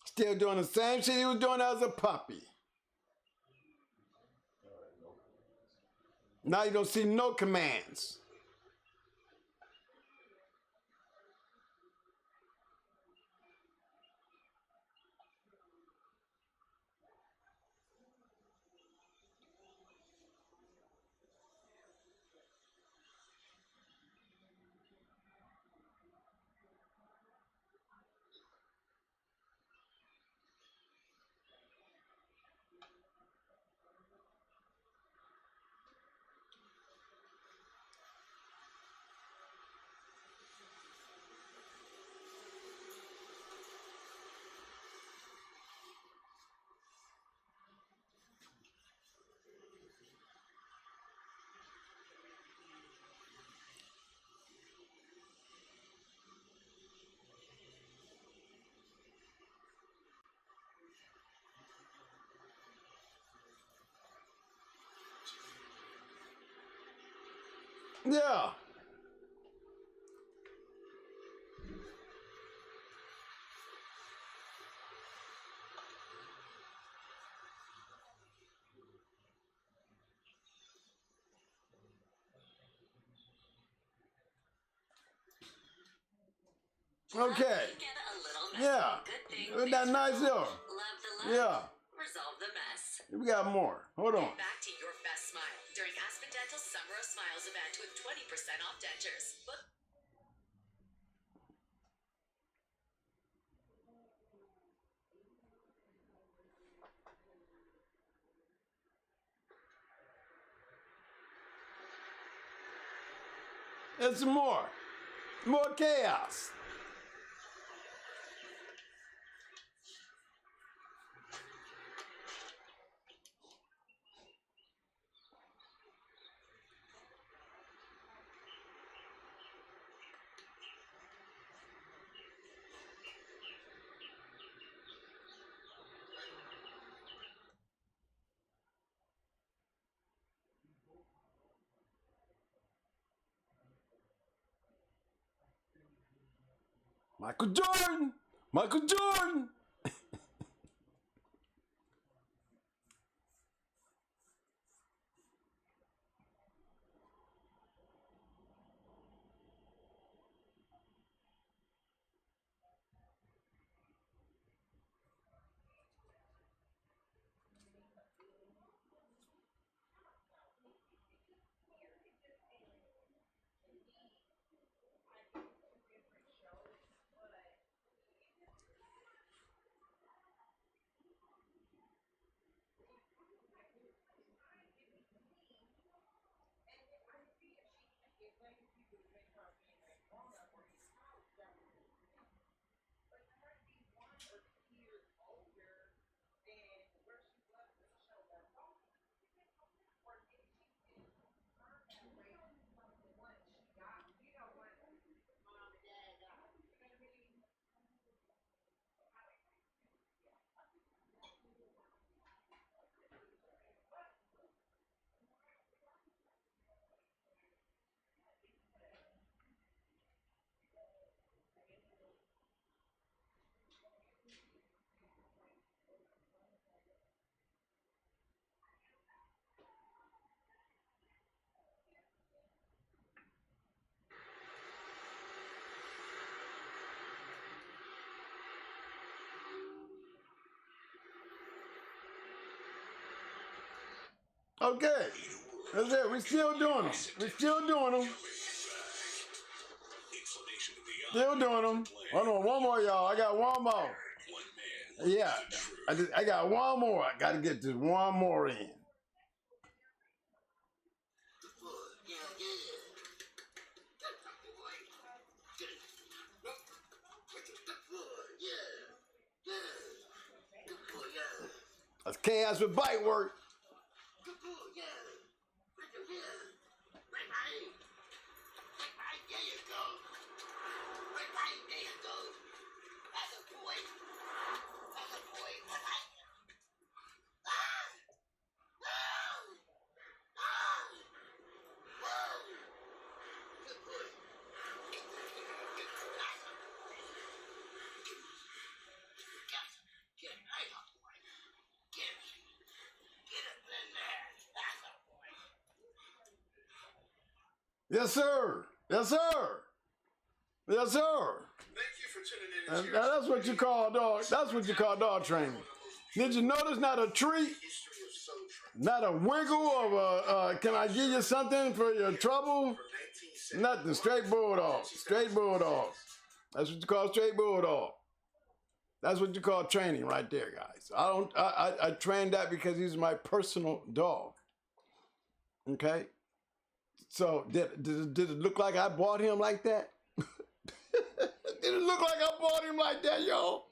Still doing the same shit he was doing as a puppy. Now you don't see no commands. Yeah. Okay. Yeah. Isn't that nice though? Yeah. Resolve the mess. We got more. Hold on. Get back to your best smile during Aspen Dental's Summer of Smiles event with 20% off dentures. Book It's more. More chaos. Michael Jordan! Michael Jordan! Okay. That's it. We still doing them. We still doing them. Still doing them. Hold on, one more, y'all. I got one more. Yeah, I got one more. I got to get this one more in. That's chaos with bite work. Yes, sir. Yes, sir. Yes, sir. Thank you for tuning in. That's what you call dog. That's what you call dog training. Did you notice not a treat, not a wiggle of a, can I give you something for your trouble? Nothing. Straight bulldog. Straight bulldog. That's what you call straight bulldog. That's what you call training right there, guys. I trained that because he's my personal dog. Okay? So did it look like I bought him like that? Did it look like I bought him like that, y'all?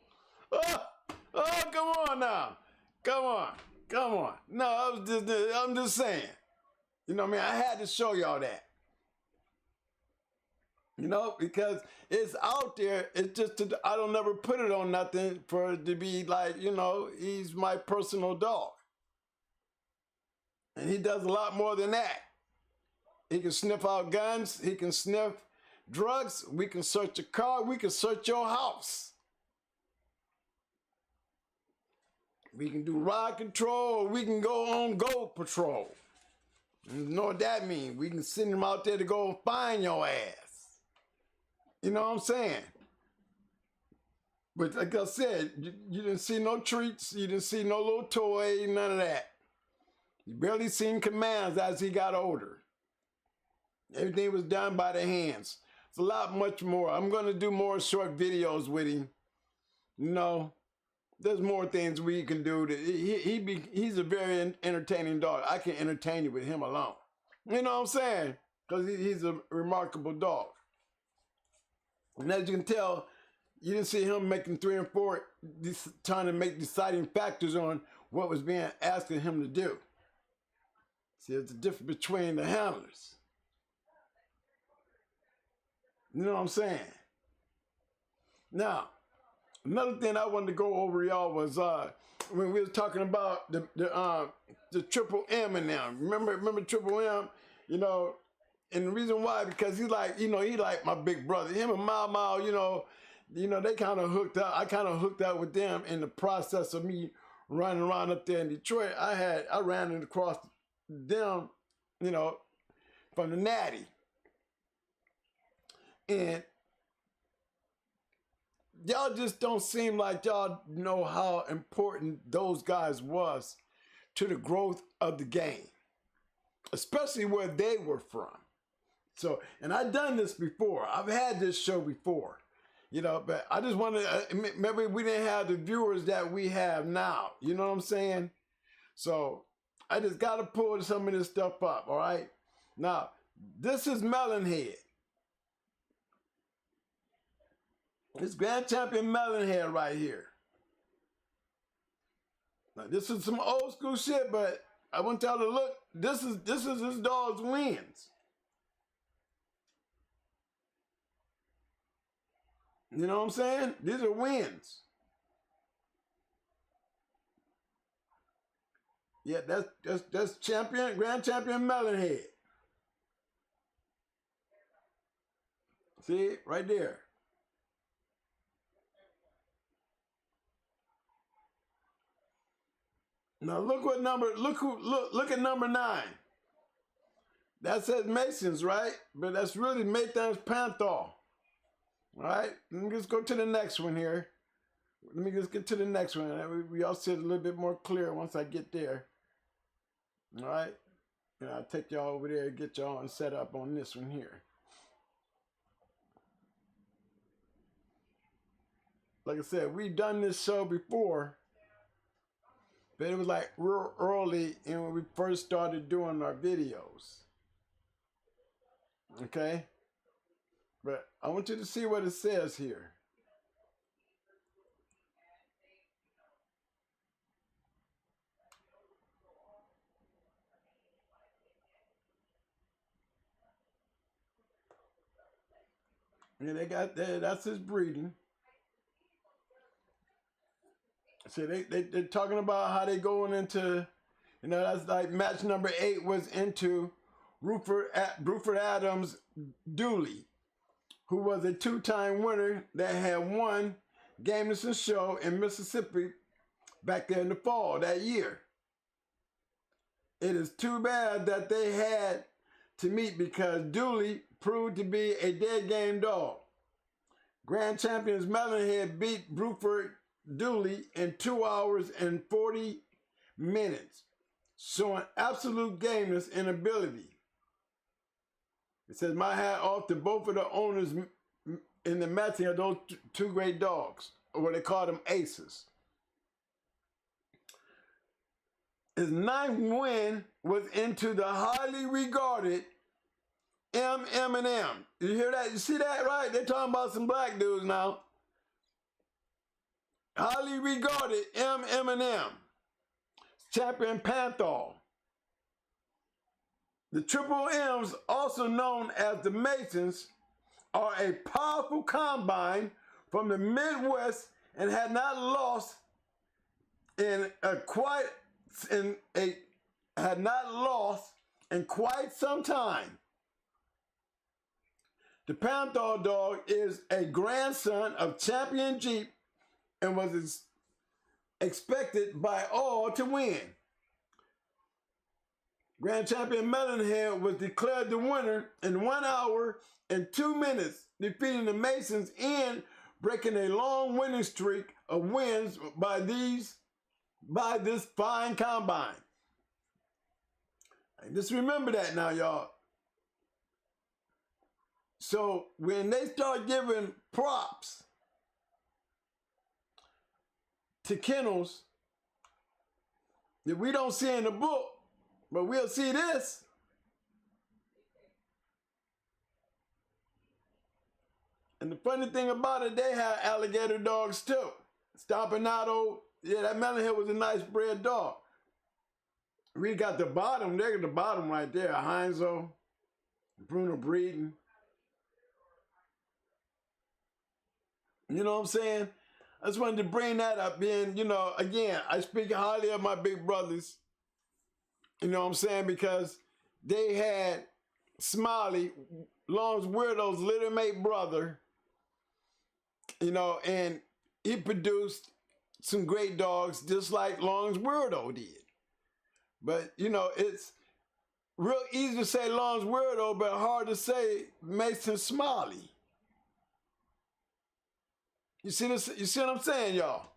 Oh, come on now. Come on. Come on. No, I'm just saying. You know what I mean? I had to show y'all that. You know, because it's out there. It's just, I don't never put it on nothing for it to be like, you know, he's my personal dog. And he does a lot more than that. He can sniff out guns. He can sniff drugs. We can search a car. We can search your house. We can do ride control. Or we can go on go patrol. You know what that means? We can send him out there to go find your ass. You know what I'm saying? But like I said, you didn't see no treats. You didn't see no little toy, none of that. You barely seen commands as he got older. Everything was done by the hands. It's a lot much more. I'm going to do more short videos with him. You know, there's more things we can do. He's a very entertaining dog. I can entertain you with him alone. You know what I'm saying? Because he's a remarkable dog. And as you can tell, you didn't see him making 3 and 4, trying to make deciding factors on what was being asked of him to do. See, there's a difference between the handlers. You know what I'm saying? Now, another thing I wanted to go over, y'all, was when we was talking about the triple M and them. Remember triple M? You know, and the reason why, because he's like, you know, he like my big brother. Him and Mau, you know, they kind of hooked up. I kind of hooked up with them in the process of me running around up there in Detroit. I ran across them, you know, from the Natty. And y'all just don't seem like y'all know how important those guys was to the growth of the game, especially where they were from. So, and I've done this before. I've had this show before, you know, but I just wanted to, maybe we didn't have the viewers that we have now. You know what I'm saying? So I just got to pull some of this stuff up, all right? Now, this is Melonhead. This Grand Champion Melonhead right here. Now, this is some old school shit, but I want y'all to look. This is this dog's wins. You know what I'm saying? These are wins. Yeah, that's Grand Champion Melonhead. See, right there. Now look what number, look at number 9. That says Masons, right? But that's really Maythan's Panther. All right, let me just go to the next one here. Let me just get to the next one. We all see it a little bit more clear once I get there. All right? And I'll take y'all over there and get y'all set up on this one here. Like I said, we've done this show before, but it was like real early and when we first started doing our videos. Okay? But I want you to see what it says here. Yeah, they got that. That's his breeding. So they're talking about how they going into, you know, that's like match number 8 was into Bruford Adams Dooley, who was a 2-time winner that had won Gameson Show in Mississippi back there in the fall that year. It is too bad that they had to meet because Dooley proved to be a dead game dog. Grand champions Melonhead beat Bruford Dooley in 2 hours and 40 minutes, showing absolute gameness and ability. It says, my hat off to both of the owners in the matching of those two great dogs, or what they call them aces. His 9th win was into the highly regarded M. You hear that? You see that, right? They're talking about some black dudes now. Highly regarded M. Champion Panthol. The Triple M's, also known as the Masons, are a powerful combine from the Midwest and had not lost in quite some time. The Panthol dog is a grandson of Champion Jeep and was expected by all to win. Grand Champion Melonhead was declared the winner in 1 hour and 2 minutes, defeating the Masons and breaking a long winning streak of wins by this fine combine. And just remember that now, y'all. So when they start giving props to Kennels that we don't see in the book, but we'll see this. And the funny thing about it, they have alligator dogs too. Stompinato, yeah, that Melonhead was a nice bred dog. We got the bottom, there's the bottom right there, Heinzo, Bruno Breeden. You know what I'm saying? I just wanted to bring that up. Being, you know, again, I speak highly of my big brothers. You know what I'm saying? Because they had Smiley, Long's Weirdo's little mate brother, you know, and he produced some great dogs just like Long's Weirdo did. But, you know, it's real easy to say Long's Weirdo, but hard to say Mason Smiley. You see this? You see what I'm saying, y'all?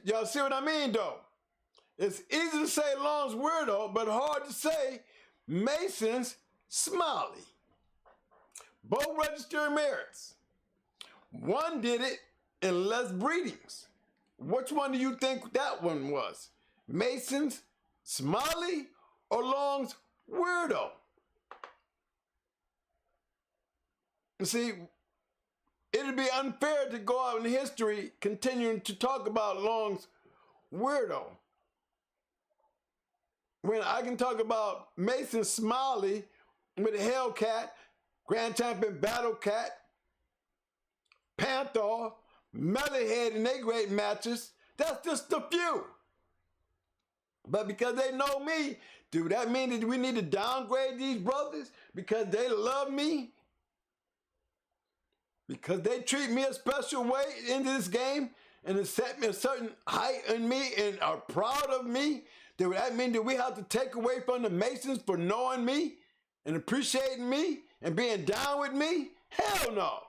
Y'all see what I mean, though? It's easy to say Long's Weirdo, but hard to say Mason's Smiley. Both registered merits. One did it in less breedings. Which one do you think that one was? Mason's Smiley or Long's Weirdo? You see, it'd be unfair to go out in history continuing to talk about Long's Weirdo when I can talk about Mason Smiley with a Hellcat, Grand Champion Battle Cat, Panthor, Melonhead in their great matches. That's just a few. But because they know me, do that mean that we need to downgrade these brothers because they love me? Because they treat me a special way in this game and set me a certain height in me and are proud of me? Does that mean that we have to take away from the Masons for knowing me and appreciating me and being down with me? Hell no.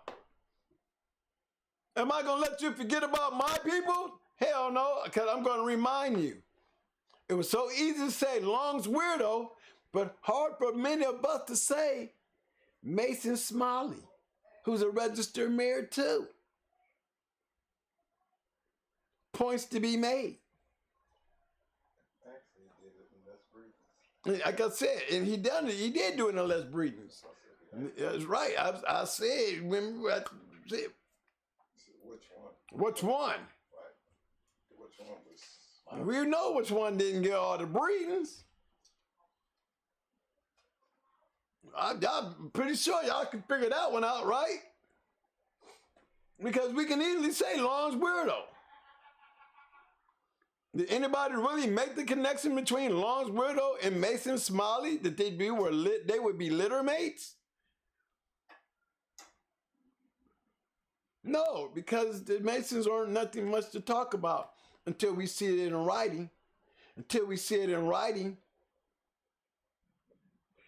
Am I going to let you forget about my people? Hell no, because I'm going to remind you. It was so easy to say Long's weirdo, but hard for many of us to say Mason Smiley, who's a registered mayor too. Points to be made. Actually, he did it in less breathings. Like I said, and he did do it in less breathings. That's right. I said, remember I said, Which one? which one? Right. Which one was? We know which one didn't get all the breathings. I'm pretty sure y'all can figure that one out, right? Because we can easily say Long's weirdo. Did anybody really make the connection between Long's weirdo and Mason Smiley that they would be litter mates? No, because the Masons aren't nothing much to talk about until we see it in writing. Until we see it in writing.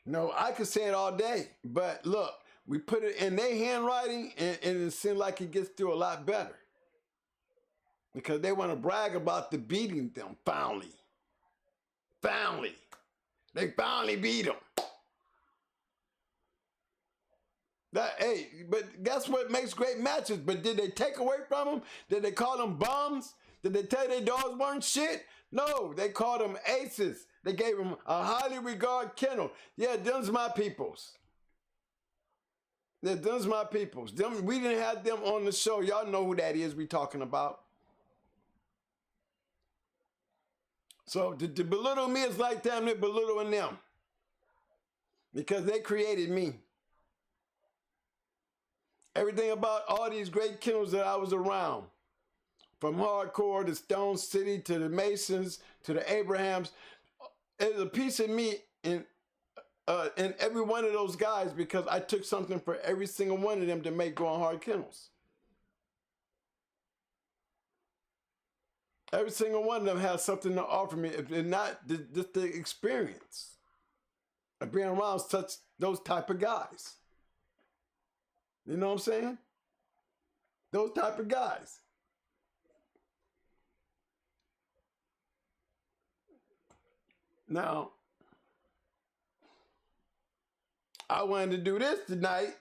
No, I could say it all day, but look, we put it in their handwriting and it seems like it gets through a lot better. Because they want to brag about the beating them, finally. Finally. They finally beat them. Hey, but guess what makes great matches? But did they take away from them? Did they call them bums? Did they tell their dogs weren't shit? No, they called them aces. They gave them a highly regarded kennel. Yeah, them's my peoples. Yeah, them's my peoples. We didn't have them on the show. Y'all know who that is we talking about. So to belittle me is like them belittling them. Because they created me. Everything about all these great kennels that I was around, from hardcore to Stone City to the Masons to the Abrahams, there's a piece of me in every one of those guys because I took something for every single one of them to make Going Hard Kennels. Every single one of them has something to offer me, if not just the experience of being around those type of guys. You know what I'm saying? Those type of guys. Now, I wanted to do this tonight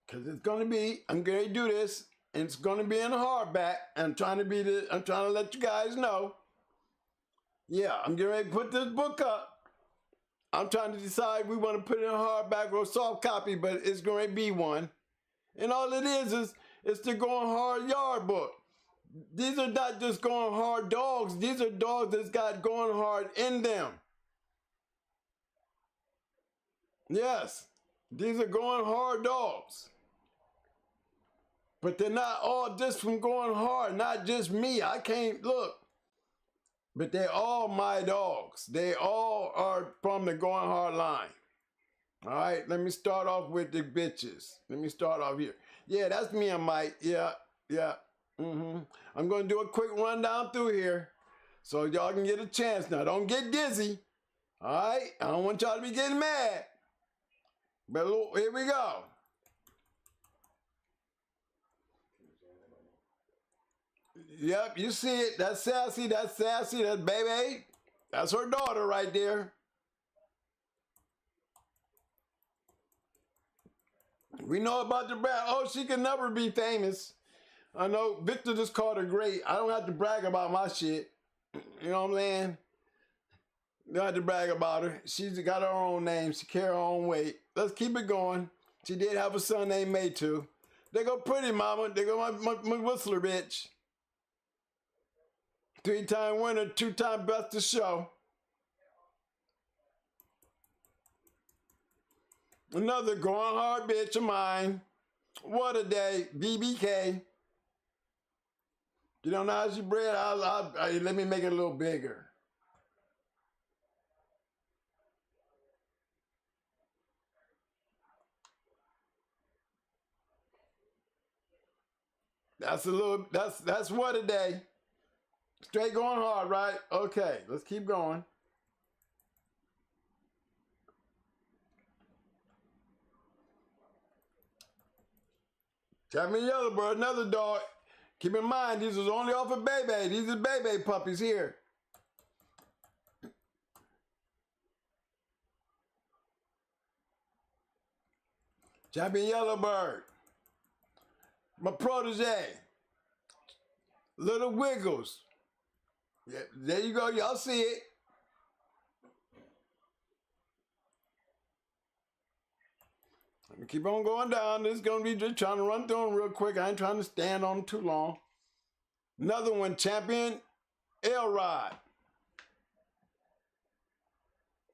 because it's going to be, I'm going to do this, and it's going to be in a hardback. I'm trying to let you guys know. Yeah, I'm getting ready to put this book up. I'm trying to decide if we want to put it in a hardback or a soft copy, but it's going to be one. And all it is it's the Going Hard Yard book. These are not just Going Hard dogs. These are dogs that's got Going Hard in them. Yes, these are Going Hard dogs. But they're not all just from Going Hard, not just me. I can't, look. But they're all my dogs. They all are from the Going Hard line. All right, let me start off with the bitches. Let me start off here. Yeah, that's me and Mike. Yeah. I'm going to do a quick rundown through here so y'all can get a chance. Now, don't get dizzy. All right, I don't want y'all to be getting mad. But look, here we go. Yep, you see it. That's Sassy. That's Baby. That's her daughter right there. We know about the brag. Oh, she can never be famous. I know Victor just called her great. I don't have to brag about my shit. You know what I'm saying? Don't have to brag about her. She's got her own name. She carry her own weight. Let's keep it going. She did have a son named May too. They go pretty mama. They go my Whistler bitch. 3-time winner, 2-time best of show. Another Going Hard bitch of mine. What a day, BBK. You don't know how she bred? Let me make it a little bigger. That's what a day. Straight Going Hard, right? Okay, let's keep going. Champion Yellowbird, another dog. Keep in mind, these was only off of baby. These are baby puppies here. Champion Yellowbird. My protege. Little Wiggles. Yeah, there you go. Y'all see it. Let me keep on going down. This is going to be just trying to run through them real quick. I ain't trying to stand on them too long. Another one, Champion Elrod.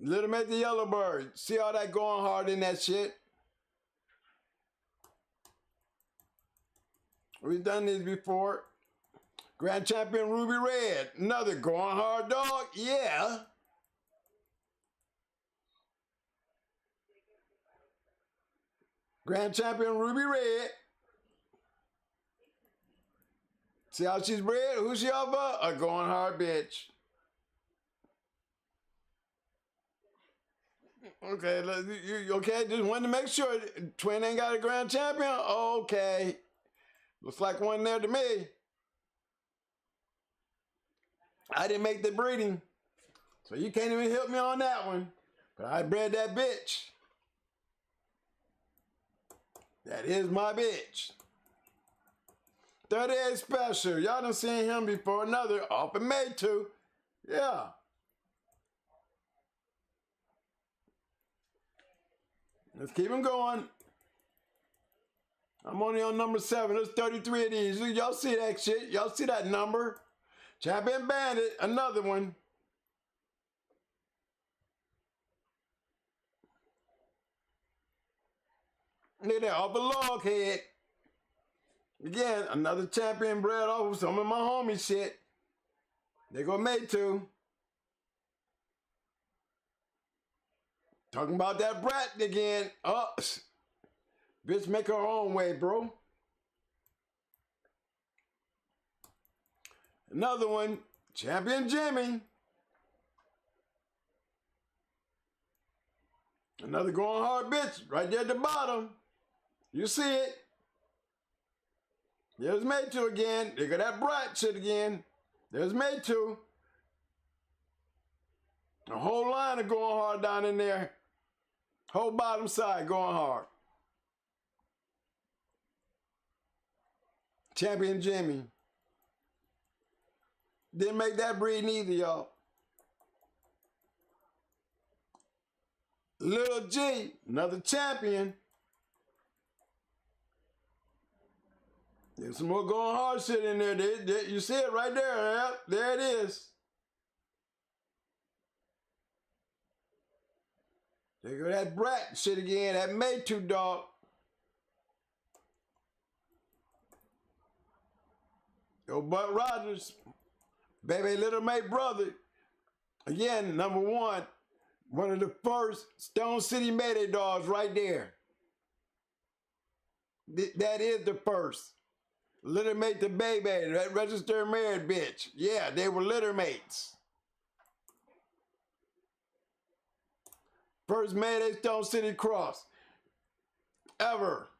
Little Mate the Yellowbird. See all that going hard in that shit? We've done these before. Grand Champion Ruby Red. Another going hard dog. Yeah. Grand Champion Ruby Red. See how she's bred? Who's she off of? A going hard bitch. Okay, you okay? Just wanted to make sure. Twin ain't got a Grand Champion? Okay. Looks like one there to me. I didn't make the breeding, so you can't even help me on that one. But I bred that bitch. That is my bitch. 38 Special. Y'all done seen him before. Another off and made to. Yeah. Let's keep him going. I'm only on number 7. There's 33 of these. Y'all see that shit? Y'all see that number? Champion Bandit, another one. Look at that, off the log head. Again, another champion bred off of some of my homie shit. They go made to. Talking about that brat again. Oh, bitch make her own way, bro. Another one, Champion Jimmy. Another going hard bitch right there at the bottom. You see it. There's made to again. They got that bright shit again. There's made to. A whole line of going hard down in there. Whole bottom side going hard. Champion Jimmy. Didn't make that breed neither, y'all. Little G, another champion. There's some more going hard shit in there. You see it right there. Yep, there it is. There go that brat shit again. That made to dog. Yo, Butt Rogers. Baby Little Mate brother. Again, number 1. One of the first Stone City Mayday dogs right there. That is the first. Litter mate the baby, that registered married bitch. Yeah, they were litter mates. First Mayday Stone City cross ever.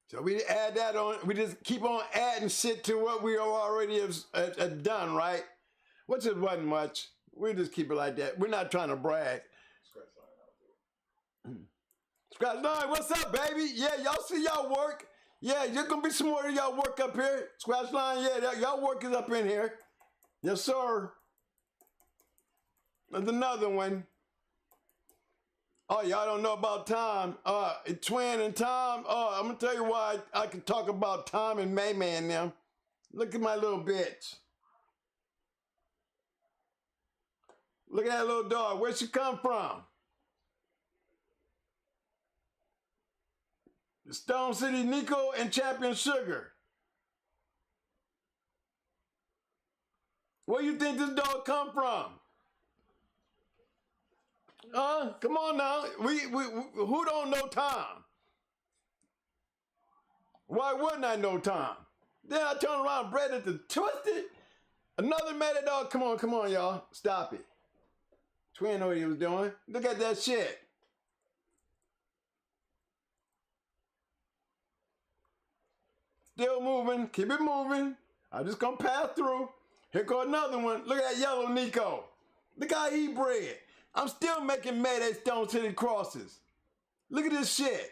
So we add that on, we just keep on adding shit to what we already have done, right? Which it wasn't much. We just keep it like that. We're not trying to brag. Scratch line, what's up, baby? Yeah, y'all see y'all work. Yeah, you're gonna be some more of y'all work up here. Scratch line, yeah, y'all work is up in here. Yes, sir. There's another one. Oh, y'all don't know about Tom. Twin and Tom. Oh, I'm gonna tell you why I can talk about Tom and Mayman and them. Look at my little bitch. Look at that little dog. Where'd she come from? The Stone City Nico and Champion Sugar. Where you think this dog come from? Come on now. We who don't know Tom? Why wouldn't I know Tom? Then I turn around, bred it to Twisted. Another Meta dog. Come on, y'all. Stop it. Twin know what he was doing. Look at that shit. Still moving. Keep it moving. I'm just gonna pass through. Here go another one. Look at that yellow Nico. Look how he bred. I'm still making Mayday Stone City crosses. Look at this shit.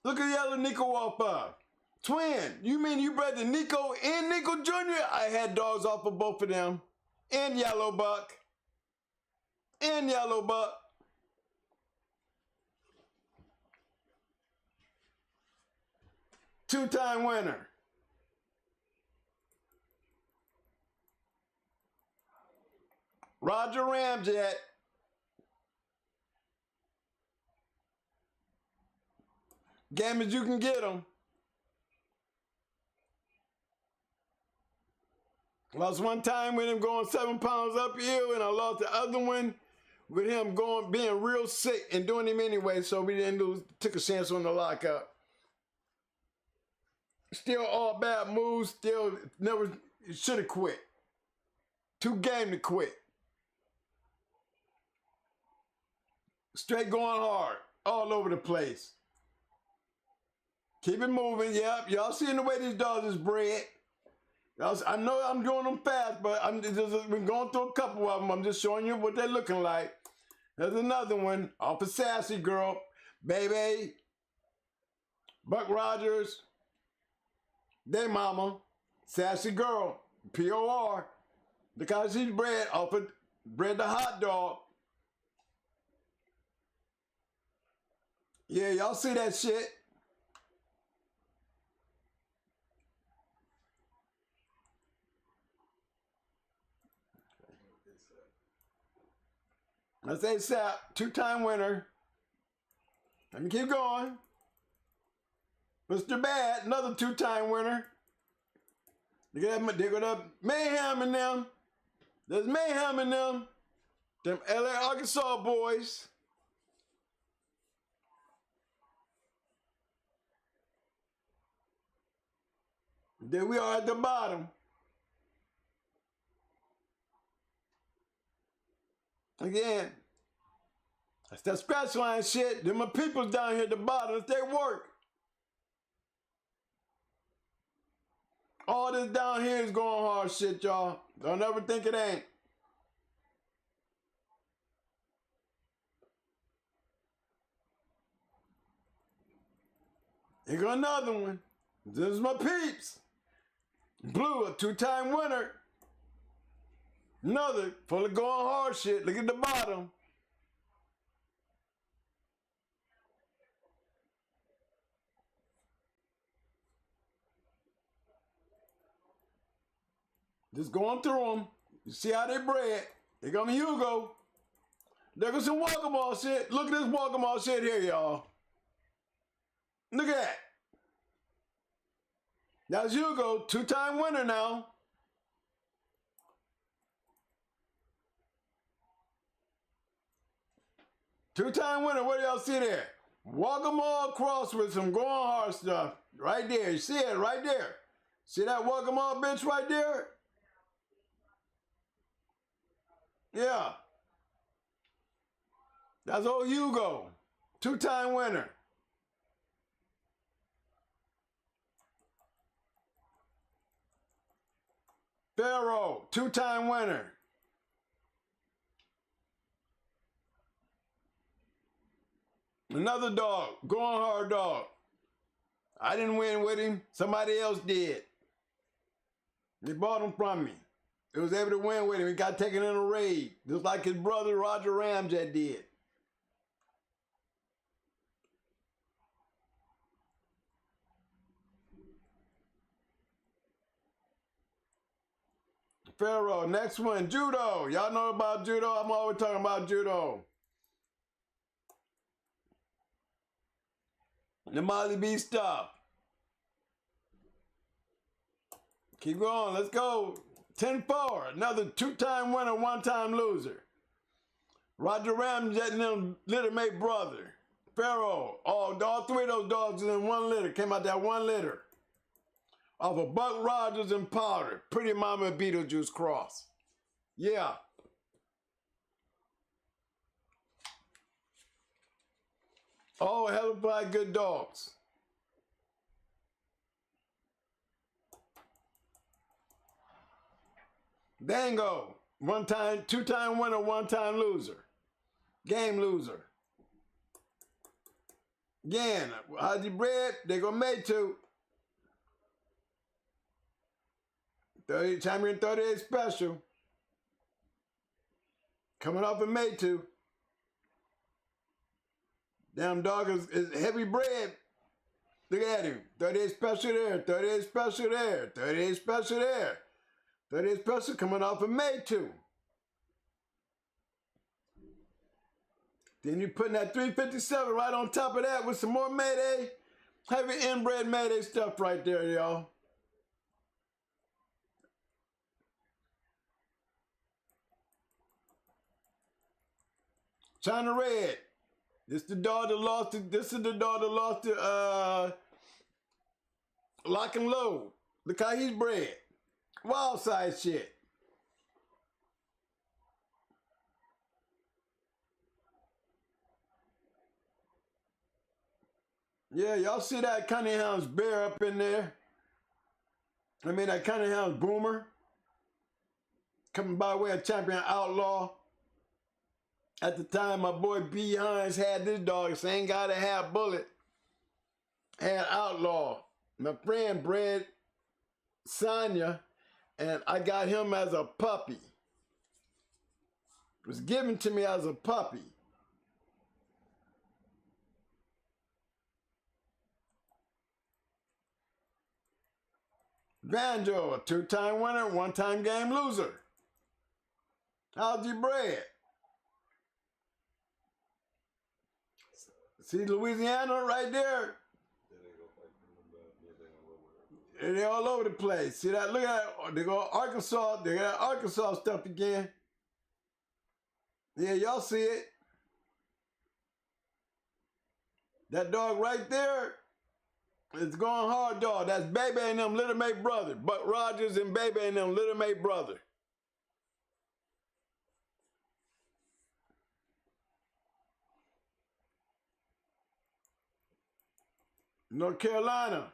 Look at yellow Nico off of. Twin, you mean you bred the Nico and Nico Jr.? I had dogs off of both of them. And Yellow Buck. And Yellow Buck. Two-time winner. Roger Ramjet. Game as you can get them. Lost one time with him going 7 pounds uphill, and I lost the other one with him being real sick and doing him anyway, so we didn't lose, took a chance on the lockup. Still all bad moves, still never, should have quit. Too game to quit. Straight going hard, all over the place. Keep it moving, yep. Y'all seeing the way these dogs is bred. I know I'm doing them fast, but I've been going through a couple of them. I'm just showing you what they're looking like. There's another one off of Sassy Girl, Baby, Buck Rogers, Day Mama, Sassy Girl, POR. Look how she's bred off of bred the hot dog. Yeah, y'all see that shit? That's ASAP, two-time winner. Let me keep going. Mr. Bad, another two-time winner. Look at that, they got up mayhem in them. There's mayhem in them. Them LA, Arkansas boys. There we are at the bottom. Again, that's that scratch line shit. Them my people down here at the bottom, it's their work. All this down here is going hard shit, y'all. Don't ever think it ain't. Here go another one. This is my peeps. Blue, a two-time winner. Another full of going hard shit. Look at the bottom. Just going through them. You see how they bred. Here come Hugo. There goes some walk-a-ball shit. Look at this walk-a-ball shit here, y'all. Look at that. That's Hugo, two-time winner now. Two-time winner, what do y'all see there? Walk them all across with some going hard stuff. Right there, you see it right there. See that walk them all bitch right there? Yeah. That's old Hugo, two-time winner. Pharaoh, two-time winner. Another dog, going hard dog. I didn't win with him, somebody else did. They bought him from me. He was able to win with him. He got taken in a raid, just like his brother Roger Ramjet did. Pharaoh, next one, judo. Y'all know about judo? I'm always talking about judo. The Molly B stuff. Keep going, let's go. 10-4, another two-time winner, one-time loser. Roger Ramjet and them litter-mate brother. Pharaoh, all three of those dogs in one litter, came out that one litter. Off of Buck Rogers and Powder, Pretty Mama Beetlejuice cross. Yeah, Oh, hell of a lot of good dogs. Dango, one time, two-time winner, one-time loser. Game loser. Again, how's he bred? They gonna make two. 30 champion 38 special. Coming off a May 2. Damn dog is heavy bred. Look at him. 38 special there, 38 special there, 38 special there. 38 special coming off a May 2. Then you're putting that 357 right on top of that with some more Mayday. Heavy inbred Mayday stuff right there, y'all. China Red. This is the dog that lost to Lock and Load. Look how he's bred. Wild side shit. Yeah, y'all see that Cunningham's bear up in there? I mean, that Cunningham's boomer. Coming by way of champion outlaw. At the time, my boy B. Hines had this dog, so ain't gotta have bullet. Had outlaw. My friend bred Sonya, and I got him as a puppy. It was given to me as a puppy. Banjo, a two-time winner, one-time game loser. How's he bred? See Louisiana right there? They're all over the place. See that? Look at that. They go Arkansas. They got Arkansas stuff again. Yeah, y'all see it. That dog right there is going hard dog. That's Baby and them Little Mate brother. Buck Rogers and Baby and them Little Mate brother. North Carolina,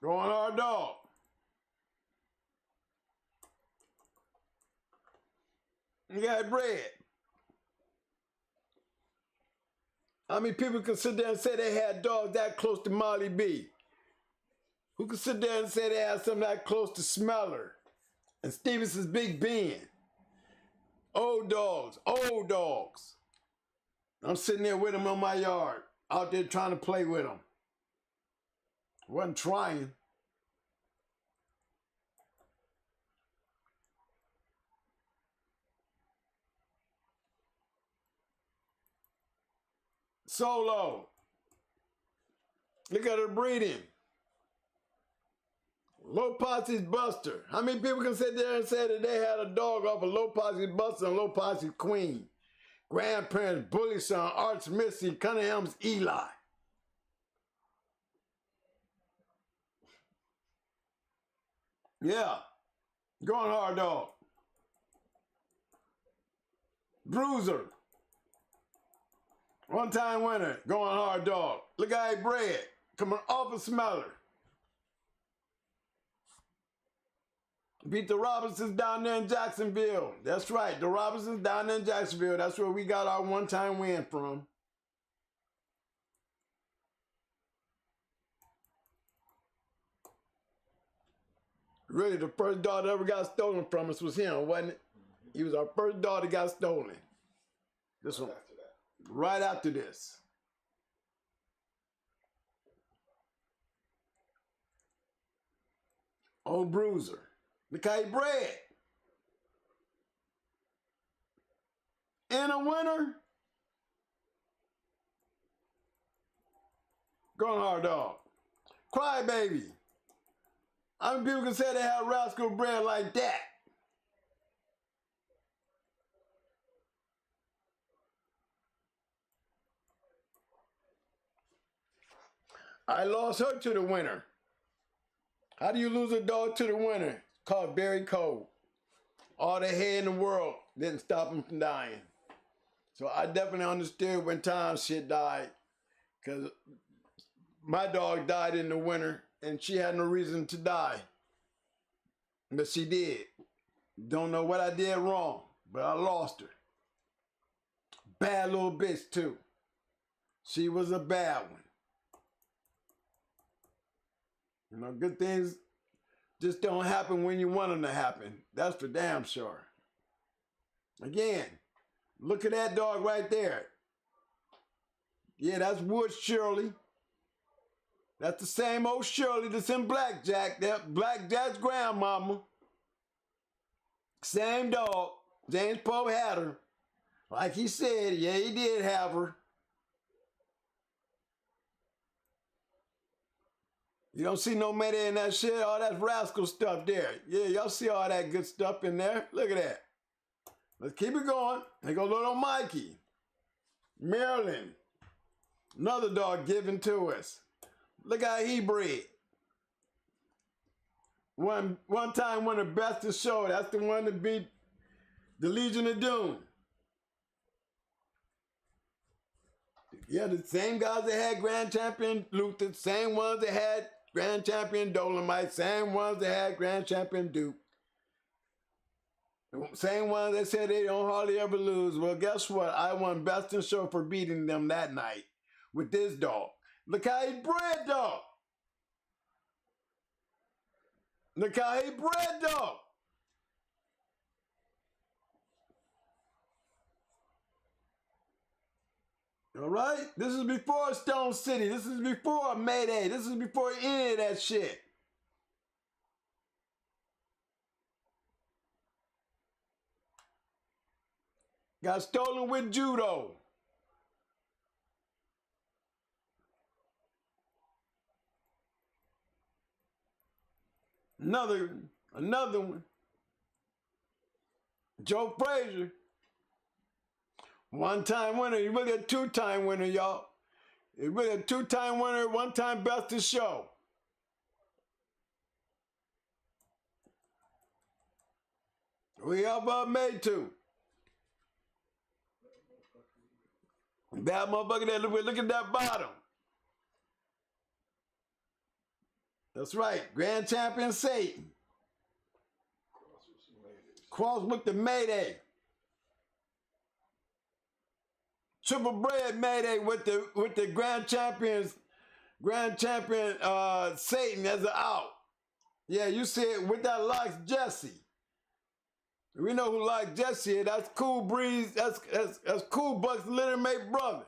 going hard dog. You got bread. How many people can sit there and say they had dogs that close to Molly B? Who can sit there and say they had something that close to Smeller and Stevenson's Big Ben? Old dogs, old dogs. I'm sitting there with them on my yard, out there trying to play with them. Wasn't trying. Solo. Look at her breeding. Low Posse's Buster. How many people can sit there and say that they had a dog off of Low Posse's Buster and Low Posse's Queen? Grandparents, Bully Son, Arch Missy, Cunningham's Eli. Yeah, going hard dog. Bruiser. One-time winner, going hard dog. Look how he bred, coming off a Smeller. Beat the Robinsons down there in Jacksonville. That's right, the Robinsons down there in Jacksonville. That's where we got our one-time win from. Really, the first dog that ever got stolen from us was him, wasn't it? He was our first dog that got stolen. This one, right after this. Old Bruiser. Look how he bred. And a winner. Going hard dog. Crybaby. How many people can say they have rascal bred like that? I lost her to the winner. How do you lose a dog to the winner? It's called Barry Cole. All the hair in the world didn't stop him from dying. So I definitely understood when Tom shit died. because my dog died in the winter and she had no reason to die. But she did. Don't know what I did wrong, but I lost her. Bad little bitch too. She was a bad one. You know, good things just don't happen when you want them to happen. That's for damn sure. Again, look at that dog right there. Yeah, that's Wood Shirley. That's the same old Shirley that's in Blackjack. That Blackjack's grandmama. Same dog. James Pope had her. Like he said, yeah, he did have her. You don't see no Mayday in that shit, all that rascal stuff there. Yeah, y'all see all that good stuff in there. Look at that. Let's keep it going. There go little Mikey. Maryland. Another dog given to us. Look how he bred. One time won the best of show. That's the one that beat the Legion of Doom. Yeah, the same guys that had Grand Champion Luther, same ones that had Grand Champion Dolomite, same ones that had Grand Champion Duke. Same ones that said they don't hardly ever lose. Well, guess what? I won best in show for beating them that night with this dog. Look how he bred, dog. Look how he bred, dog. All right? This is before Stone City. This is before Mayday. This is before any of that shit. Got stolen with judo. Another one. Joe Frazier. One-time winner. You look at two-time winner, y'all. You look at two-time winner, one-time best of show. We have made two. Bad motherfucker there. Look at that bottom. That's right. Grand Champion Satan. Cross with the Mayday. Triple bred Mayday with the Grand Champion Satan as an out. Yeah, you see it with that Locks Jesse. We know who Locks Jesse is. That's Cool Breeze. That's Cool Buck's little mate brother.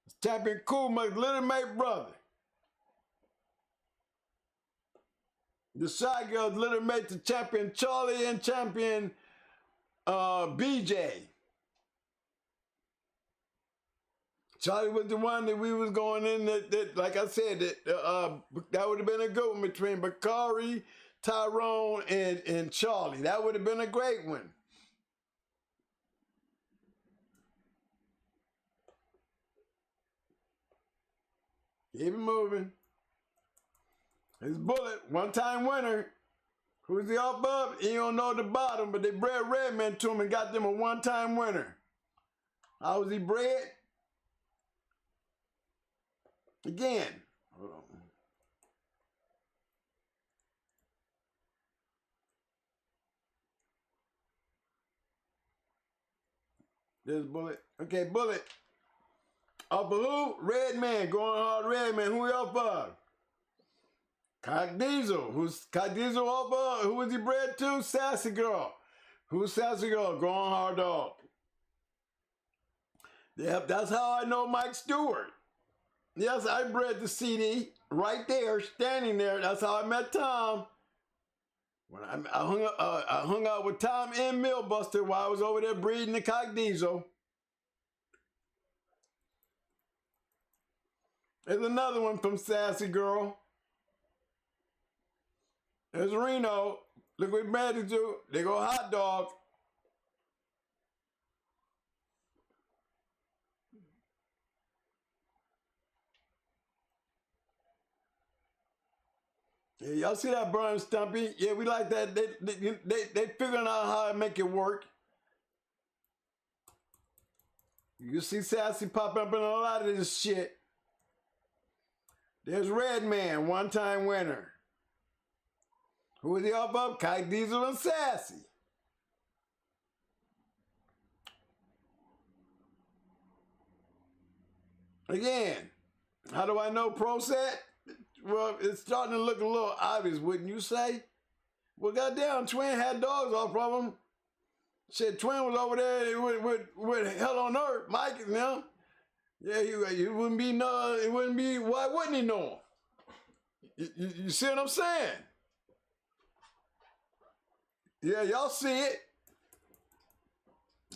It's Champion Cool Buck's little mate brother. The Shy Girls little mate to Champion Charlie and Champion BJ. Charlie was the one that we was going in that like I said, that would have been a good one between Bakari, Tyrone, and Charlie. That would have been a great one. Keep it moving. His Bullet, one-time winner. Who's the up above? He don't know the bottom, but they bred Redman to him and got them a one-time winner. How was he bred? Again. Hold on. There's Bullet. Okay, Bullet. Up who? Redman. Going hard Redman. Who he up of? Cock Diesel. Who's Cock Diesel up of? Who was he bred to? Sassy Girl. Who's Sassy Girl? Going hard dog. Yep, that's how I know Mike Stewart. Yes, I bred the CD right there, standing there. That's how I met Tom. When I hung out with Tom and Millbuster while I was over there breeding the Cock Diesel. There's another one from Sassy Girl. There's Reno. Look what Manny do. They go hot dog. Yeah, y'all see that Brian Stumpy? Yeah, we like that. They figuring out how to make it work. You see Sassy popping up in a lot of this shit. There's Redman, one-time winner. Who was he off of? Kite Diesel and Sassy. Again, how do I know Pro Set? Well, it's starting to look a little obvious, wouldn't you say? Well, goddamn, Twin had dogs off of him. Shit, Twin was over there with Hell on Earth, Mike and them. Yeah, he wouldn't be no, it wouldn't be, why wouldn't he know him? You see what I'm saying? Yeah, y'all see it.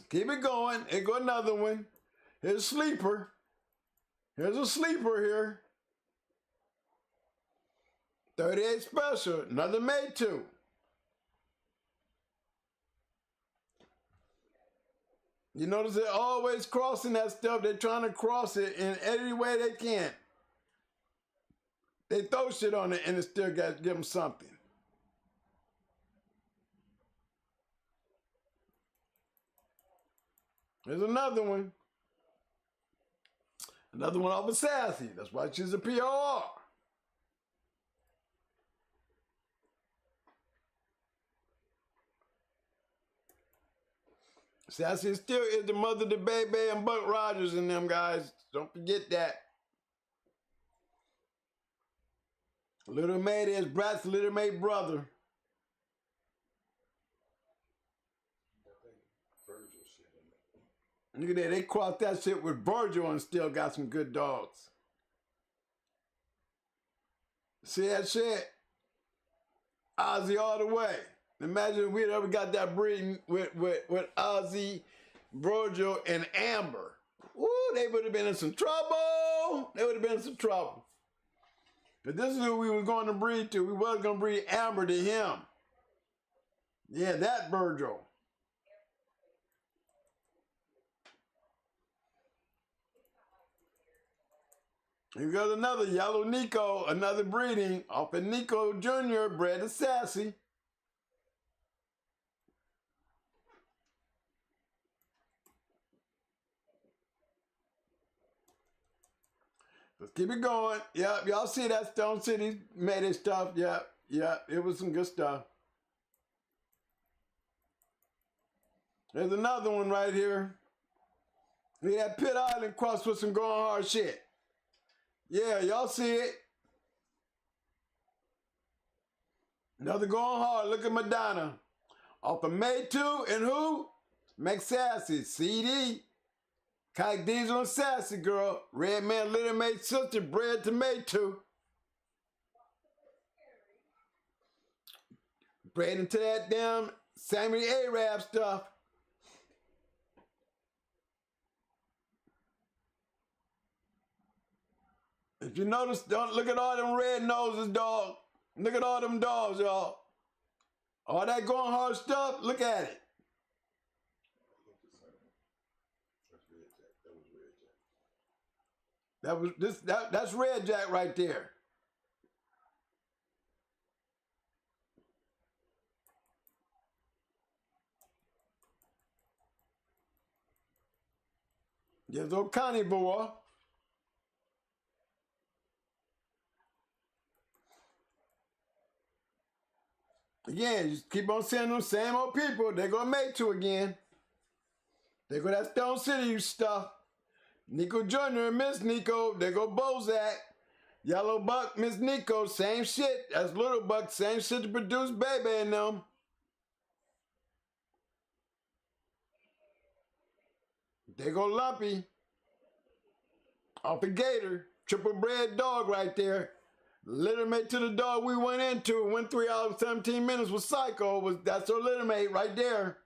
Keep it going. Here go another one. Here's a sleeper. Here's a sleeper here. 38 special, another made to. You notice they're always crossing that stuff. They're trying to cross it in every way they can. They throw shit on it and it still got to give them something. There's another one. Another one off of Sassy. That's why she's a POR. Sassy still is the mother to Baby and Buck Rogers and them guys. Don't forget that. Little Maid is Brat's Little Maid brother. Look at that, they crossed that shit with Virgil and still got some good dogs. See that shit? Ozzy all the way. Imagine if we'd ever got that breeding with Ozzy, Virgil, and Amber. Ooh, they would have been in some trouble. They would have been in some trouble. But this is who we were going to breed to. We was going to breed Amber to him. Yeah, that Virgil. Here goes another Yellow Nico, another breeding off of Nico Jr., bred to Sassy. Let's keep it going. Yep, y'all see that Stone City made his stuff. Yep, it was some good stuff. There's another one right here. We had Pitt Island crossed with some going hard shit. Yeah, y'all see it. Another going hard. Look at Madonna. Off of May 2 and who? Make Sassy. CD. Kike Diesel and Sassy Girl. Redman Little Maid sister bred to May 2. Bred into that damn Sammy Arab stuff. If you notice, don't look at all them red noses, dog. Look at all them dogs, y'all. All that going hard stuff, look at it. That's Red Jack right there. There's old Connie boy. Again, just keep on sending them same old people. They're going to make two again. They go that Stone City stuff. Nico Jr. and Miss Nico. They go Bozak. Yellow Buck, Miss Nico, same shit. That's Little Buck, same shit to produce Baby and them. They go Lumpy. Off the Gator. Triple bred dog right there. Little mate to the dog we went into. Went 3 hours 17 minutes with Psycho. That's our little mate right there.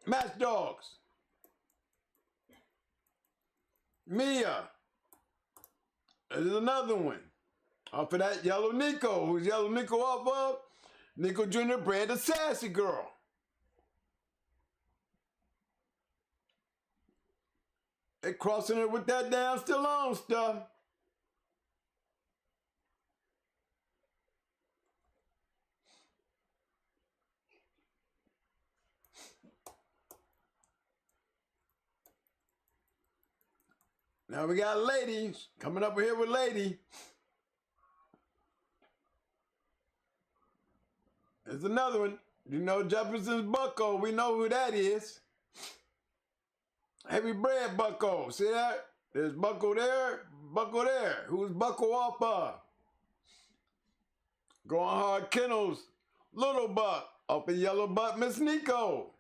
Match dogs. Mia. There's another one. Off of that Yellow Nico. Who's Yellow Nico off of? Nico Jr. bred the Sassy Girl. They crossing it with that damn still on stuff. Now we got ladies coming up here with lady. There's another one. You know Jefferson's Bucko. We know who that is. Heavy bread Bucko. See that? There's Bucko there, Bucko there. Who's Bucko off of? Going hard Kennels. Little Buck. Up in Yellow Buck, Miss Nico.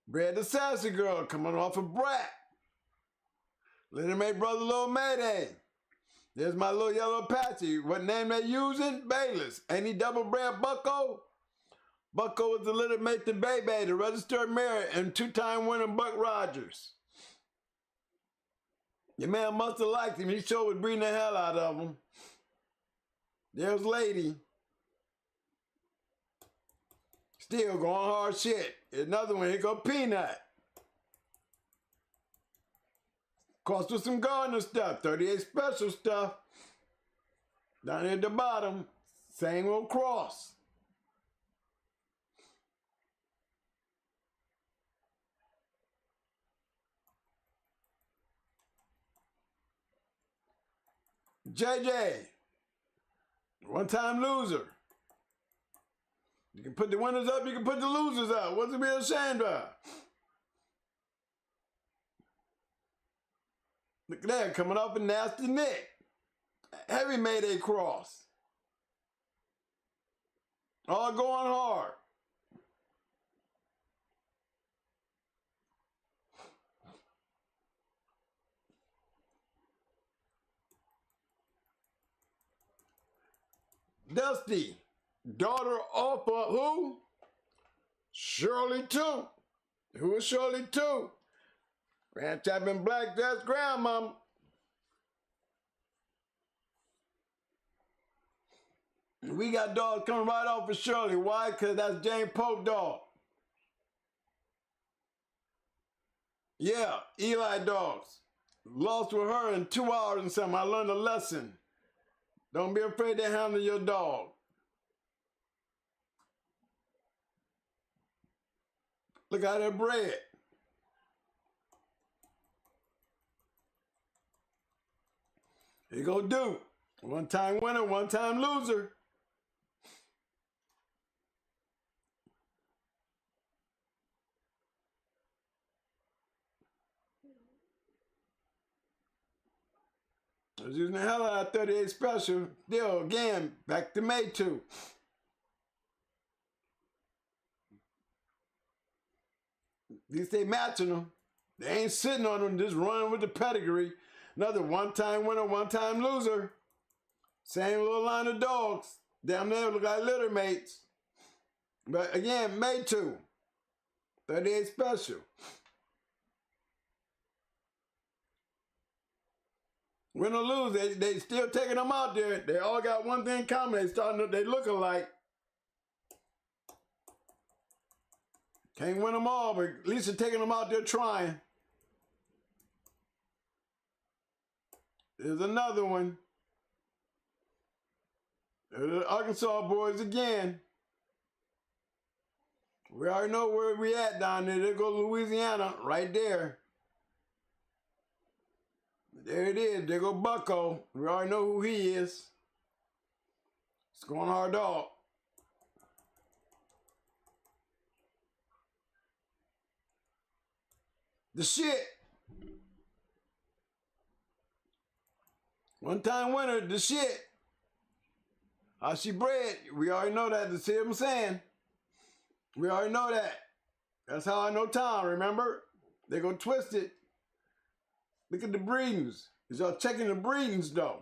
Bread the Sassy Girl coming off of Brat. Little May Brother Little Mayday. There's my little yellow Apache. What name they using? Bayless. Ain't he double bread Bucko? Bucko is the little mate to Baby, the registered mayor, and two-time winner Buck Rogers. Your man must have liked him. He sure was breathing the hell out of him. There's Lady. Still going hard shit. Another one, here go Peanut. Crossed with some gardener stuff, 38 special stuff. Down here at the bottom, same old cross. JJ, one-time loser. You can put the winners up, you can put the losers up. What's to be ashamed of? Look at that, coming off a nasty Nick. Heavy Mayday cross. All going hard. Dusty, daughter off of who? Shirley 2. Who is Shirley 2? Grand Chapman Black, that's grandmama. We got dogs coming right off of Shirley. Why? Because that's Jane Pope dog. Yeah, Eli dogs. Lost with her in 2 hours and something. I learned a lesson. Don't be afraid to handle your dog. Look at that bread. Here you go, Duke. One-time winner, one-time loser. I was using the hell out of 38 special. Still, again, back to May 2. At least they matching them. They ain't sitting on them, just running with the pedigree. Another one-time winner, one-time loser. Same little line of dogs. Damn near look like litter mates. But again, May 2. 38 special. Win or lose, they still taking them out there. They all got one thing in common. They look alike. Can't win them all, but at least they're taking them out there trying. There's another one. There's the Arkansas boys again. We already know where we at down there. There go Louisiana, right there. There it is. There go Bucko. We already know who he is. It's going hard dog. The shit. One-time winner, the shit. How she bred. We already know that. See what I'm saying? We already know that. That's how I know Tom, remember? They gonna twist it. Look at the breedings. Is y'all checking the breedings though?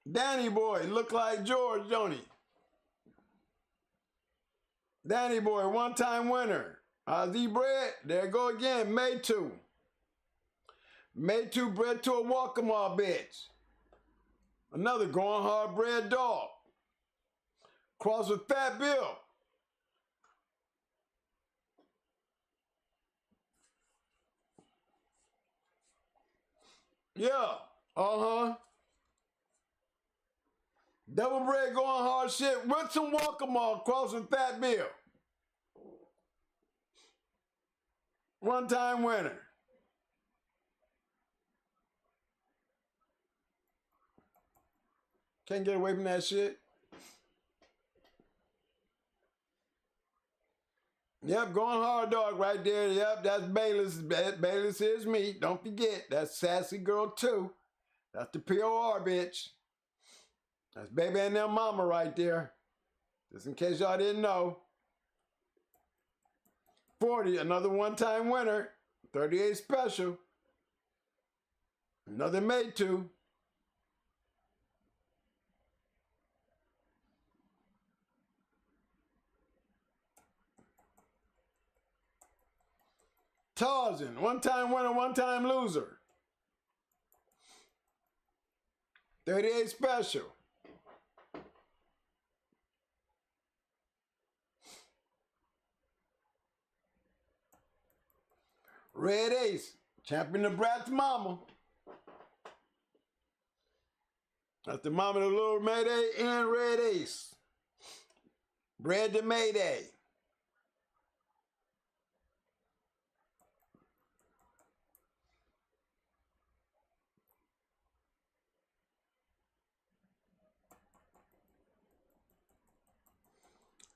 Danny boy, look like George, don't he? Danny boy, one-time winner. How's he bred? There go again, May 2. May 2 bred to a Walkamaw bitch. Another going hard bred dog. Cross with Fat Bill. Yeah, Double bread going hard shit. Winston Walker crossing Fat Bill. One-time winner. Can't get away from that shit. Yep, going hard dog right there. Yep, that's Bayless. Bayless is me. Don't forget, that's Sassy Girl 2. That's the POR, bitch. That's Baby and their mama right there. Just in case y'all didn't know. 40, another one-time winner. 38 special. Another made to. Tarzan, one-time winner, one-time loser. 38 special. Red Ace, champion of Brat's mama. That's the mama of the Little Mayday and Red Ace. Bred to Mayday.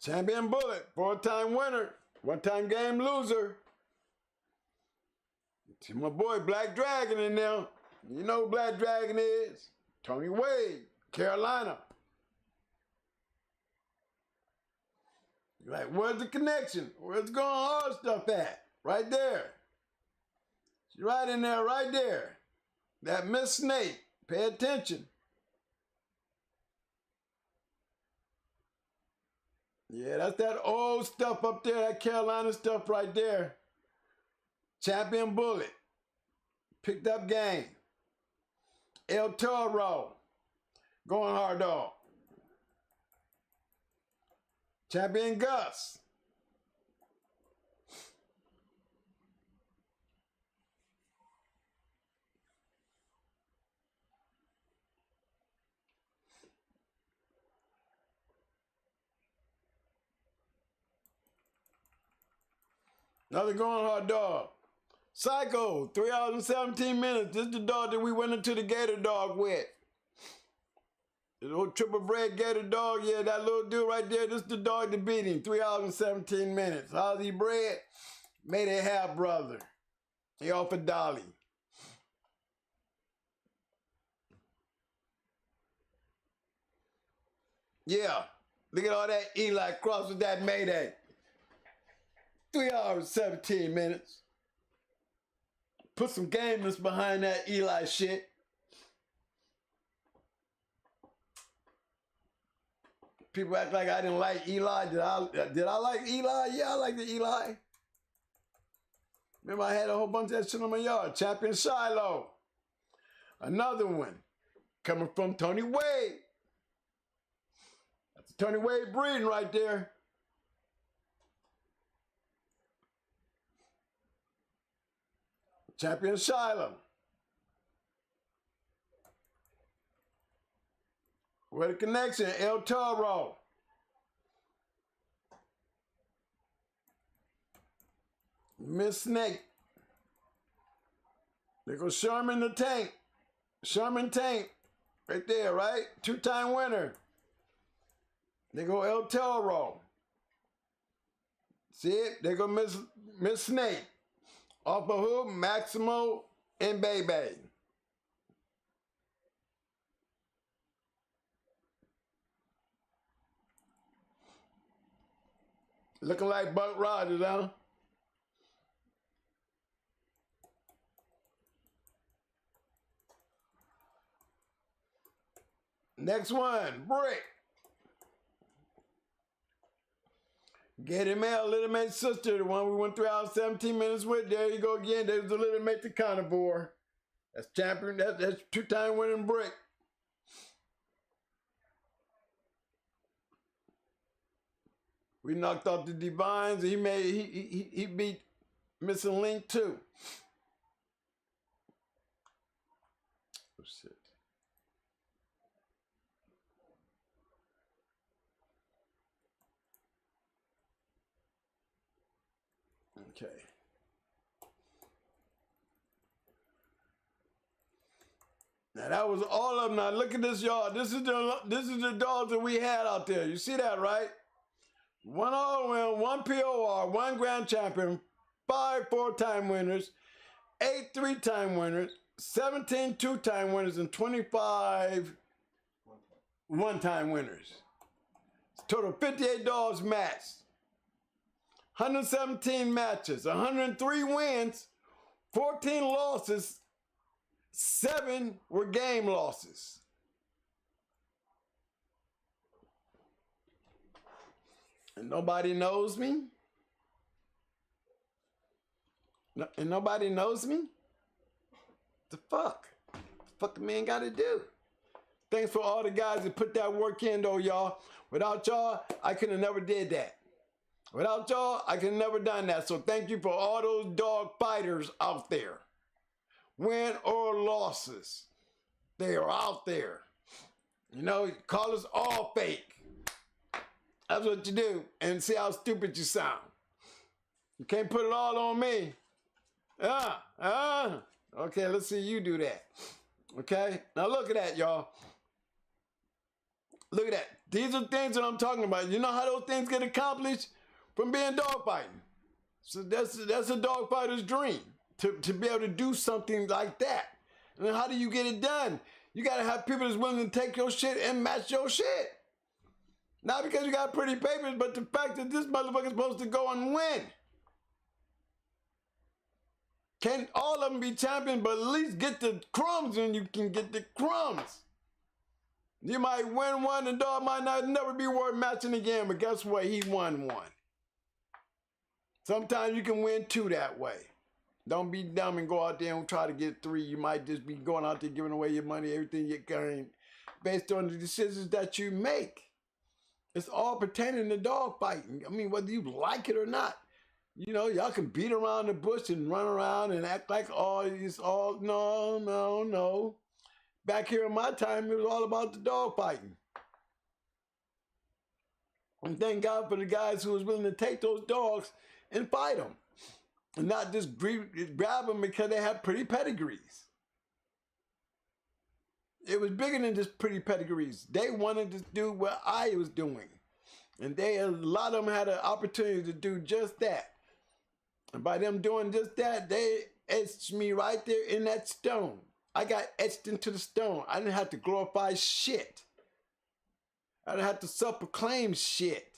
Champion Bullet, 4-time winner, one-time game loser. See my boy Black Dragon in there. You know who Black Dragon is? Tony Wade, Carolina. You're like, where's the connection? Where's the going hard stuff at? Right there. She's right in there, right there. That Miss Snake, pay attention. Yeah, that's that old stuff up there, that Carolina stuff right there. Champion Bullet. Picked up game. El Toro. Going hard dog. Champion Gus. Another going hard dog. Psycho, 3 hours and 17 minutes. This is the dog that we went into the Gator dog with. The little triple bred Gator dog, yeah, that little dude right there, this is the dog that beat him. 3 hours and 17 minutes. How's he bred? Made a half brother. He offered Dolly. Yeah, look at all that Eli cross with that Mayday. 3 hours, 17 minutes. Put some gameness behind that Eli shit. People act like I didn't like Eli. Did I like Eli? Yeah, I like the Eli. Remember I had a whole bunch of that shit on my yard. Champion Shiloh. Another one. Coming from Tony Wade. That's Tony Wade breeding right there. Champion Shiloh. Where the connection? El Toro. Miss Snake. There goes Sherman the Tank. Sherman Tank. Right there, right? 2-time winner. There go El Toro. See it? There go Miss Snake. Off of who? Maximo and Bebe. Looking like Buck Rogers, huh? Next one, Brick. Get him out, Little Mate's sister, the one we went 3 hours, 17 minutes with. There you go again. There's the Little Mate, the carnivore. That's champion. That's 2-time winning Brick. We knocked off the Divines. He beat Missing Link too. Oh shit. Okay. Now that was all of them. Now look at this, y'all. This is the dogs that we had out there. You see that, right? 1 all-around, 1 POR, 1 grand champion, 5 4-time winners, 8 3-time winners, 17 2-time winners, and 25 one-time winners. Total 58 dogs matched. 117 matches, 103 wins, 14 losses, 7 were game losses. And nobody knows me? And nobody knows me? The fuck? The fuck the man gotta do? Thanks for all the guys that put that work in though, y'all. Without y'all, I could have never did that. Without y'all, I could have never done that. So thank you for all those dog fighters out there. Win or losses, they are out there. You know, call us all fake. That's what you do, and see how stupid you sound. You can't put it all on me. Okay, let's see you do that. Okay, now look at that, y'all. Look at that. These are things that I'm talking about. You know how those things get accomplished? From being dogfighting. So that's a dog fighter's dream, to be able to do something like that. And then how do you get it done? You got to have people that's willing to take your shit and match your shit. Not because you got pretty papers, but the fact that this motherfucker's supposed to go and win. Can't all of them be champions, but at least get the crumbs when you can get the crumbs. You might win one, the dog might not never be worth matching again, but guess what? He won one. Sometimes you can win 2 that way. Don't be dumb and go out there and try to get 3. You might just be going out there giving away your money, everything you gain, based on the decisions that you make. It's all pertaining to dog fighting. I mean, whether you like it or not. You know, y'all can beat around the bush and run around and act like, oh, it's all, no. Back here in my time, it was all about the dog fighting. And thank God for the guys who was willing to take those dogs and fight them. And not just grab them because they have pretty pedigrees. It was bigger than just pretty pedigrees. They wanted to do what I was doing. And a lot of them had an opportunity to do just that. And by them doing just that, they etched me right there in that stone. I got etched into the stone. I didn't have to glorify shit. I didn't have to self-proclaim shit.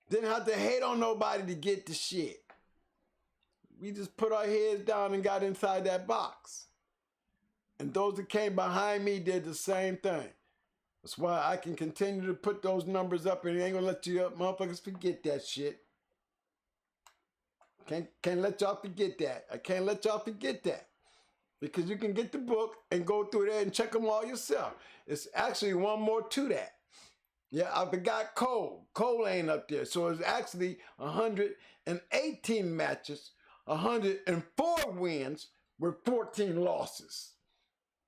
Didn't have to hate on nobody to get the shit. We just put our heads down and got inside that box. And those that came behind me did the same thing. That's why I can continue to put those numbers up and ain't gonna let you motherfuckers forget that shit. Can't let y'all forget that. I can't let y'all forget that. Because you can get the book and go through there and check them all yourself. It's actually one more to that. Yeah, I forgot Cole. Cole ain't up there. So it's actually 118 matches, 104 wins with 14 losses.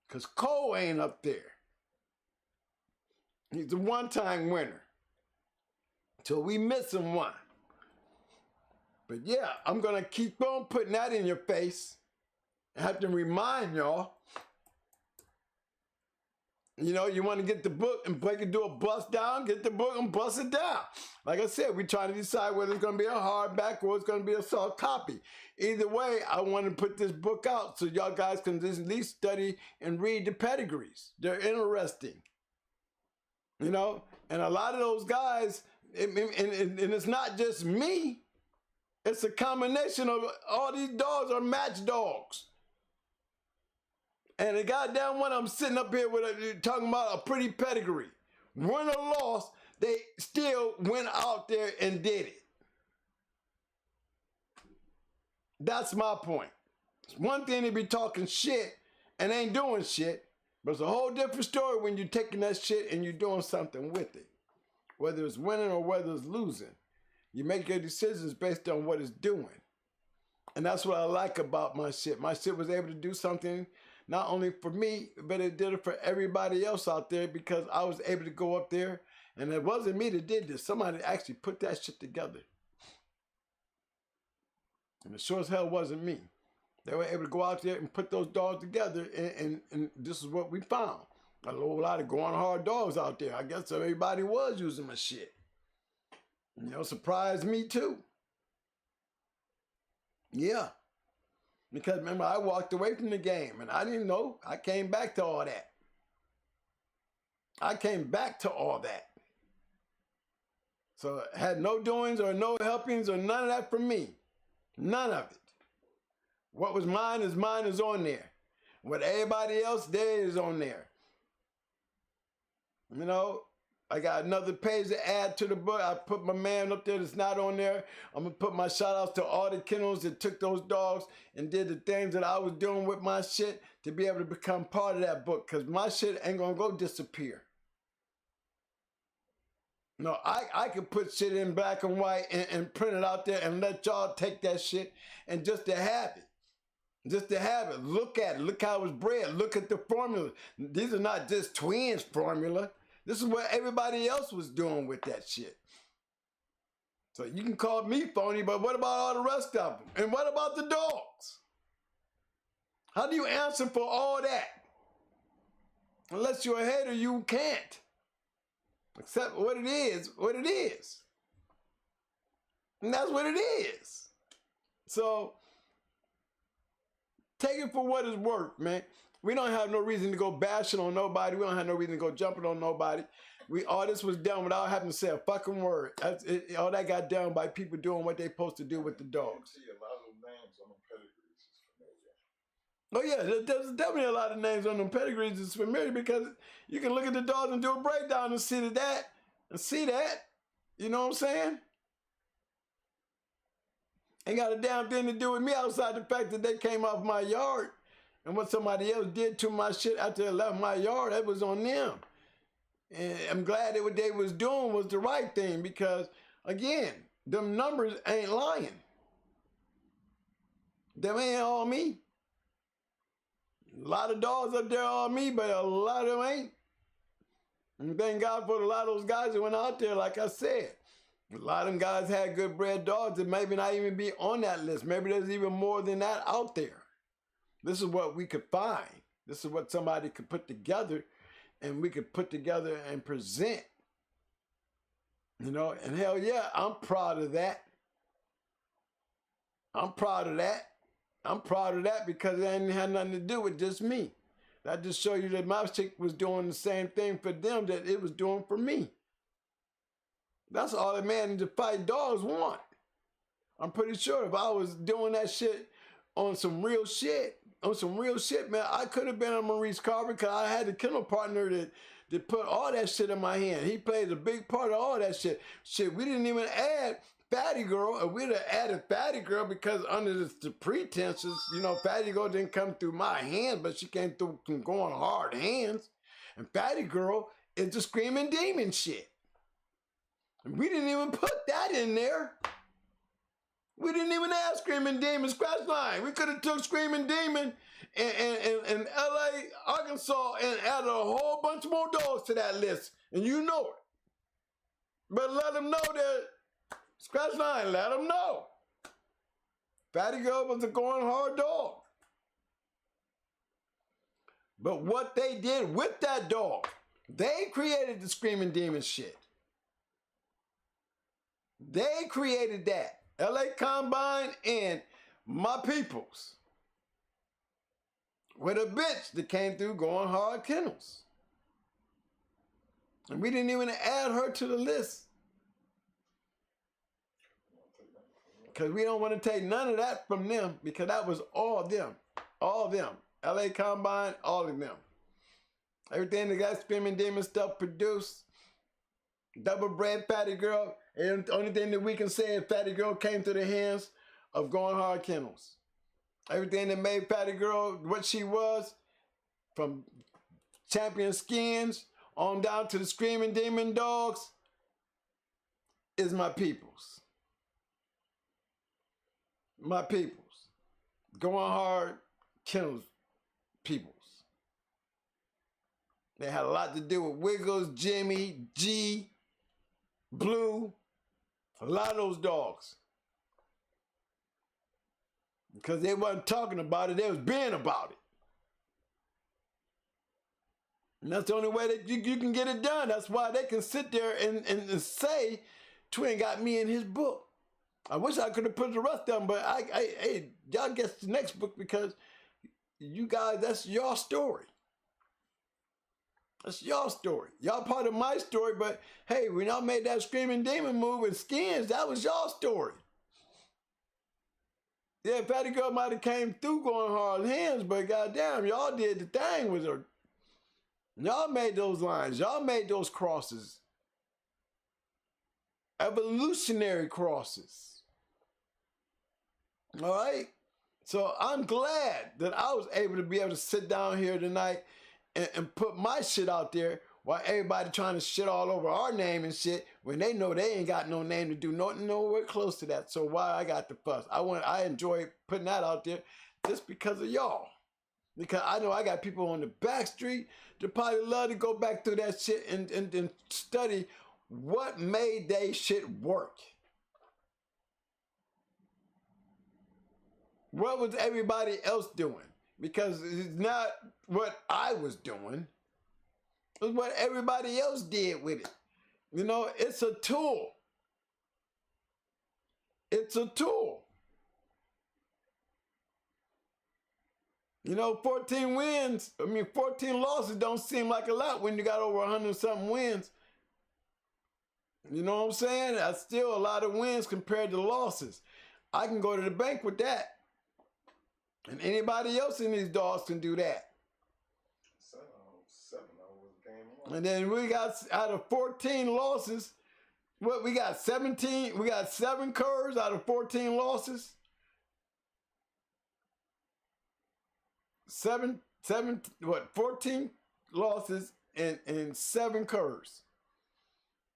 Because Cole ain't up there. He's a one-time winner. So we missing one. But yeah, I'm going to keep on putting that in your face. I have to remind y'all. You know, you want to get the book and break it, do a bust down, get the book and bust it down. Like I said, we're trying to decide whether it's going to be a hardback or it's going to be a soft copy. Either way, I want to put this book out so y'all guys can just at least study and read the pedigrees. They're interesting. You know, and a lot of those guys, and it's not just me. It's a combination of all these dogs are match dogs. And the goddamn one I'm sitting up here with talking about a pretty pedigree. Win or loss, they still went out there and did it. That's my point. It's one thing to be talking shit and ain't doing shit, but it's a whole different story when you're taking that shit and you're doing something with it. Whether it's winning or whether it's losing. You make your decisions based on what it's doing. And that's what I like about my shit. My shit was able to do something not only for me, but it did it for everybody else out there because I was able to go up there. And it wasn't me that did this. Somebody actually put that shit together. And it sure as hell wasn't me. They were able to go out there and put those dogs together, and this is what we found. A whole lot of going hard dogs out there. I guess everybody was using my shit. You know, surprised me too. Yeah. Because remember, I walked away from the game, and I didn't know. I came back to all that. I came back to all that. So had no doings or no helpings or none of that from me. None of it. What was mine is on there. What everybody else did is on there. You know, I got another page to add to the book. I put my man up there that's not on there. I'm going to put my shout outs to all the kennels that took those dogs and did the things that I was doing with my shit to be able to become part of that book, because my shit ain't going to go disappear. No, I could put shit in black and white and print it out there and let y'all take that shit and just to have it. Just to have it. Look at it. Look how it was bred. Look at the formula. These are not just twins formula. This is what everybody else was doing with that shit. So you can call me phony, but what about all the rest of them? And what about the dogs? How do you answer for all that? Unless you're a hater, you can't. Accept what it is, what it is. And that's what it is. So, take it for what it's worth, man. We don't have no reason to go bashing on nobody. We don't have no reason to go jumping on nobody. All this was done without having to say a fucking word. All that got done by people doing what they supposed to do with the dogs. See a lot of names on them pedigrees is familiar. Oh yeah, there's definitely a lot of names on them pedigrees that's familiar, because you can look at the dogs and do a breakdown and see that. You know what I'm saying? Ain't got a damn thing to do with me outside the fact that they came off my yard. And what somebody else did to my shit after they left my yard, that was on them. And I'm glad that what they was doing was the right thing, because, again, them numbers ain't lying. Them ain't all me. A lot of dogs up there are me, but a lot of them ain't. And thank God for a lot of those guys that went out there, like I said. A lot of them guys had good bred dogs that maybe not even be on that list. Maybe there's even more than that out there. This is what we could find. This is what somebody could put together, and we could put together and present. You know, and hell yeah, I'm proud of that. I'm proud of that. I'm proud of that because it ain't had nothing to do with just me. That just show you that my chick was doing the same thing for them that it was doing for me. That's all a man to fight dogs want. I'm pretty sure if I was doing that shit on some real shit, man, I could have been a Maurice Carver, because I had a kennel partner that put all that shit in my hand. He played a big part of all that shit. Shit, we didn't even add Fatty Girl, and we'd have added Fatty Girl because under the pretenses, you know, Fatty Girl didn't come through my hands, but she came through some going hard hands. And Fatty Girl is the screaming demon shit. And we didn't even put that in there. We didn't even add Screaming Demon scratch line. We could have took Screaming Demon in LA, Arkansas, and added a whole bunch more dogs to that list. And you know it. But let them know that scratch line, let them know. Fatty Girl was a going hard dog. But what they did with that dog, they created the Screaming Demon shit. They created that. LA Combine and my peoples. With a bitch that came through going hard kennels. And we didn't even add her to the list. Because we don't want to take none of that from them, because that was all them. All them. LA Combine, all of them. Everything that got Screaming Demon stuff produced. Double bred Fatty Girl. And the only thing that we can say is Fatty Girl came to the hands of going hard kennels. Everything that made Fatty Girl what she was, from champion skins on down to the Screaming Demon dogs, is my peoples. My peoples. Going hard kennels peoples. They had a lot to do with Wiggles, Jimmy, G, Blue, a lot of those dogs. Because they wasn't talking about it, they was being about it. And that's the only way that you can get it done. That's why they can sit there and say, Twin got me in his book. I wish I could have put the rest of them, but hey, y'all get the next book because you guys, that's your story. That's your story. Y'all part of my story, but hey, when y'all made that Screaming Demon move with Skins, that was your story. Yeah, Patty Girl might have came through going hard hands, but goddamn, y'all did the thing with her. Y'all made those lines. Y'all made those crosses. Evolutionary crosses. All right? So I'm glad that I was able to sit down here tonight and put my shit out there while everybody trying to shit all over our name and shit when they know they ain't got no name to do nothing nowhere close to that. So why I got the fuss? I enjoy putting that out there just because of y'all. Because I know I got people on the back street that probably love to go back through that shit and study what made they shit work. What was everybody else doing? Because it's not what I was doing. It was what everybody else did with it. You know, it's a tool. It's a tool. You know, 14 wins, 14 losses don't seem like a lot when you got over 100-something wins. You know what I'm saying? That's still a lot of wins compared to losses. I can go to the bank with that. And anybody else in these dogs can do that. 7-0 was game one. And then we got, out of 14 losses, what, we got 17, we got 7 curves out of 14 losses. 14 losses and 7 curves.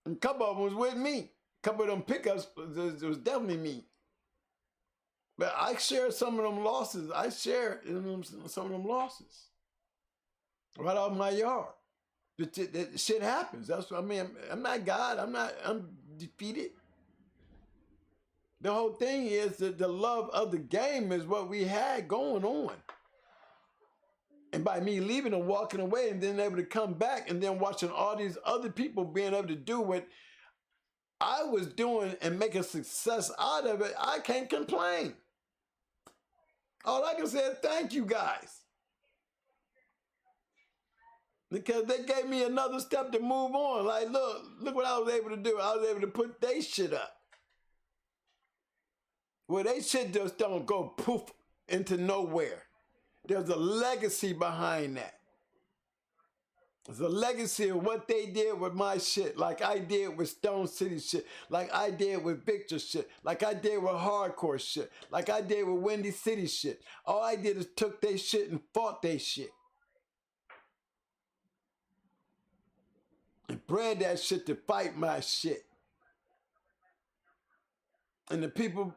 And a couple of them was with me. A couple of them pickups was definitely me. But I share some of them losses. I share some of them losses. Right off my yard. That shit happens. That's what I mean. I'm not God. I'm defeated. The whole thing is that the love of the game is what we had going on. And by me leaving and walking away and then able to come back and then watching all these other people being able to do what I was doing and make a success out of it, I can't complain. All I can say is thank you guys. Because they gave me another step to move on. Like, look what I was able to do. I was able to put they shit up. Well, they shit just don't go poof into nowhere. There's a legacy behind that. There's a legacy of what they did with my shit, like I did with Stone City shit, like I did with Victor shit, like I did with hardcore shit, like I did with Windy City shit. All I did is took they shit and fought they shit. And bred that shit to fight my shit. And the people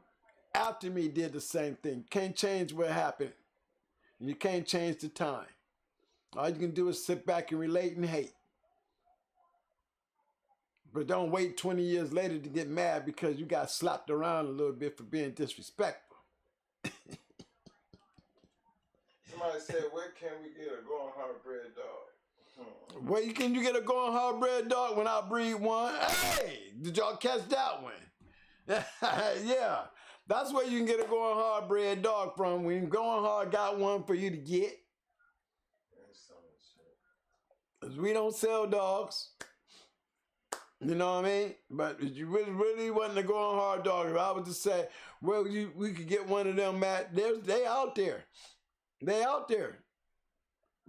after me did the same thing. Can't change what happened. You can't change the time. All you can do is sit back and relate and hate. But don't wait 20 years later to get mad because you got slapped around a little bit for being disrespectful. Somebody said, where can we get a going hard bred dog? Where can you get a going hard bred dog when I breed one? Hey, did y'all catch that one? Yeah, that's where you can get a going hard bred dog from. When Going Hard got one for you to get. Because we don't sell dogs. You know what I mean? But if you really wasn't a Going Hard dog, if I was to say, well, we could get one of them, Matt, they out there. They out there.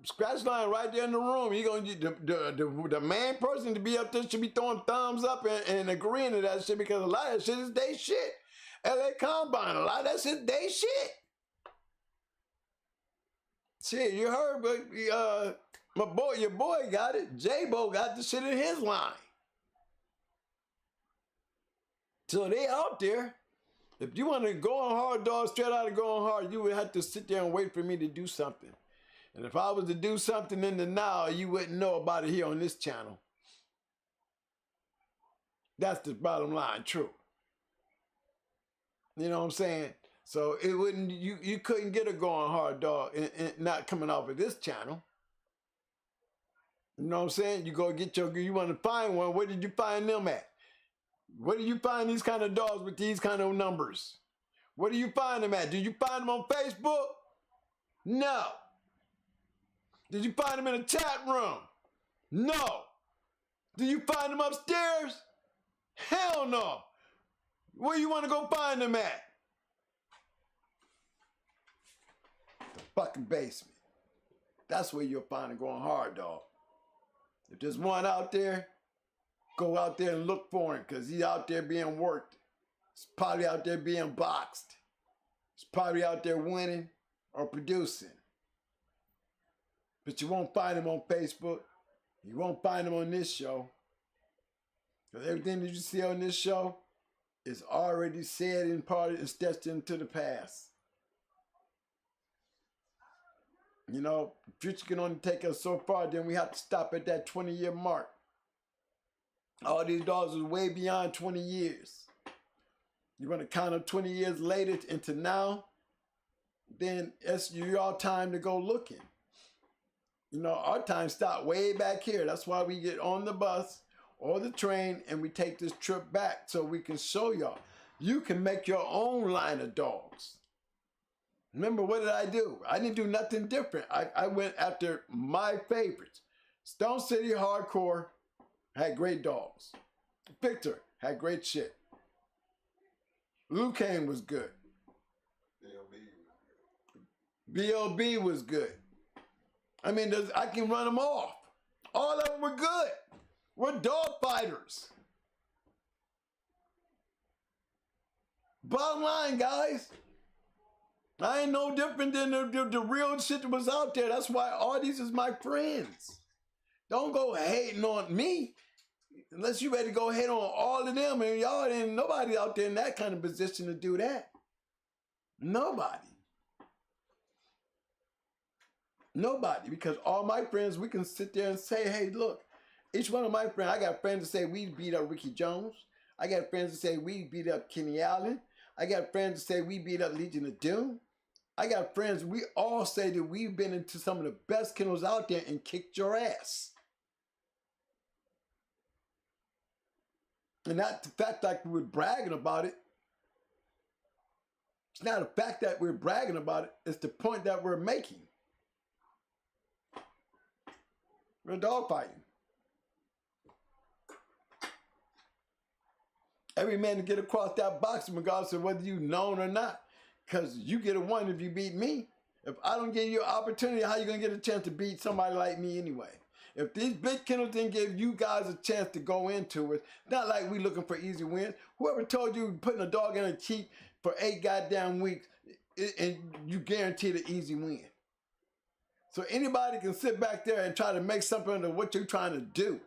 Scratch line right there in the room. You gonna the main person to be up there should be throwing thumbs up and agreeing to that shit because a lot of that shit is they shit. LA Combine, a lot of that shit they shit. Shit, you heard, but your boy got it. J-Bo got the shit in his line. So they out there. If you want to go on hard dog straight out of Going Hard, you would have to sit there and wait for me to do something. And if I was to do something in the now, you wouldn't know about it here on this channel. That's the bottom line, true. You know what I'm saying? So it wouldn't, you couldn't get a going hard dog and not coming off of this channel. You know what I'm saying? You go get you want to find one, where did you find them at? Where do you find these kind of dogs with these kind of numbers? Where do you find them at? Did you find them on Facebook? No. Did you find them in a chat room? No. Do you find them upstairs? Hell no. Where you want to go find them at? The fucking basement. That's where you'll find them going hard, dog. If there's one out there, go out there and look for him, because he's out there being worked. He's probably out there being boxed. He's probably out there winning or producing. But you won't find him on Facebook. You won't find him on this show. Because everything that you see on this show is already said and part and stretched into the past. You know, the future can only take us so far, then we have to stop at that 20-year mark. All these dogs is way beyond 20 years. You want to count up 20 years later into now, then it's your time to go looking. You know, our time stopped way back here. That's why we get on the bus or the train and we take this trip back so we can show y'all. You can make your own line of dogs. Remember, what did I do? I didn't do nothing different. I went after my favorites. Stone City Hardcore had great dogs. Victor had great shit. Luke Kane was good. B.O.B. was good. I mean, I can run them off. All of them were good. We're dog fighters. Bottom line, guys, I ain't no different than the real shit that was out there. That's why all these is my friends. Don't go hating on me unless you ready to go hate on all of them. And y'all ain't nobody out there in that kind of position to do that. Nobody. Nobody. Because all my friends, we can sit there and say, hey, look, each one of my friends, I got friends that say we beat up Ricky Jones. I got friends that say we beat up Kenny Allen. I got friends that say we beat up Legion of Doom. I got friends, we all say that we've been into some of the best kennels out there and kicked your ass. And not the fact that we're bragging about it. It's not a fact that we're bragging about it. It's the point that we're making. We're dog fighting. Every man to get across that box, regardless of whether you're known or not. Because you get a one if you beat me. If I don't give you an opportunity, how you going to get a chance to beat somebody like me anyway? If these big kennels didn't give you guys a chance to go into it, not like we looking for easy wins. Whoever told you putting a dog in a cheat for 8 goddamn weeks and you guaranteed an easy win. So anybody can sit back there and try to make something of what you're trying to do.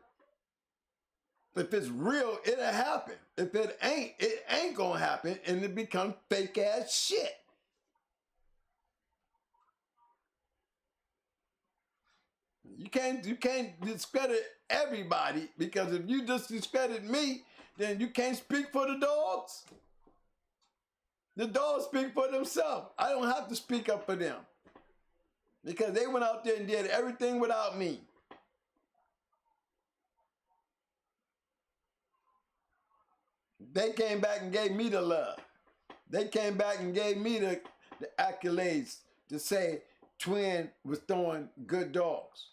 If it's real, it'll happen. If it ain't gonna happen, and it becomes fake ass shit. You can't discredit everybody, because if you just discredit me, then you can't speak for the dogs. The dogs speak for themselves. I don't have to speak up for them, because they went out there and did everything without me. They came back and gave me the love. They came back and gave me the accolades to say Twin was throwing good dogs.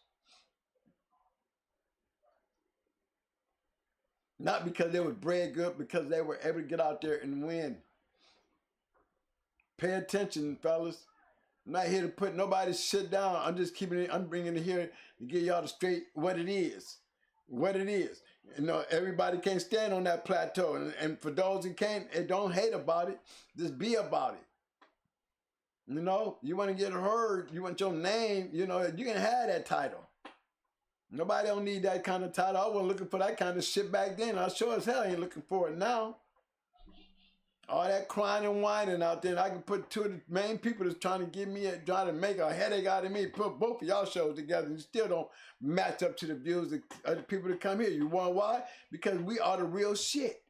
Not because they were bred good, because they were able to get out there and win. Pay attention, fellas. I'm not here to put nobody's shit down. I'm just keeping it, I'm bringing it here to get y'all straight what it is. What it is. You know, everybody can't stand on that plateau. And for those who can't, don't hate about it. Just be about it. You know, you want to get heard, you want your name, you know, you can have that title. Nobody don't need that kind of title. I wasn't looking for that kind of shit back then. I sure as hell ain't looking for it now. All that crying and whining out there, and I can put two of the main people that's trying to make a headache out of me, put both of y'all shows together, and you still don't match up to the views of the people that come here. You want why? Because we are the real shit.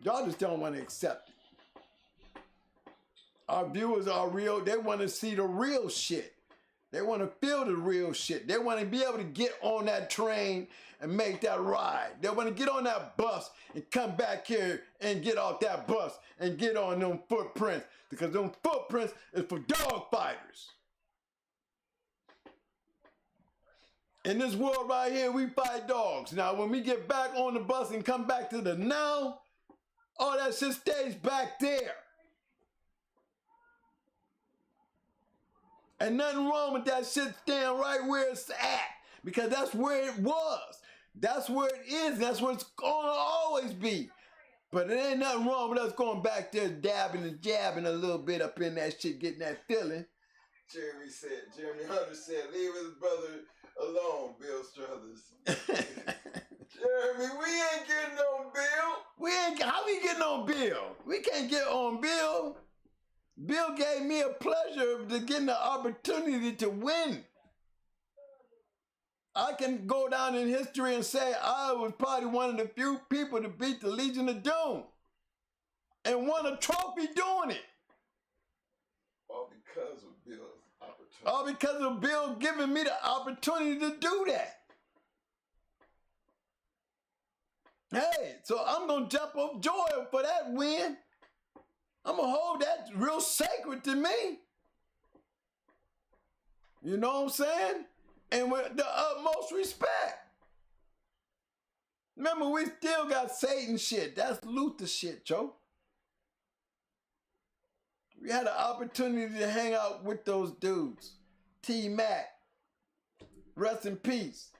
Y'all just don't want to accept it. Our viewers are real. They want to see the real shit. They want to feel the real shit. They want to be able to get on that train and make that ride. They want to get on that bus and come back here and get off that bus and get on them footprints, because them footprints is for dog fighters. In this world right here, we fight dogs. Now, when we get back on the bus and come back to the now, all that shit stays back there. And nothing wrong with that shit staying right where it's at, because that's where it was. That's where it is. That's where it's going to always be. But it ain't nothing wrong with us going back there dabbing and jabbing a little bit up in that shit, getting that feeling. Jeremy Hunter said, leave his brother alone, Bill Struthers. Jeremy, we ain't getting on Bill. How we getting on Bill? We can't get on Bill. Bill gave me a pleasure of getting the opportunity to win. I can go down in history and say I was probably one of the few people to beat the Legion of Doom and won a trophy doing it. All because of Bill's opportunity. All because of Bill giving me the opportunity to do that. Hey, so I'm going to jump off joy for that win. I'm going to hold that real sacred to me. You know what I'm saying? And with the utmost respect. Remember, we still got Satan shit. That's Luther shit, Joe. We had an opportunity to hang out with those dudes. T-Mac. Rest in peace.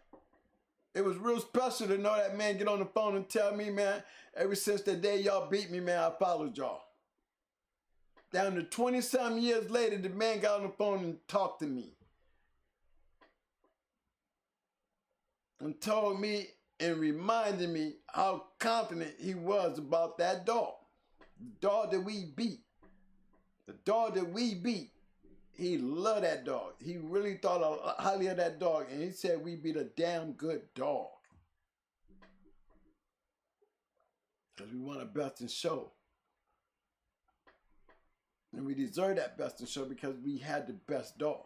It was real special to know that man get on the phone and tell me, man, ever since the day y'all beat me, man, I followed y'all. Down to 20-something years later, the man got on the phone and talked to me. And told me and reminded me how confident he was about that dog. The dog that we beat. The dog that we beat. He loved that dog. He really thought highly of that dog. And he said we beat a damn good dog. Because we won a best in show. And we deserve that best in show because we had the best dog.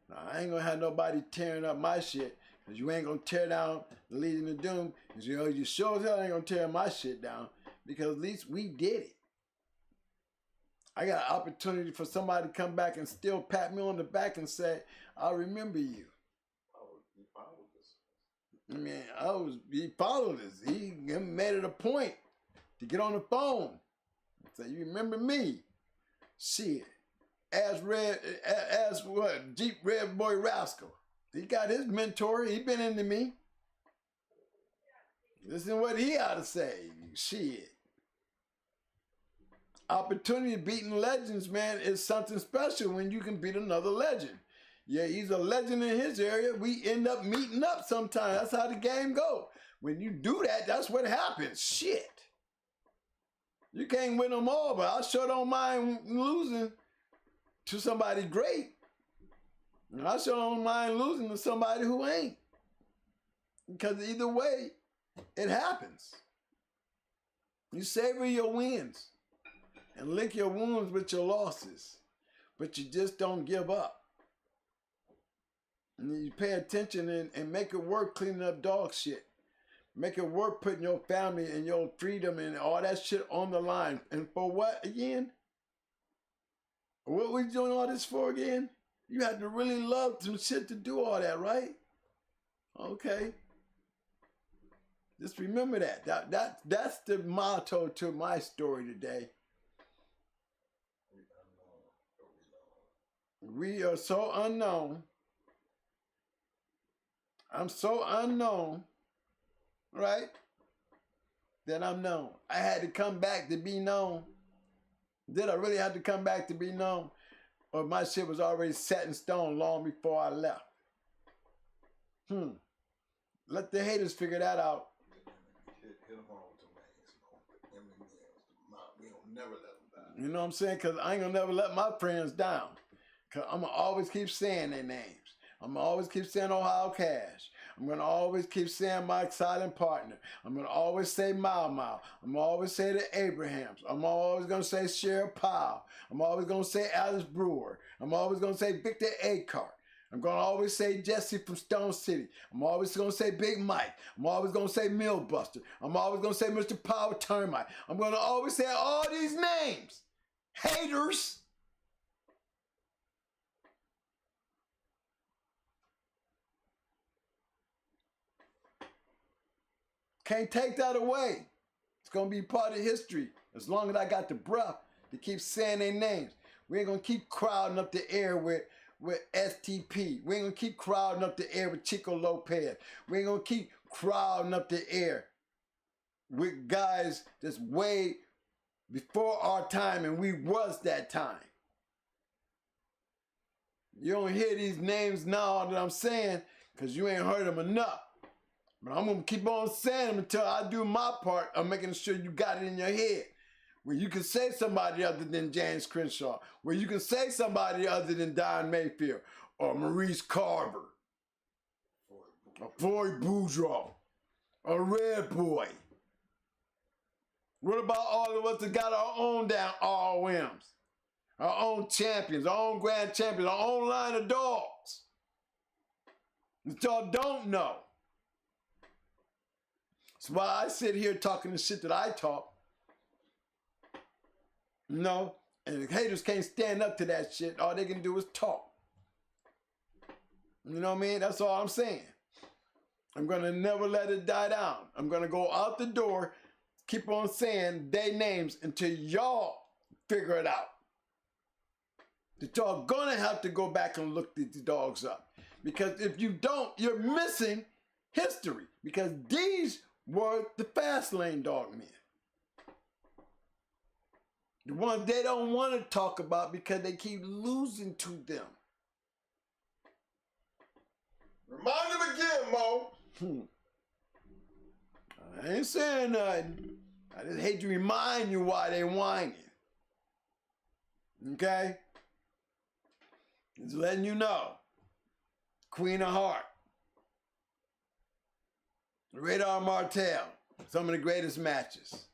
Now, I ain't going to have nobody tearing up my shit, because you ain't going to tear down the Legion of Doom. Because you sure as hell ain't going to tear my shit down, because at least we did it. I got an opportunity for somebody to come back and still pat me on the back and say, I remember you. He followed this. I mean, he followed us. He made it a point to get on the phone and say, you remember me? Shit. As what? Jeep Red Boy Rascal. He got his mentor. He been into me. Listen what he ought to say. Shit. Opportunity beating legends, man, is something special when you can beat another legend. Yeah, he's a legend in his area. We end up meeting up sometimes. That's how the game go. When you do that, that's what happens. Shit. You can't win them all, but I sure don't mind losing to somebody great. And I sure don't mind losing to somebody who ain't. Because either way, it happens. You savor your wins and lick your wounds with your losses, but you just don't give up. And you pay attention and make it work cleaning up dog shit. Make it work putting your family and your freedom and all that shit on the line. And for what again? What we doing all this for again? You had to really love some shit to do all that, right? Okay. Just remember that. That's the motto to my story today. We are so unknown. I'm so unknown, right? That I'm known. I had to come back to be known. Did I really have to come back to be known? Or my shit was already set in stone long before I left? Let the haters figure that out. Hit them on with the mains. We don't never let them down. You know what I'm saying? Because I ain't going to never let my friends down. Because I'm going to always keep saying their names. I'm going to always keep saying Ohio Cash. I'm going to always keep saying my silent partner. I'm going to always say Mau Mau. I'm always say the Abrahams. I'm always going to say Cheryl Powell. I'm always going to say Alice Brewer. I'm always going to say Victor Acart. I'm going to always say Jesse from Stone City. I'm always going to say Big Mike. I'm always going to say Millbuster. I'm always going to say Mr. Power Termite. I'm going to always say all these names. Haters. Can't take that away. It's going to be part of history as long as I got the breath to keep saying their names. We ain't going to keep crowding up the air with STP. We ain't going to keep crowding up the air with Chico Lopez. We ain't going to keep crowding up the air with guys that's way before our time and we was that time. You don't hear these names now that I'm saying because you ain't heard them enough. But I'm going to keep on saying them until I do my part of making sure you got it in your head. Where you can say somebody other than James Crenshaw. Where you can say somebody other than Don Mayfield. Or Maurice Carver. Or Floyd Boudreaux. Or Red Boy. What about all of us that got our own damn ROMs? Our own champions, our own grand champions, our own line of dogs. That y'all don't know. That's why I sit here talking the shit that I talk. No, and the haters can't stand up to that shit. All they can do is talk. You know what I mean? That's all I'm saying. I'm going to never let it die down. I'm going to go out the door, keep on saying their names until y'all figure it out. That y'all going to have to go back and look these dogs up. Because if you don't, you're missing history. Because these were the fast lane dog men. The ones they don't want to talk about because they keep losing to them. Remind them again, Mo. I ain't saying nothing. I just hate to remind you why they whining. Okay? Just letting you know. Queen of Heart. Radar Martel. Some of the greatest matches.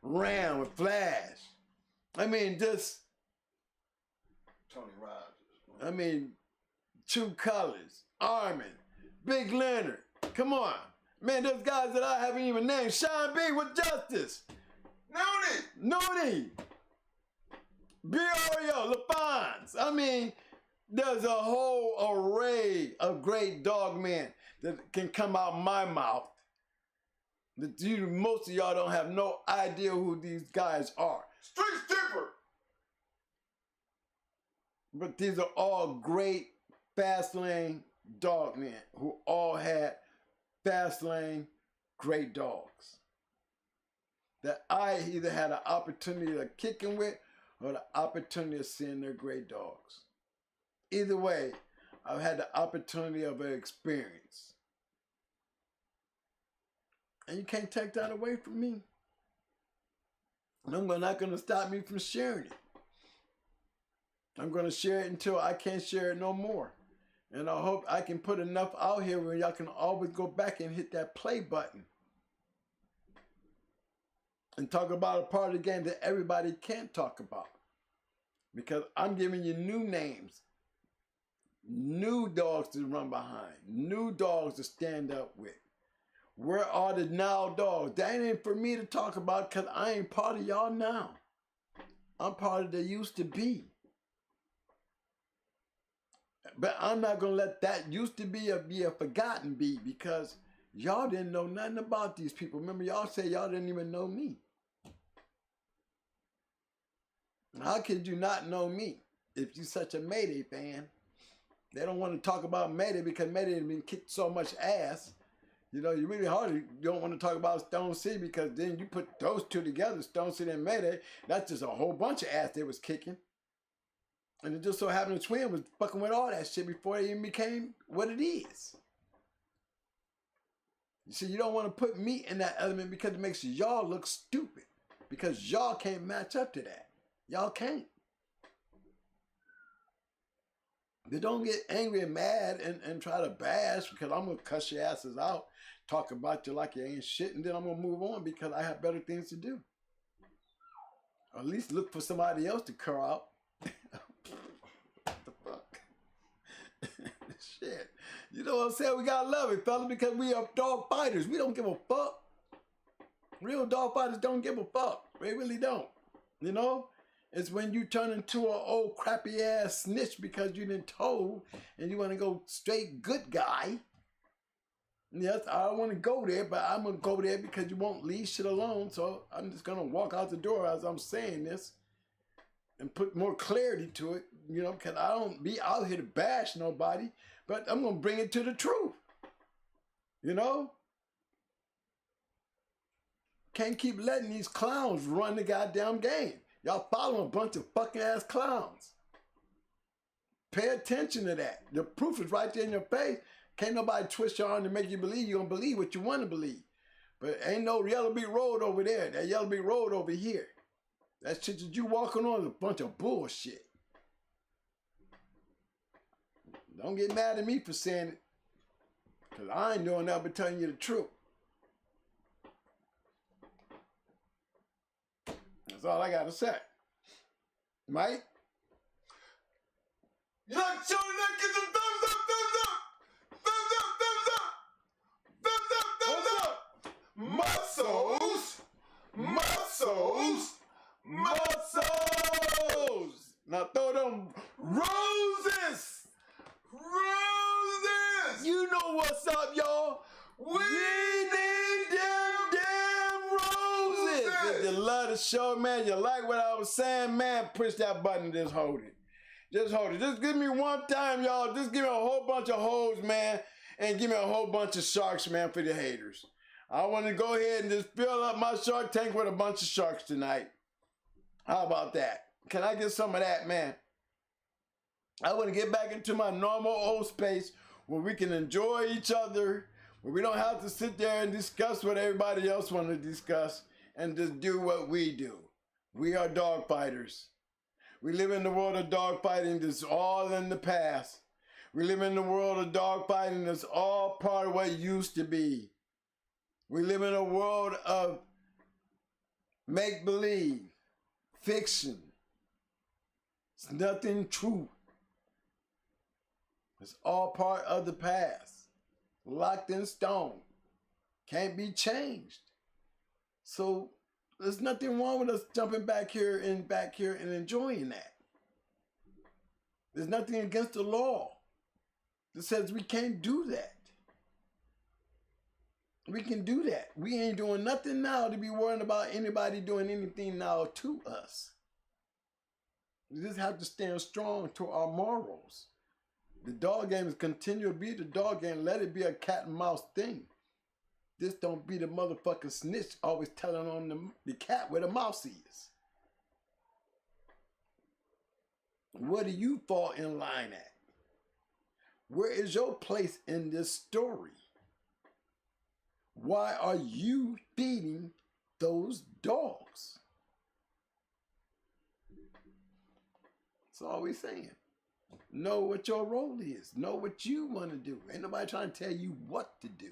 Ram with Flash. I mean, just... Tony Rogers. I mean, True Colors. Armin. Big Leonard. Come on. Man, there's guys that I haven't even named. Sean B with Justice. Nudie. Biorio, LaFons. I mean, there's a whole array of great dog men that can come out my mouth. That most of y'all don't have no idea who these guys are. Street Stripper. But these are all great fast lane dog men who all had fast lane great dogs that I either had an opportunity of kicking with or the opportunity of seeing their great dogs. Either way, I've had the opportunity of an experience. And you can't take that away from me. And I'm not going to stop me from sharing it. I'm going to share it until I can't share it no more. And I hope I can put enough out here where y'all can always go back and hit that play button. And talk about a part of the game that everybody can't talk about. Because I'm giving you new names. New dogs to run behind. New dogs to stand up with. Where are the now dogs? That ain't for me to talk about because I ain't part of y'all now. I'm part of the used to be. But I'm not going to let that used to be a forgotten be because y'all didn't know nothing about these people. Remember, y'all say y'all didn't even know me. How could you not know me if you're such a Mayday fan? They don't want to talk about Mayday because Mayday has been kicked so much ass. You know, you really hardly don't want to talk about Stone City because then you put those two together, Stone City and Mayday, that's just a whole bunch of ass they was kicking. And it just so happened the Twin was fucking with all that shit before it even became what it is. You see, you don't want to put me in that element because it makes y'all look stupid. Because y'all can't match up to that. Y'all can't. But don't get angry and mad and try to bash, because I'm going to cuss your asses out, talk about you like you ain't shit, and then I'm going to move on because I have better things to do. Or at least look for somebody else to cur out. What the fuck? Shit. You know what I'm saying? We got to love it, fella, because we are dog fighters. We don't give a fuck. Real dog fighters don't give a fuck. They really don't. You know? It's when you turn into an old crappy ass snitch because you done told and you want to go straight good guy. Yes, I don't want to go there, but I'm going to go there because you won't leave shit alone. So I'm just going to walk out the door as I'm saying this and put more clarity to it, you know, because I don't be out here to bash nobody, but I'm going to bring it to the truth. You know? Can't keep letting these clowns run the goddamn game. Y'all following a bunch of fucking ass clowns. Pay attention to that. The proof is right there in your face. Can't nobody twist your arm to make you believe you're going to believe what you want to believe. But ain't no yellow brick road over there. That yellow brick road over here. That shit that you walking on is a bunch of bullshit. Don't get mad at me for saying it. Because I ain't doing nothing but telling you the truth. That's all I got to say. Mike? You like to show that? Get some thumbs up, thumbs up, thumbs up, thumbs up, thumbs up, thumbs up. Muscles, muscles, muscles. Now throw them Roses, roses. You know what's up, y'all. We need them damn roses. If you love the show, man, you like what I was saying, man, push that button, just hold it. Just hold it. Just give me one time, y'all. Just give me a whole bunch of hoes, man, and give me a whole bunch of sharks, man, for the haters. I want to go ahead and just fill up my shark tank with a bunch of sharks tonight. How about that? Can I get some of that, man? I want to get back into my normal old space where we can enjoy each other, where we don't have to sit there and discuss what everybody else wants to discuss, and just do what we do. We are dog fighters. We live in the world of dog fighting that's all in the past. We live in the world of dog fighting that's all part of what used to be. We live in a world of make-believe, fiction. It's nothing true. It's all part of the past. Locked in stone. Can't be changed. So there's nothing wrong with us jumping back here and enjoying that. There's nothing against the law that says we can't do that. We can do that. We ain't doing nothing now to be worrying about anybody doing anything now to us. We just have to stand strong to our morals. The dog game is continue to be the dog game. Let it be a cat and mouse thing. This don't be the motherfucking snitch always telling on the cat where the mouse is. Where do you fall in line at? Where is your place in this story? Why are you feeding those dogs? That's all we're saying. Know what your role is. Know what you want to do. Ain't nobody trying to tell you what to do.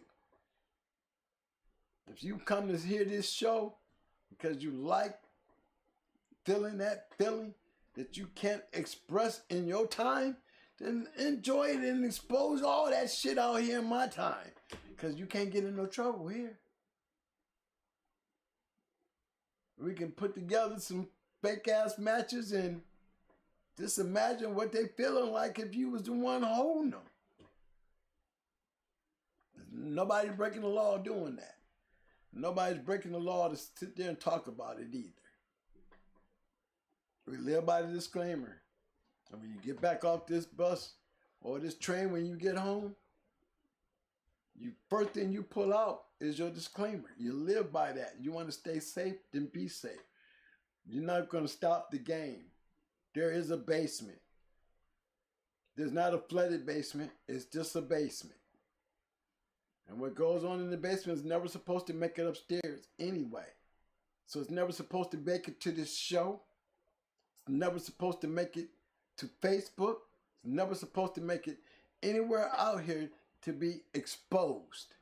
If you come to hear this show because you like feeling that feeling that you can't express in your time, then enjoy it and expose all that shit out here in my time. Because you can't get in no trouble here. We can put together some fake ass matches and just imagine what they feeling like if you was the one holding them. Nobody's breaking the law doing that. Nobody's breaking the law to sit there and talk about it either. We live by the disclaimer. And when you get back off this bus or this train when you get home, first thing you pull out is your disclaimer. You live by that. You want to stay safe, then be safe. You're not going to stop the game. There is a basement. There's not a flooded basement. It's just a basement. And what goes on in the basement is never supposed to make it upstairs anyway. So it's never supposed to make it to this show. It's never supposed to make it to Facebook. It's never supposed to make it anywhere out here to be exposed.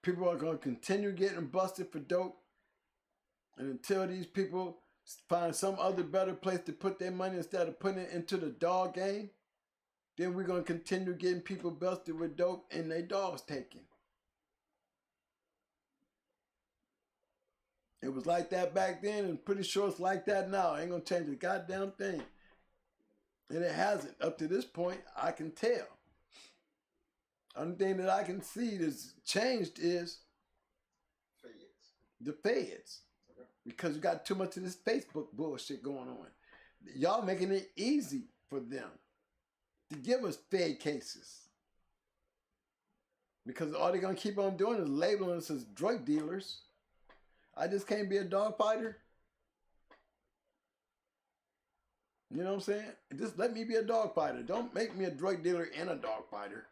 People are going to continue getting busted for dope. And until these people find some other better place to put their money instead of putting it into the dog game, then we're going to continue getting people busted with dope and their dogs taken. It was like that back then, and pretty sure it's like that now. I ain't going to change a goddamn thing. And it hasn't. Up to this point, I can tell. Only thing that I can see that's changed is the feds. Okay. Because you got too much of this Facebook bullshit going on. Y'all making it easy for them to give us fed cases. Because all they're going to keep on doing is labeling us as drug dealers. I just can't be a dog fighter. You know what I'm saying? Just let me be a dog fighter. Don't make me a drug dealer and a dog fighter.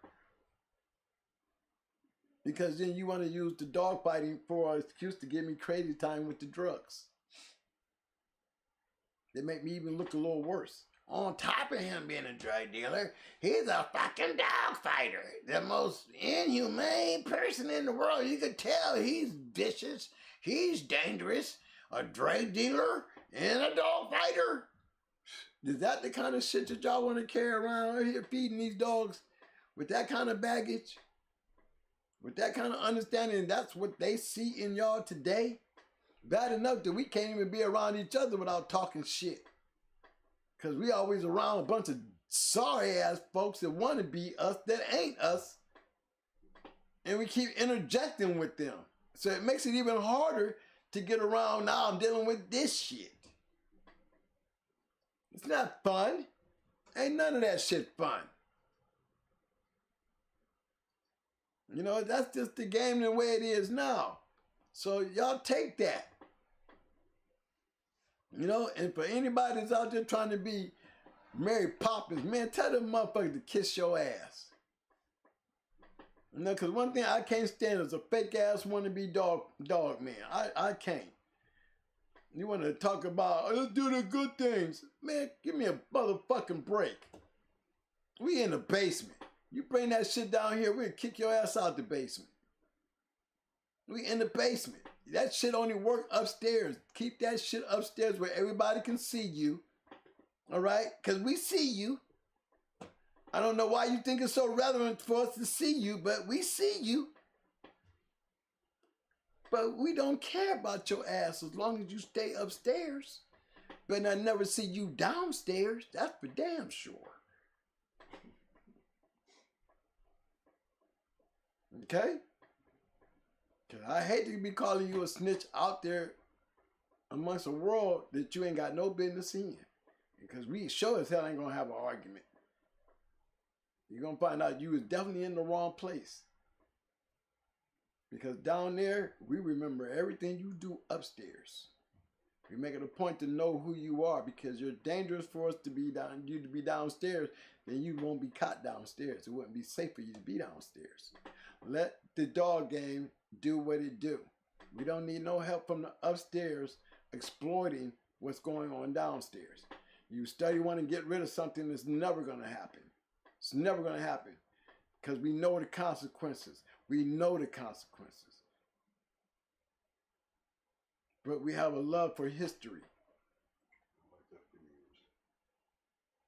Because then you want to use the dog fighting for an excuse to give me crazy time with the drugs. They make me even look a little worse. On top of him being a drug dealer, he's a fucking dog fighter. The most inhumane person in the world. You could tell he's vicious. He's dangerous. A drug dealer and a dog fighter. Is that the kind of shit that y'all want to carry around here feeding these dogs with that kind of baggage? With that kind of understanding, that's what they see in y'all today? Bad enough that we can't even be around each other without talking shit. Because we always around a bunch of sorry-ass folks that want to be us that ain't us. And we keep interjecting with them. So it makes it even harder to get around now. I'm dealing with this shit. It's not fun. Ain't none of that shit fun. You know, that's just the game the way it is now. So y'all take that. You know, and for anybody that's out there trying to be Mary Poppins, man, tell them motherfuckers to kiss your ass. You know, because one thing I can't stand is a fake ass wannabe dog man. I can't. You want to talk about, oh, let's do the good things. Man, give me a motherfucking break. We in the basement. You bring that shit down here, we'll kick your ass out the basement. We in the basement. That shit only work upstairs. Keep that shit upstairs where everybody can see you. All right? Because we see you. I don't know why you think it's so relevant for us to see you, but we see you. But we don't care about your ass as long as you stay upstairs. But I never see you downstairs. That's for damn sure. Okay? Because I hate to be calling you a snitch out there amongst a world that you ain't got no business in. Because we sure as hell ain't going to have an argument. You're going to find out you was definitely in the wrong place. Because down there, we remember everything you do upstairs. We make it a point to know who you are because you're dangerous for us to be downstairs, then you won't be caught downstairs. It wouldn't be safe for you to be downstairs. Let the dog game do what it do. We don't need no help from the upstairs exploiting what's going on downstairs. You study want to get rid of something that's never going to happen. It's never going to happen because we know the consequences. We know the consequences. But we have a love for history.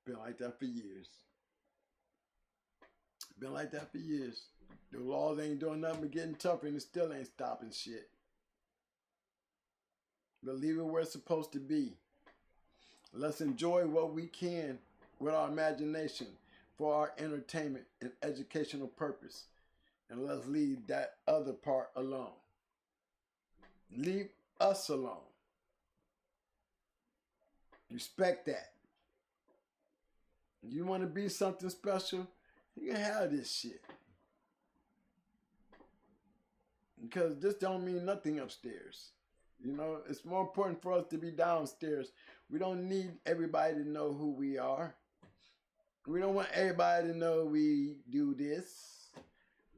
Been like that for years. Been like that for years. The laws ain't doing nothing but getting tougher and it still ain't stopping shit. But leave it where it's supposed to be. Let's enjoy what we can with our imagination for our entertainment and educational purpose. And let's leave that other part alone. Leave us alone. Respect that. You want to be something special? You can have this shit. Because this don't mean nothing upstairs. You know, it's more important for us to be downstairs. We don't need everybody to know who we are. We don't want everybody to know we do this.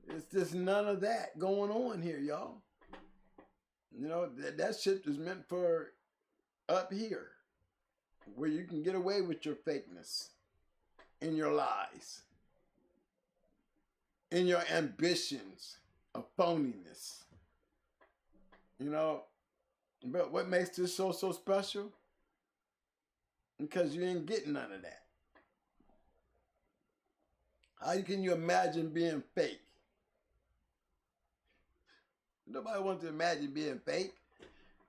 It's just none of that going on here, y'all. You know, that shit is meant for up here. where you can get away with your fakeness and your lies and your ambitions of phoniness. You know, but what makes this show so special? Because you ain't getting none of that. How can you imagine being fake? Nobody wants to imagine being fake.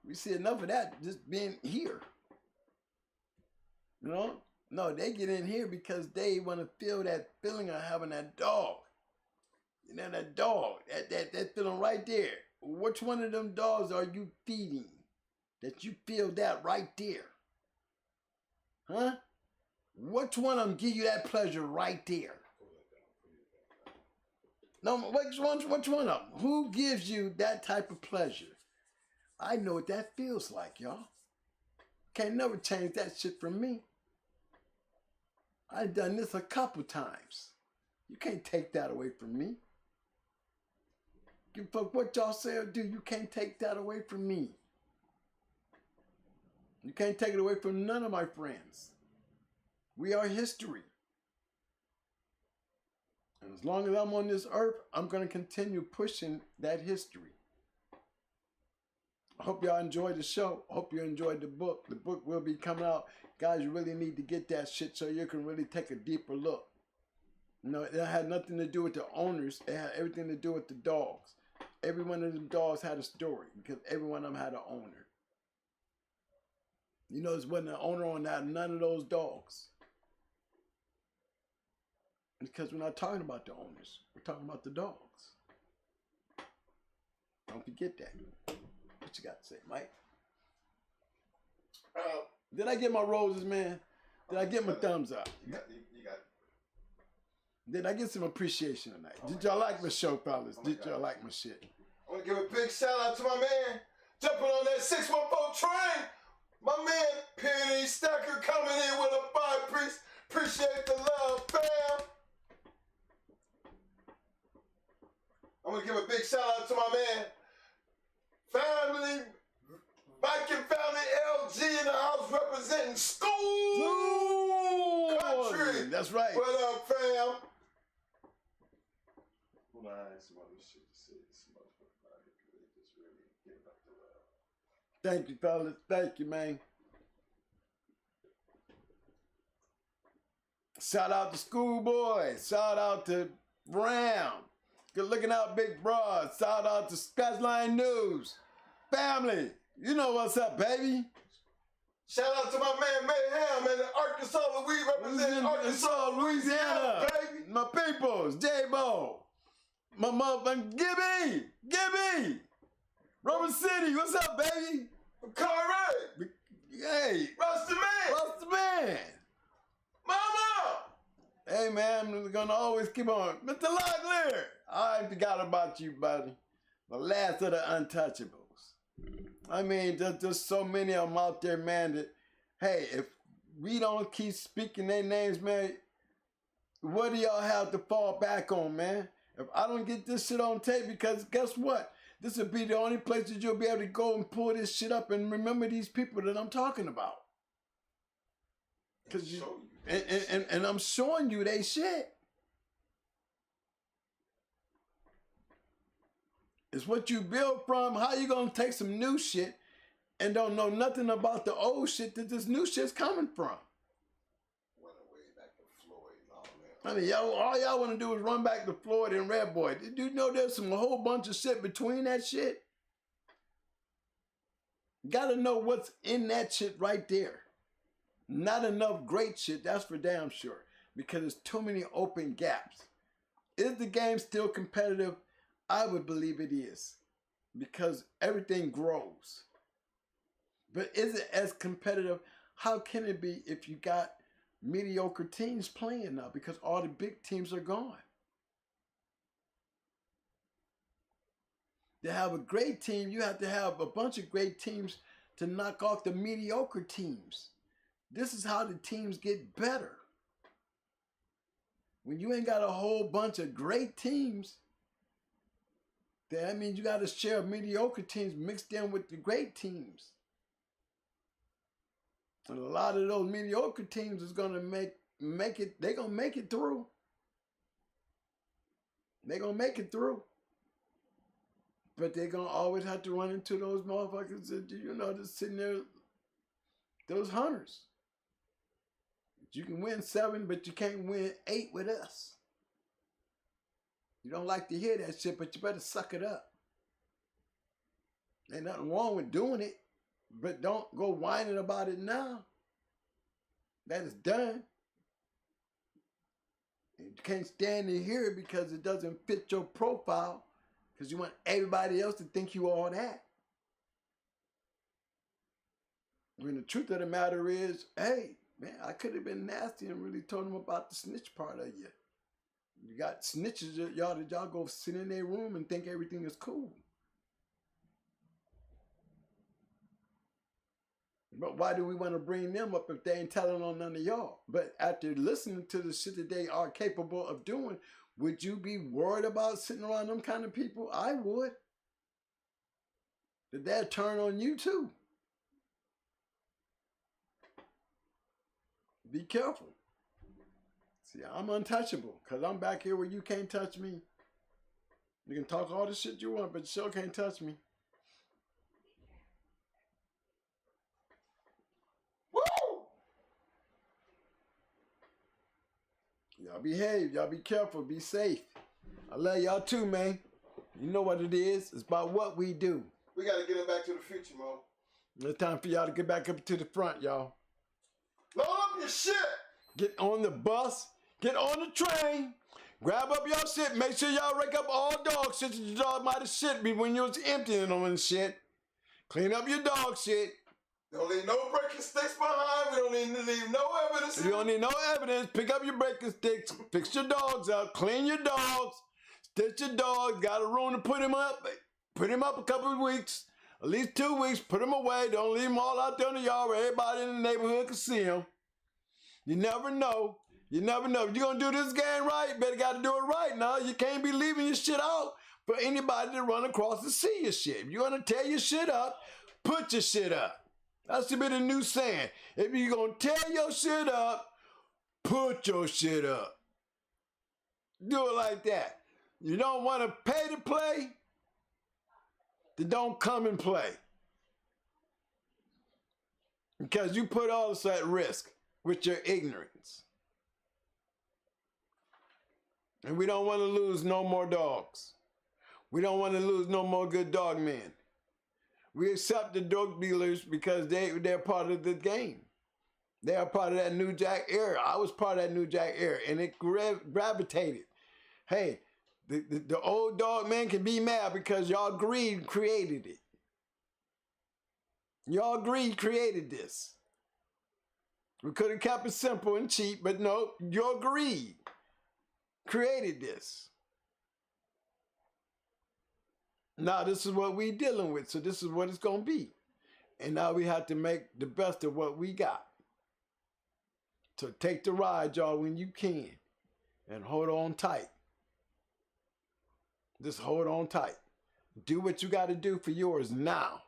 We see enough of that just being here. You know? No, they get in here because they want to feel that feeling of having that dog. You know, that dog, that feeling right there. Which one of them dogs are you feeding that you feel that right there? Huh? Which one of them give you that pleasure right there? No, which one of them? Who gives you that type of pleasure? I know what that feels like, y'all. Can't never change that shit from me. I've done this a couple times. You can't take that away from me. Give a fuck what y'all say or do. You can't take that away from me. You can't take it away from none of my friends. We are history. And as long as I'm on this earth, I'm going to continue pushing that history. I hope y'all enjoyed the show. I hope you enjoyed the book. The book will be coming out. Guys, you really need to get that shit so you can really take a deeper look. You know, it had nothing to do with the owners. It had everything to do with the dogs. Every one of them dogs had a story because every one of them had an owner. You know, there wasn't an owner on that, none of those dogs. Because we're not talking about the owners. We're talking about the dogs. Don't forget that. What you got to say, Mike? Did I get my roses, man? Did I get my thumbs up? You got it. Did I get some appreciation tonight? Did y'all like my show, fellas? Did y'all like my shit? I want to give a big shout out to my man jumping on that 614 train. My man Penny Stacker coming in with a 5-piece. Appreciate the love, fam. I want to give a big shout out to my man Family, Viking Family LG in the house representing school country. That's right. What up, fam? Hold on, I had some other shit to say. This motherfucker just really get back to love. Thank you, fellas. Thank you, man. Shout out to Schoolboy. Shout out to Brown. Good looking out, Big Broad. Shout out to Scratchline News. Family, you know what's up, baby. Shout out to my man Mayhem and Arkansas, we representing Arkansas, Louisiana, baby. My peoples, J-Bo. My motherfucking Gibby. Rubber City, what's up, baby? Correct. Hey. Rusty Man. Mama. Hey, man, we're gonna always keep on. Mr. Locklear, I forgot about you, buddy. The last of the untouchables. I mean, there's so many of them out there, man, that, hey, if we don't keep speaking their names, man, what do y'all have to fall back on, man? If I don't get this shit on tape, because guess what? This will be the only place that you'll be able to go and pull this shit up and remember these people that I'm talking about. And I'm showing you they shit. It's what you build from. How you gonna take some new shit and don't know nothing about the old shit that this new shit's coming from? Went way back to Floyd and all that. I mean, all y'all want to do is run back to Floyd and Red Boy. Did you know there's a whole bunch of shit between that shit? Gotta know what's in that shit right there. Not enough great shit, that's for damn sure. Because there's too many open gaps. Is the game still competitive? I would believe it is. Because everything grows. But is it as competitive? How can it be if you got mediocre teams playing now? Because all the big teams are gone. To have a great team, you have to have a bunch of great teams to knock off the mediocre teams. This is how the teams get better. When you ain't got a whole bunch of great teams, that means you got to share mediocre teams mixed in with the great teams. And a lot of those mediocre teams is gonna make it. They're gonna make it through. They're gonna make it through. But they're gonna always have to run into those motherfuckers that just sitting there. Those hunters. You can win 7, but you can't win 8 with us. You don't like to hear that shit, but you better suck it up. Ain't nothing wrong with doing it, but don't go whining about it now. That is done. You can't stand to hear it because it doesn't fit your profile, because you want everybody else to think you all that. When the truth of the matter is, hey, man, I could have been nasty and really told them about the snitch part of you. You got snitches that y'all go sit in their room and think everything is cool. But why do we want to bring them up if they ain't telling on none of y'all? But after listening to the shit that they are capable of doing, would you be worried about sitting around them kind of people? I would. That they'll turn on you too. Be careful. See, I'm untouchable because I'm back here where you can't touch me. You can talk all the shit you want, but you sure can't touch me. Woo! Y'all behave. Y'all be careful. Be safe. I love y'all too, man. You know what it is. It's about what we do. We gotta get it back to the future, Mo. It's time for y'all to get back up to the front, y'all. Load up your shit! Get on the bus. Get on the train. Grab up your shit. Make sure y'all rake up all dog shit that your dog might have shit me when you was emptying them and shit. Clean up your dog shit. Don't leave no breaking sticks behind. We don't need to leave no evidence. If you don't need no evidence, pick up your breaking sticks. Fix your dogs up. Clean your dogs. Stitch your dogs. Got a room to put him up. Put him up a couple of weeks. At least 2 weeks. Put him away. Don't leave him all out there in the yard where everybody in the neighborhood can see him. You never know. You never know. If you're going to do this game right, you better got to do it right now. You can't be leaving your shit out for anybody to run across to see your shit. If you want to tear your shit up, put your shit up. That should be the new saying. If you're going to tear your shit up, put your shit up. Do it like that. You don't want to pay to play, then don't come and play. Because you put all this at risk with your ignorance. And we don't want to lose no more dogs. We don't want to lose no more good dog men. We accept the drug dealers because they're part of the game. They are part of that New Jack era. I was part of that New Jack era, and it gravitated. Hey, the old dog man can be mad because y'all greed created it. Y'all greed created this. We could have kept it simple and cheap, but no, your greed created this. Now this is what we dealing with, so this is what it's going to be. And now we have to make the best of what we got. So take the ride, y'all, when you can. And hold on tight. Just hold on tight. Do what you got to do for yours now.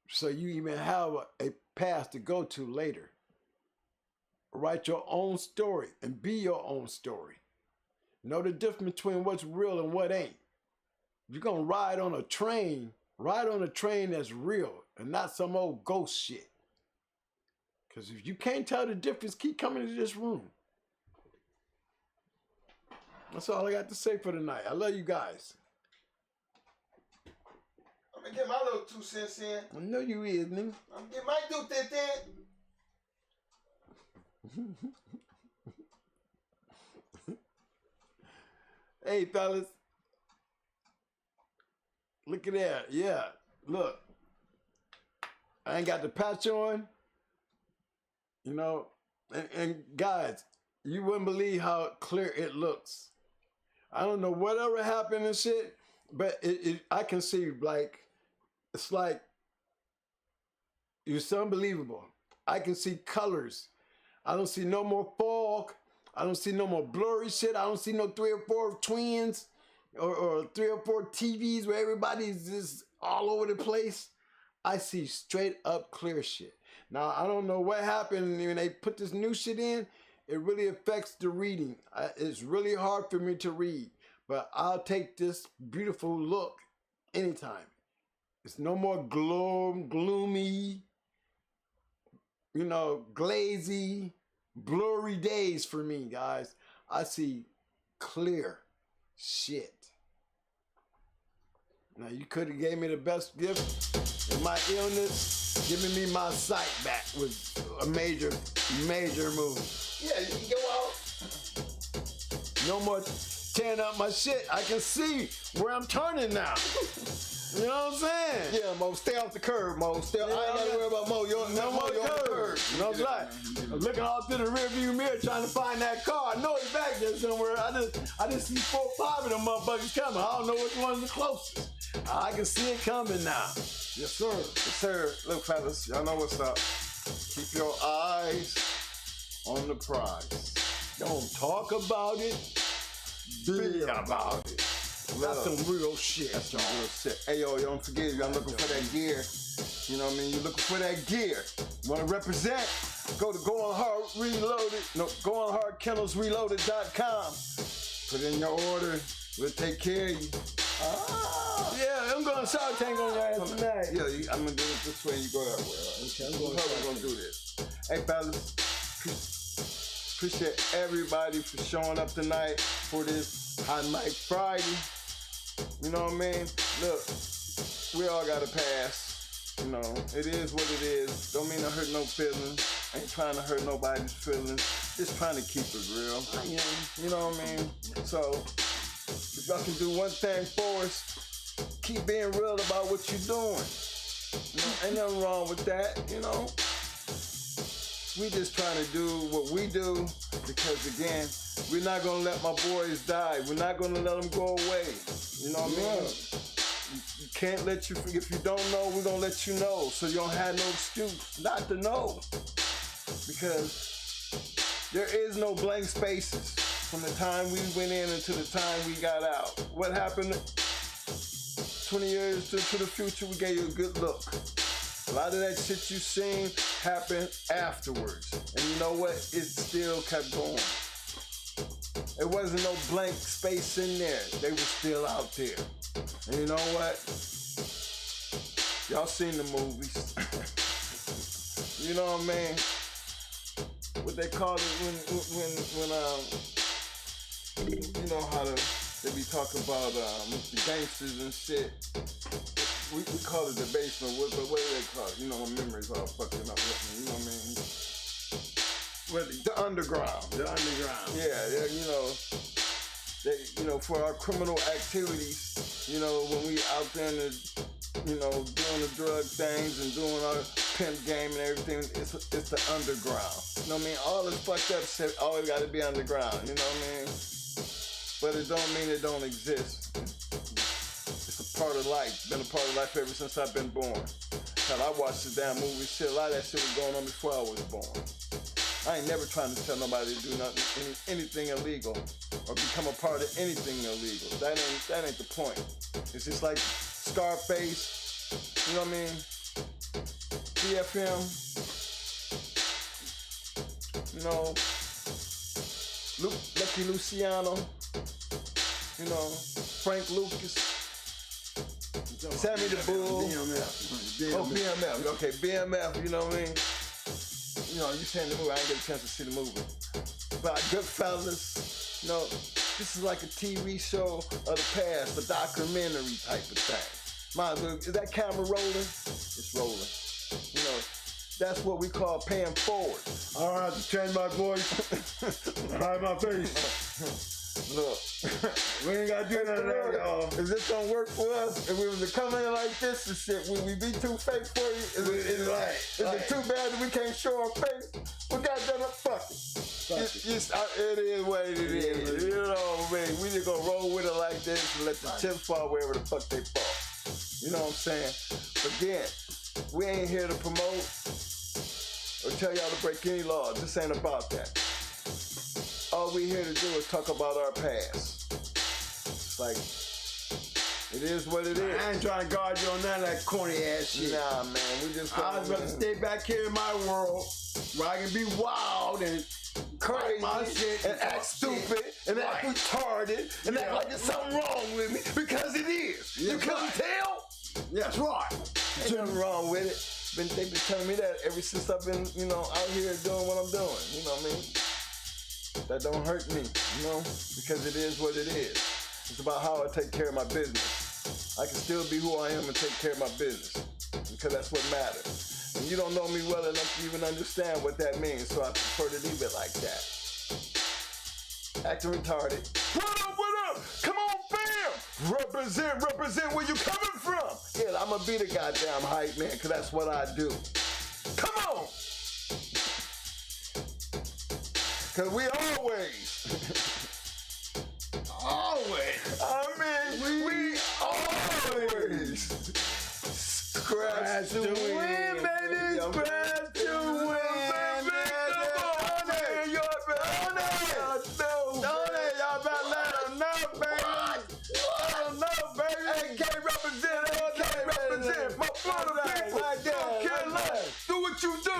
So you even have a path to go to later. Write your own story and be your own story. Know the difference between what's real and what ain't. If you're going to ride on a train that's real and not some old ghost shit. Because if you can't tell the difference, keep coming to this room. That's all I got to say for tonight. I love you guys. I'm going to get my little 2 cents in. I know you is, nigga. I'm going to get my 2 cents in. Hey, fellas. Look at that. Yeah. Look. I ain't got the patch on. You know. And guys, you wouldn't believe how clear it looks. I don't know whatever happened and shit, but I can see like, it's like, it's unbelievable. I can see colors. I don't see no more fog. I don't see no more blurry shit. I don't see no 3 or 4 twins or 3 or 4 TVs where everybody's just all over the place. I see straight up clear shit. Now, I don't know what happened when they put this new shit in. It really affects the reading. It's really hard for me to read, but I'll take this beautiful look anytime. It's no more gloomy, glazy, blurry days for me, guys. I see clear shit. Now, you could have gave me the best gift in my illness. Giving me my sight back was a major move. Yeah, you can go out. No more tearing up my shit. I can see where I'm turning now. You know what I'm saying? Yeah, Mo, stay off the curb, Mo. I ain't gotta worry about Mo. No more curves. You know what I'm saying? I'm looking all through the rearview mirror trying to find that car. I know he's back there somewhere. I just see 4 or 5 of them motherfuckers coming. I don't know which one's the closest. I can see it coming now. Yes, sir. Yes, sir. Look, fellas, y'all know what's up. Keep your eyes on the prize. Don't talk about it. Be about it. That's some real shit. That's some real shit. Hey, yo, don't forget, y'all looking for that gear. You know what I mean? You're looking for that gear. You want to represent? Go to GO.CH. Put in your order. We'll take care of you. Yeah, I'm going to Shark Tank on your ass tonight. Yeah, I'm going to do it this way and you go that way. Right? Okay, We're going to do this. Hey, fellas. Appreciate everybody for showing up tonight for this Hot Mic Friday. You know what I mean? Look, we all got to pass. You know, it is what it is. Don't mean to hurt no feelings. Ain't trying to hurt nobody's feelings. Just trying to keep it real. You know what I mean? So, if y'all can do one thing for us, keep being real about what you're doing. You know, ain't nothing wrong with that, you know? We just trying to do what we do because, again, we're not going to let my boys die. We're not going to let them go away. You know what I mean? You can't let you, if you don't know, we're going to let you know so you don't have no excuse not to know. Because there is no blank spaces from the time we went in until the time we got out. What happened 20 years to the future, we gave you a good look. A lot of that shit you seen happened afterwards. And you know what? It still kept going. There wasn't no blank space in there. They were still out there. And you know what? Y'all seen the movies. You know what I mean? What they call it when you know how they be talking about the gangsters and shit. We call it the basement, but what do they call it? You know, my memory's all fucking up with me, you know what I mean? The underground. The underground. Yeah, you know, for our criminal activities, you know, when we out there in the, you know, doing the drug things and doing our pimp game and everything, it's the underground. You know what I mean? All this fucked up shit always gotta be underground, you know what I mean? But it don't mean it don't exist. It's a part of life. Been a part of life ever since I've been born. Hell, I watched the damn movie shit. A lot of that shit was going on before I was born. I ain't never trying to tell nobody to do nothing, anything illegal or become a part of anything illegal. That ain't the point. It's just like Scarface, you know what I mean? BFM, you know, Lucky Luciano, you know, Frank Lucas, Sammy the Bull. BMF. Oh, BMF. Okay, BMF, you know what I mean? You know, you saying the movie, I didn't get a chance to see the movie. But Goodfellas, you know, this is like a TV show of the past, a documentary type of thing. Might as well, is that camera rolling? It's rolling. You know, that's what we call paying forward. I don't have to change my voice, hide my face. Look, We ain't got to do none of that, y'all. is this gonna work for us? If we was to come in like this and shit, would we be too fake for you? Is it too bad that we can't show our face? We got done up, fuck it. It is what it is. You know what I mean? We just gonna roll with it like this and let the chips fall wherever the fuck they fall. You know what I'm saying? Again, we ain't here to promote or tell y'all to break any laws. This ain't about that. All we here to do is talk about our past. It's like It is what it is. I ain't trying to guard you on none of that corny ass shit. Nah, man, we just I'd rather stay back here in my world where I can be wild and crazy my shit and act stupid and act retarded and act like there's something wrong with me because it is. You couldn't tell? That's right. Ain't nothing wrong with it. They've been telling me that ever since I've been, out here doing what I'm doing. You know what I mean? That don't hurt me, because it is what it is. It's about how I take care of my business. I can still be who I am and take care of my business because that's what matters. And you don't know me well enough to even understand what that means, so I prefer to leave it like that. Acting retarded. What up, what up? Come on, fam! Represent where you coming from. Yeah, I'm gonna be the goddamn hype man because that's what I do. Come on! Because we always scratch to win, baby. Scratch to win. Y'all better let them know, baby. Let them know, baby. AK represent. My brother people. North Carolina. Do what you do.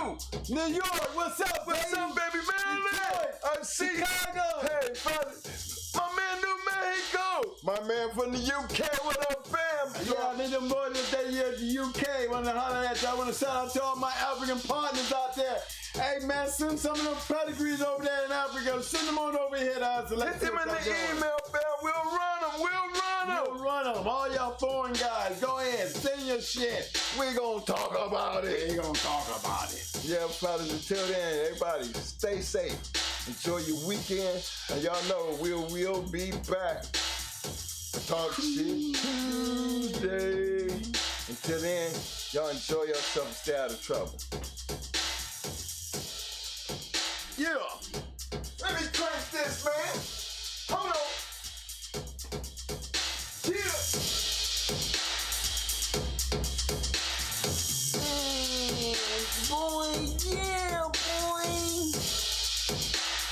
New York, what's up, baby? What's up, baby? Maryland. I see. Chicago. Hey, brother. My man, New Mexico. My man from the UK. What up, fam? Yeah, I need them boys that stay here at the UK. Want to holler at you. I want to shout out to all my African partners out there. Hey, man, send some of them pedigrees over there in Africa. Send them on over here to us. Hit them in the email, fam. We'll run them. We'll run them. All y'all foreign guys, go ahead. Send your shit. We gonna talk about it. We gonna talk about it. Yeah, fellas, until then, everybody, stay safe. Enjoy your weekend. And y'all know we'll be back. Talk shit Tuesday. Until then, y'all enjoy yourself and stay out of trouble. Yeah. Let me crank this, man. Hold on. Yeah. Boy, yeah, boy.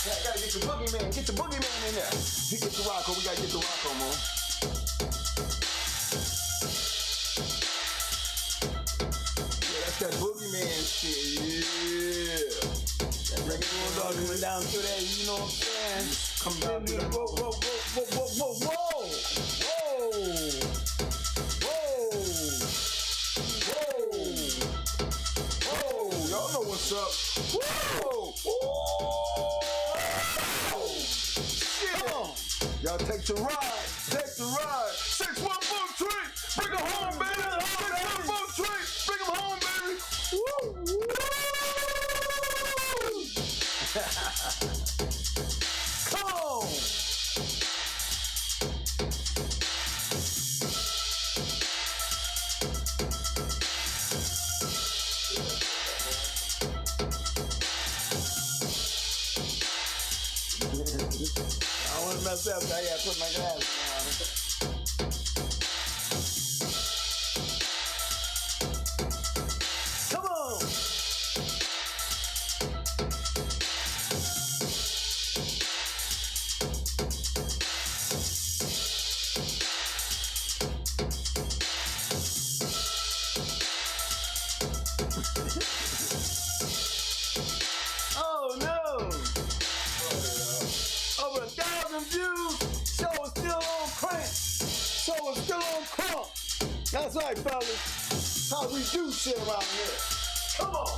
I gotta get the boogeyman. Get the boogeyman in there. You get the rock on. We gotta get the rock on, man. Yeah, that's that boogeyman shit. Yeah. That regular bulldog went down through that, you know what I'm saying? Come down through that. Whoa. Y'all know what's up. Whoa! Shit! Come on. Y'all take the ride. 6143. Bring 'em home, baby. 6143. Bring 'em home, baby. Woo! Come on. I want to mess up, so I gotta put my glasses on. Come on! Oh no! Over 1,000 views. Show is still on crank. Show is still on crump. That's right, fellas. How we do shit around here. Come on.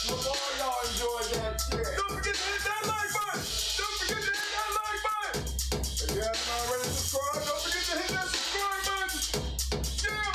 Hope all y'all enjoyed that shit. Don't forget to hit that like button. If you haven't already subscribed, don't forget to hit that subscribe button. Yeah.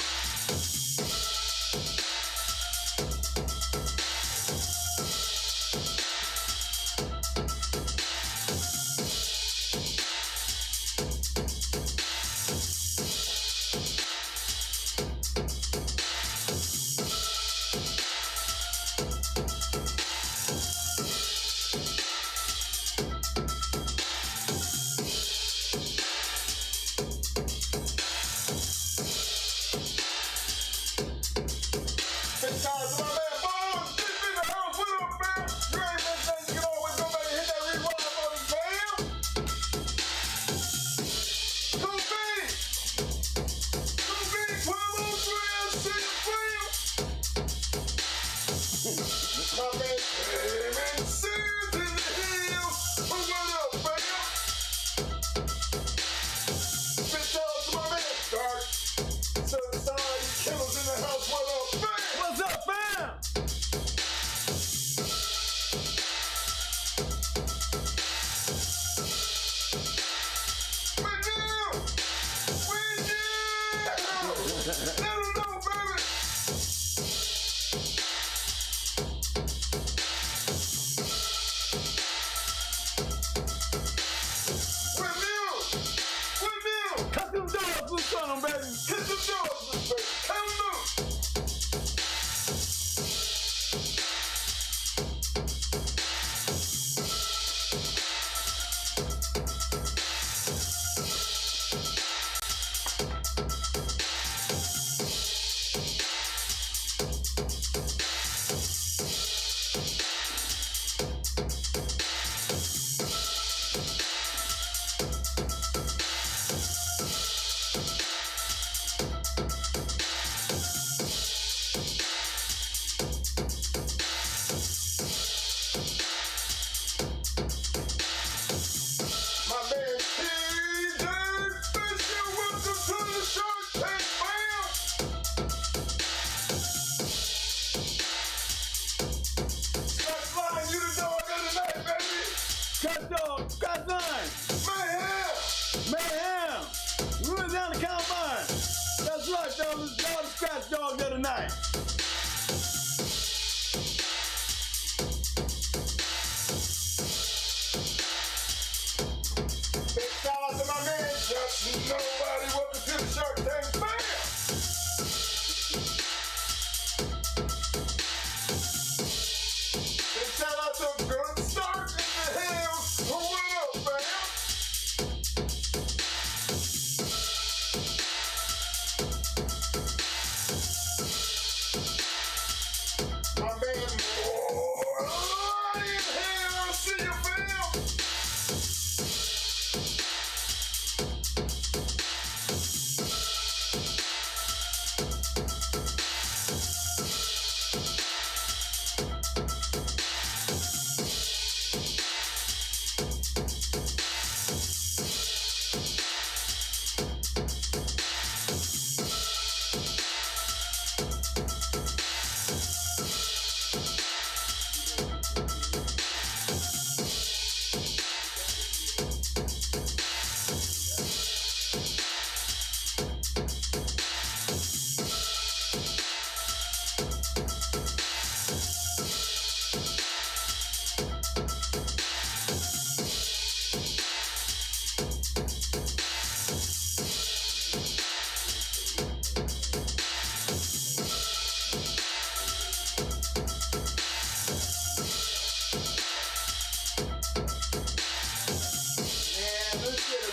Let them know, baby. Cut them dogs loose on them, baby. Cut them dogs loose, baby. Cut them loose. Cut dog, cut line. Mayhem. We were down the combine. That's right, fellas. Y'all the scratch dog of the night. Big shout out to my man, just nobody welcome to the Shark Tank. Bam! Big shout out to Good Start in the Hills. What up, fam? My man, Roy in here. See you, fam.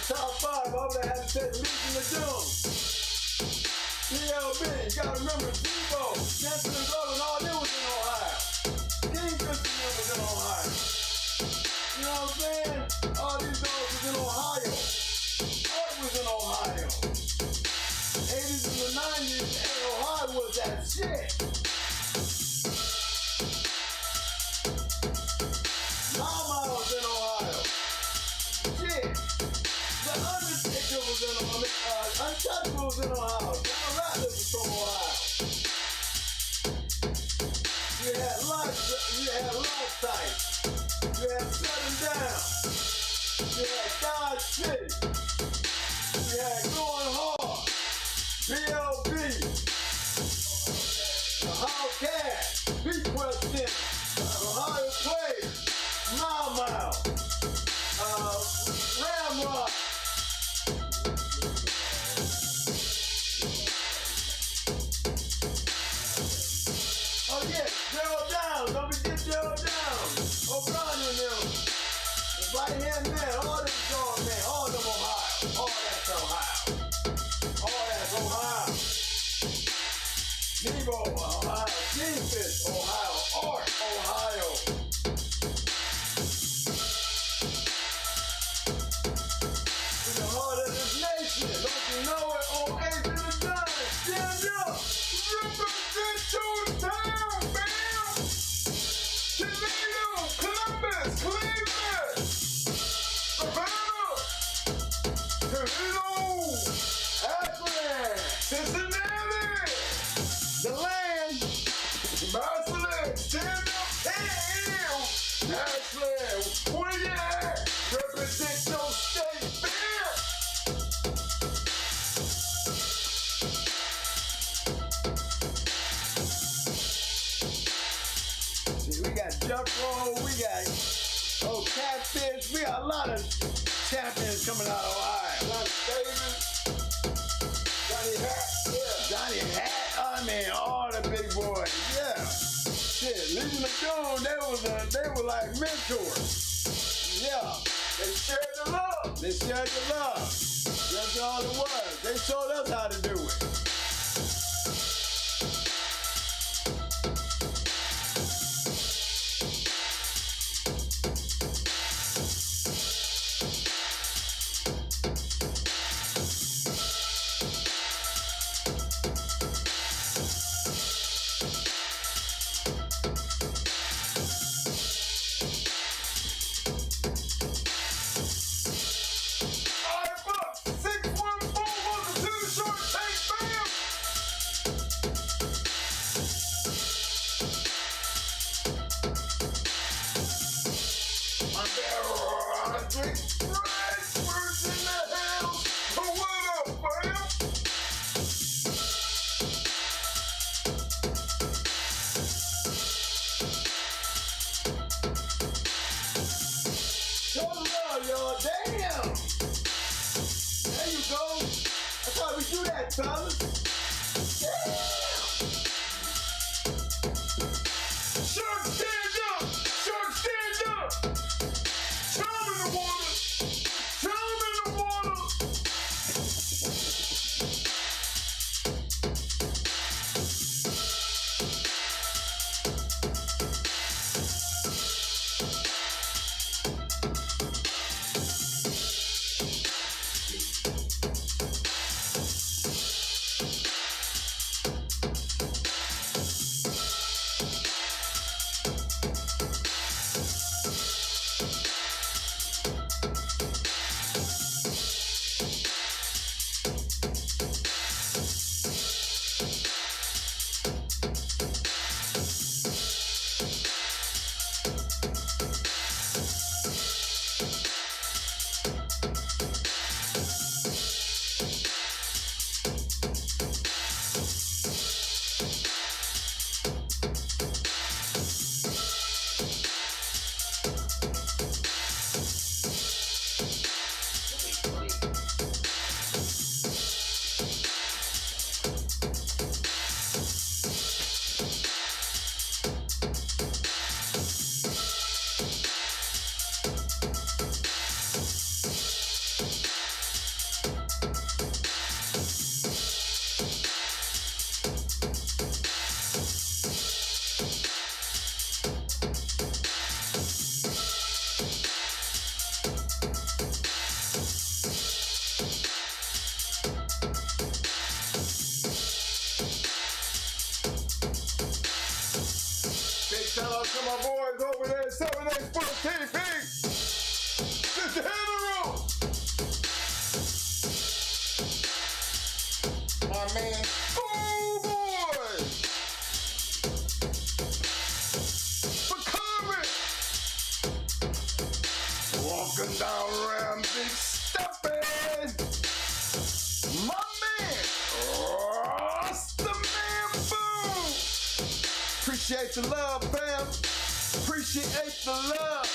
Top 5, I would have to say Legion of Doom. DLB, you gotta remember Debo, Jensen and Golden, all them was in Ohio. King Christian was in Ohio. You know what I'm saying? All these dogs was in Ohio. Art was in Ohio. 80s and the 90s, and Ohio was that shit. Mama was in Ohio. Shit. Untouchable was in Ohio. John Ratliff was from Ohio. You had Lifetight. You had Shutting Down. You had God.CH. You had Going Hard. BLB. Ohio Cash. Beat Question. Ohio Players. Mau. Ramrod. Oh yeah, Gerald Down, don't forget Gerald Down. O'Brien and them. The right hand man, all them dog men, all them Ohio. All that's Ohio. All that's Ohio. Chef Roll, we got Catfish. We got a lot of champions coming out of Ohio. Johnny Davis, Johnny Hat, yeah. Johnny Hat, I mean, all the big boys, yeah. Shit, Legion of Doom, they were like mentors. Yeah, They shared the love. they shared the love. That's all it was. They showed us how to do it. Alright, Buck, 614, welcome to the Short Tank Fam. I'm there, Roderick Bradford's in the house. What up, fam? Show the love, y'all. Damn. There you go. That's how we do that, fellas. Damn. Shark, stand up! Shark, stand up! Turn in the water! Turn in the water! Big shout out to my boys over there at 7A Sports TV. Mr. General. My man, oh boy. For coming. Walking down around Big Steppin'. My man, Rasta Man Boom. Appreciate the love, fam. Appreciate the love.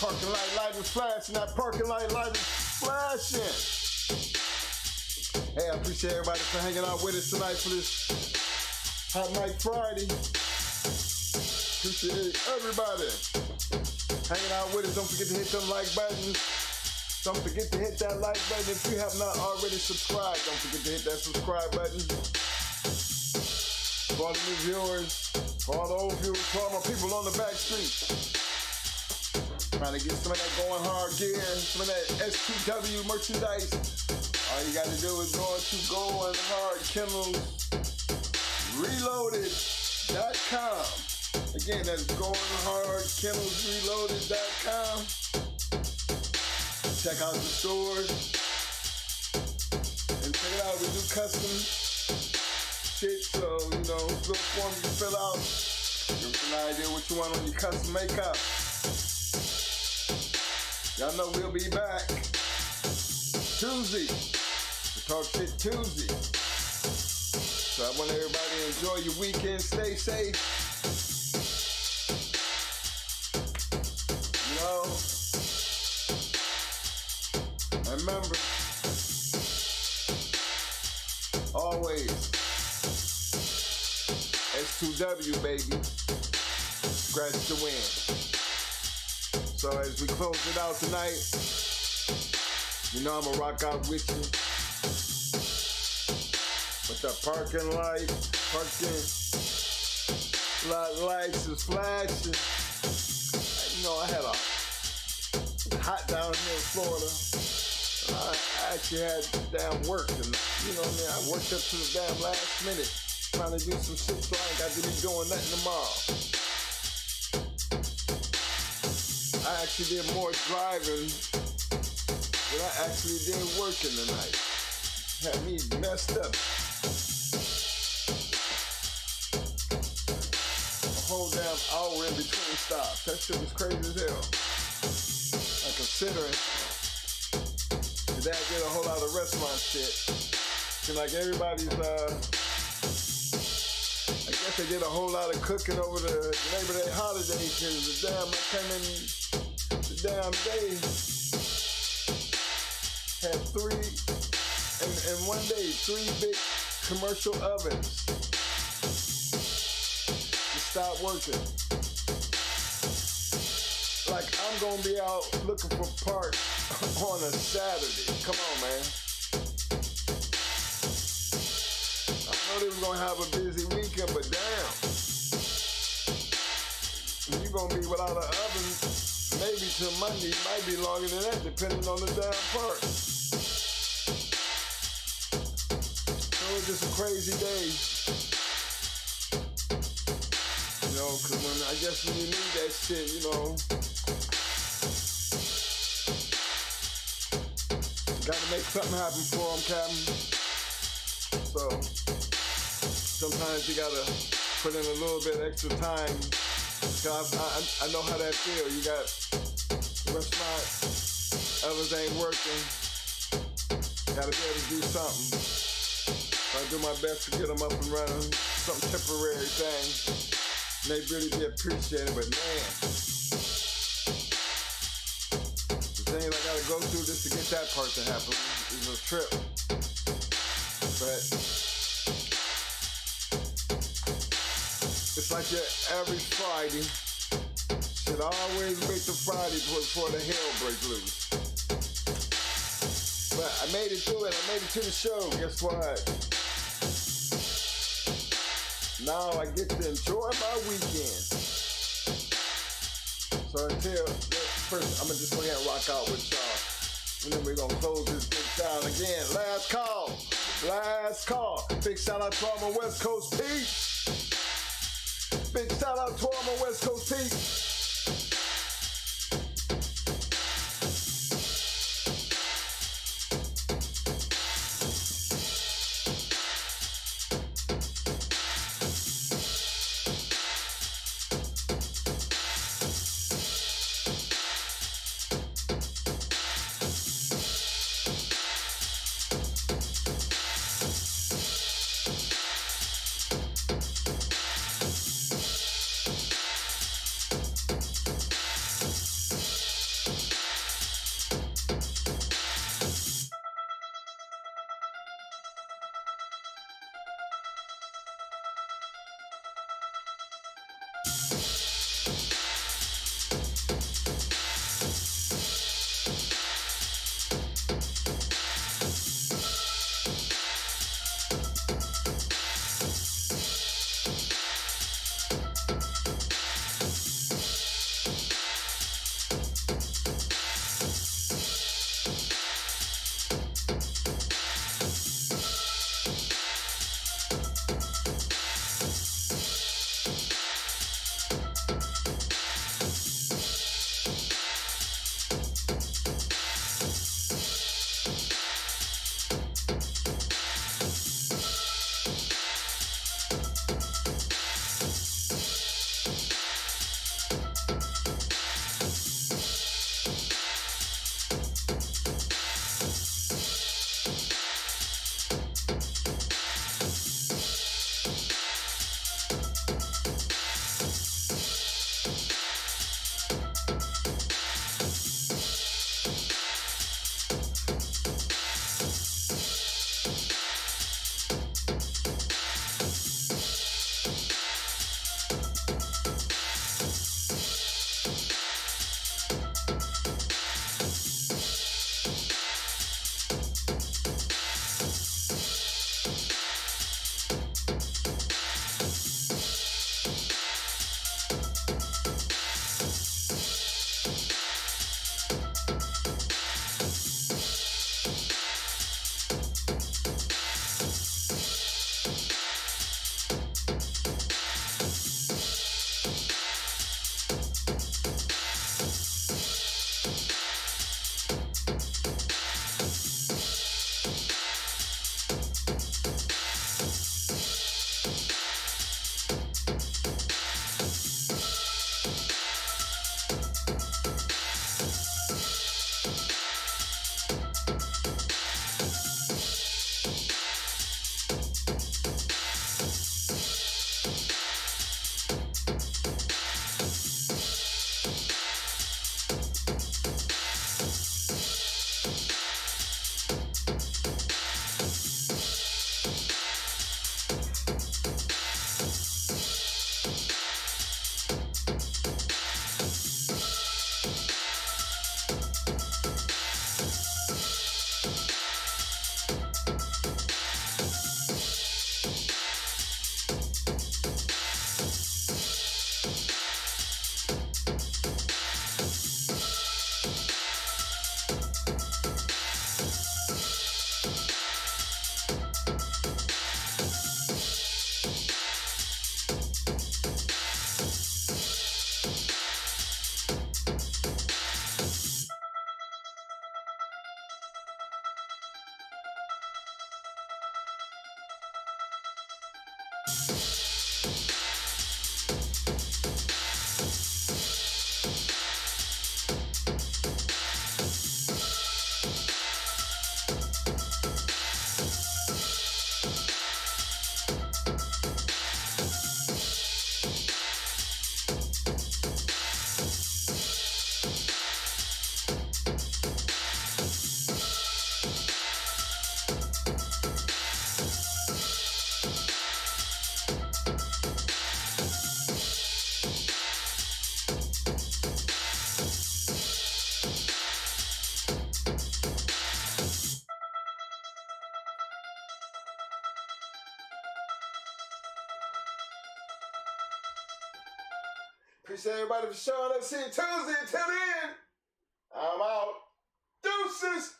parking light is flashing. That parking light is flashing. Hey, I appreciate everybody for hanging out with us tonight for this Hot Mic Friday. Appreciate everybody hanging out with us. Don't forget to hit them like buttons. Don't forget to hit that like button. If you have not already subscribed, don't forget to hit that subscribe button. For all the new viewers, for all the old viewers, for all my people on the back street. Trying to get some of that going hard gear, some of that STW merchandise. All you got to do is go to Going Hard Kennels Reloaded.com. Again, that's Going Hard Kennels Reloaded.com. Check out the stores and check it out. We do custom shit, so little form you can fill out. Give us an idea what you want on your custom makeup. Y'all know we'll be back Tuesday. We talk shit Tuesday. So I want everybody to enjoy your weekend. Stay safe. Remember, always S2W, baby. Scratch the win. So as we close it out tonight, I'ma rock out with you. With the parking lights is flashing. I had a hot down here in Florida. I actually had damn work, and I worked up to the damn last minute trying to do some shit, so I ain't got to be doing nothing tomorrow. I actually did more driving than I actually did working tonight. Had me messed up. A whole damn hour in between stops. That shit was crazy as hell. Considering today I did a whole lot of restaurant shit. Seemed like everybody's, I guess they did a whole lot of cooking over the Labor Day holiday because the damn day had in one day, 3 big commercial ovens to stop working. Like, I'm gonna be out looking for parts on a Saturday. Come on, man. I know they was gonna have a busy weekend, but damn. You're gonna be without an oven maybe till Monday. Might be longer than that, depending on the damn part. So it was just a crazy day. Because I guess when you need that shit, gotta make something happen for them, Captain. So sometimes you gotta put in a little bit extra time. I know how that feels. You got the restaurant, others ain't working. Gotta be able to do something. So I do my best to get them up and running. Some temporary thing. They really be appreciated, but man, the things I gotta go through just to get that part to happen is a trip. But it's like your average Friday should always wait till Friday before the hell breaks loose. But I made it through it. I made it to the show. Guess what? Now I get to enjoy my weekend. So until first, I'm gonna just go ahead and rock out with y'all. And then we're gonna close this bitch down again. Last call. Big shout out to all my West Coast peeps. Big shout out to all my West Coast peeps. Appreciate everybody for showing up. See you Tuesday. Until then, I'm out. Deuces.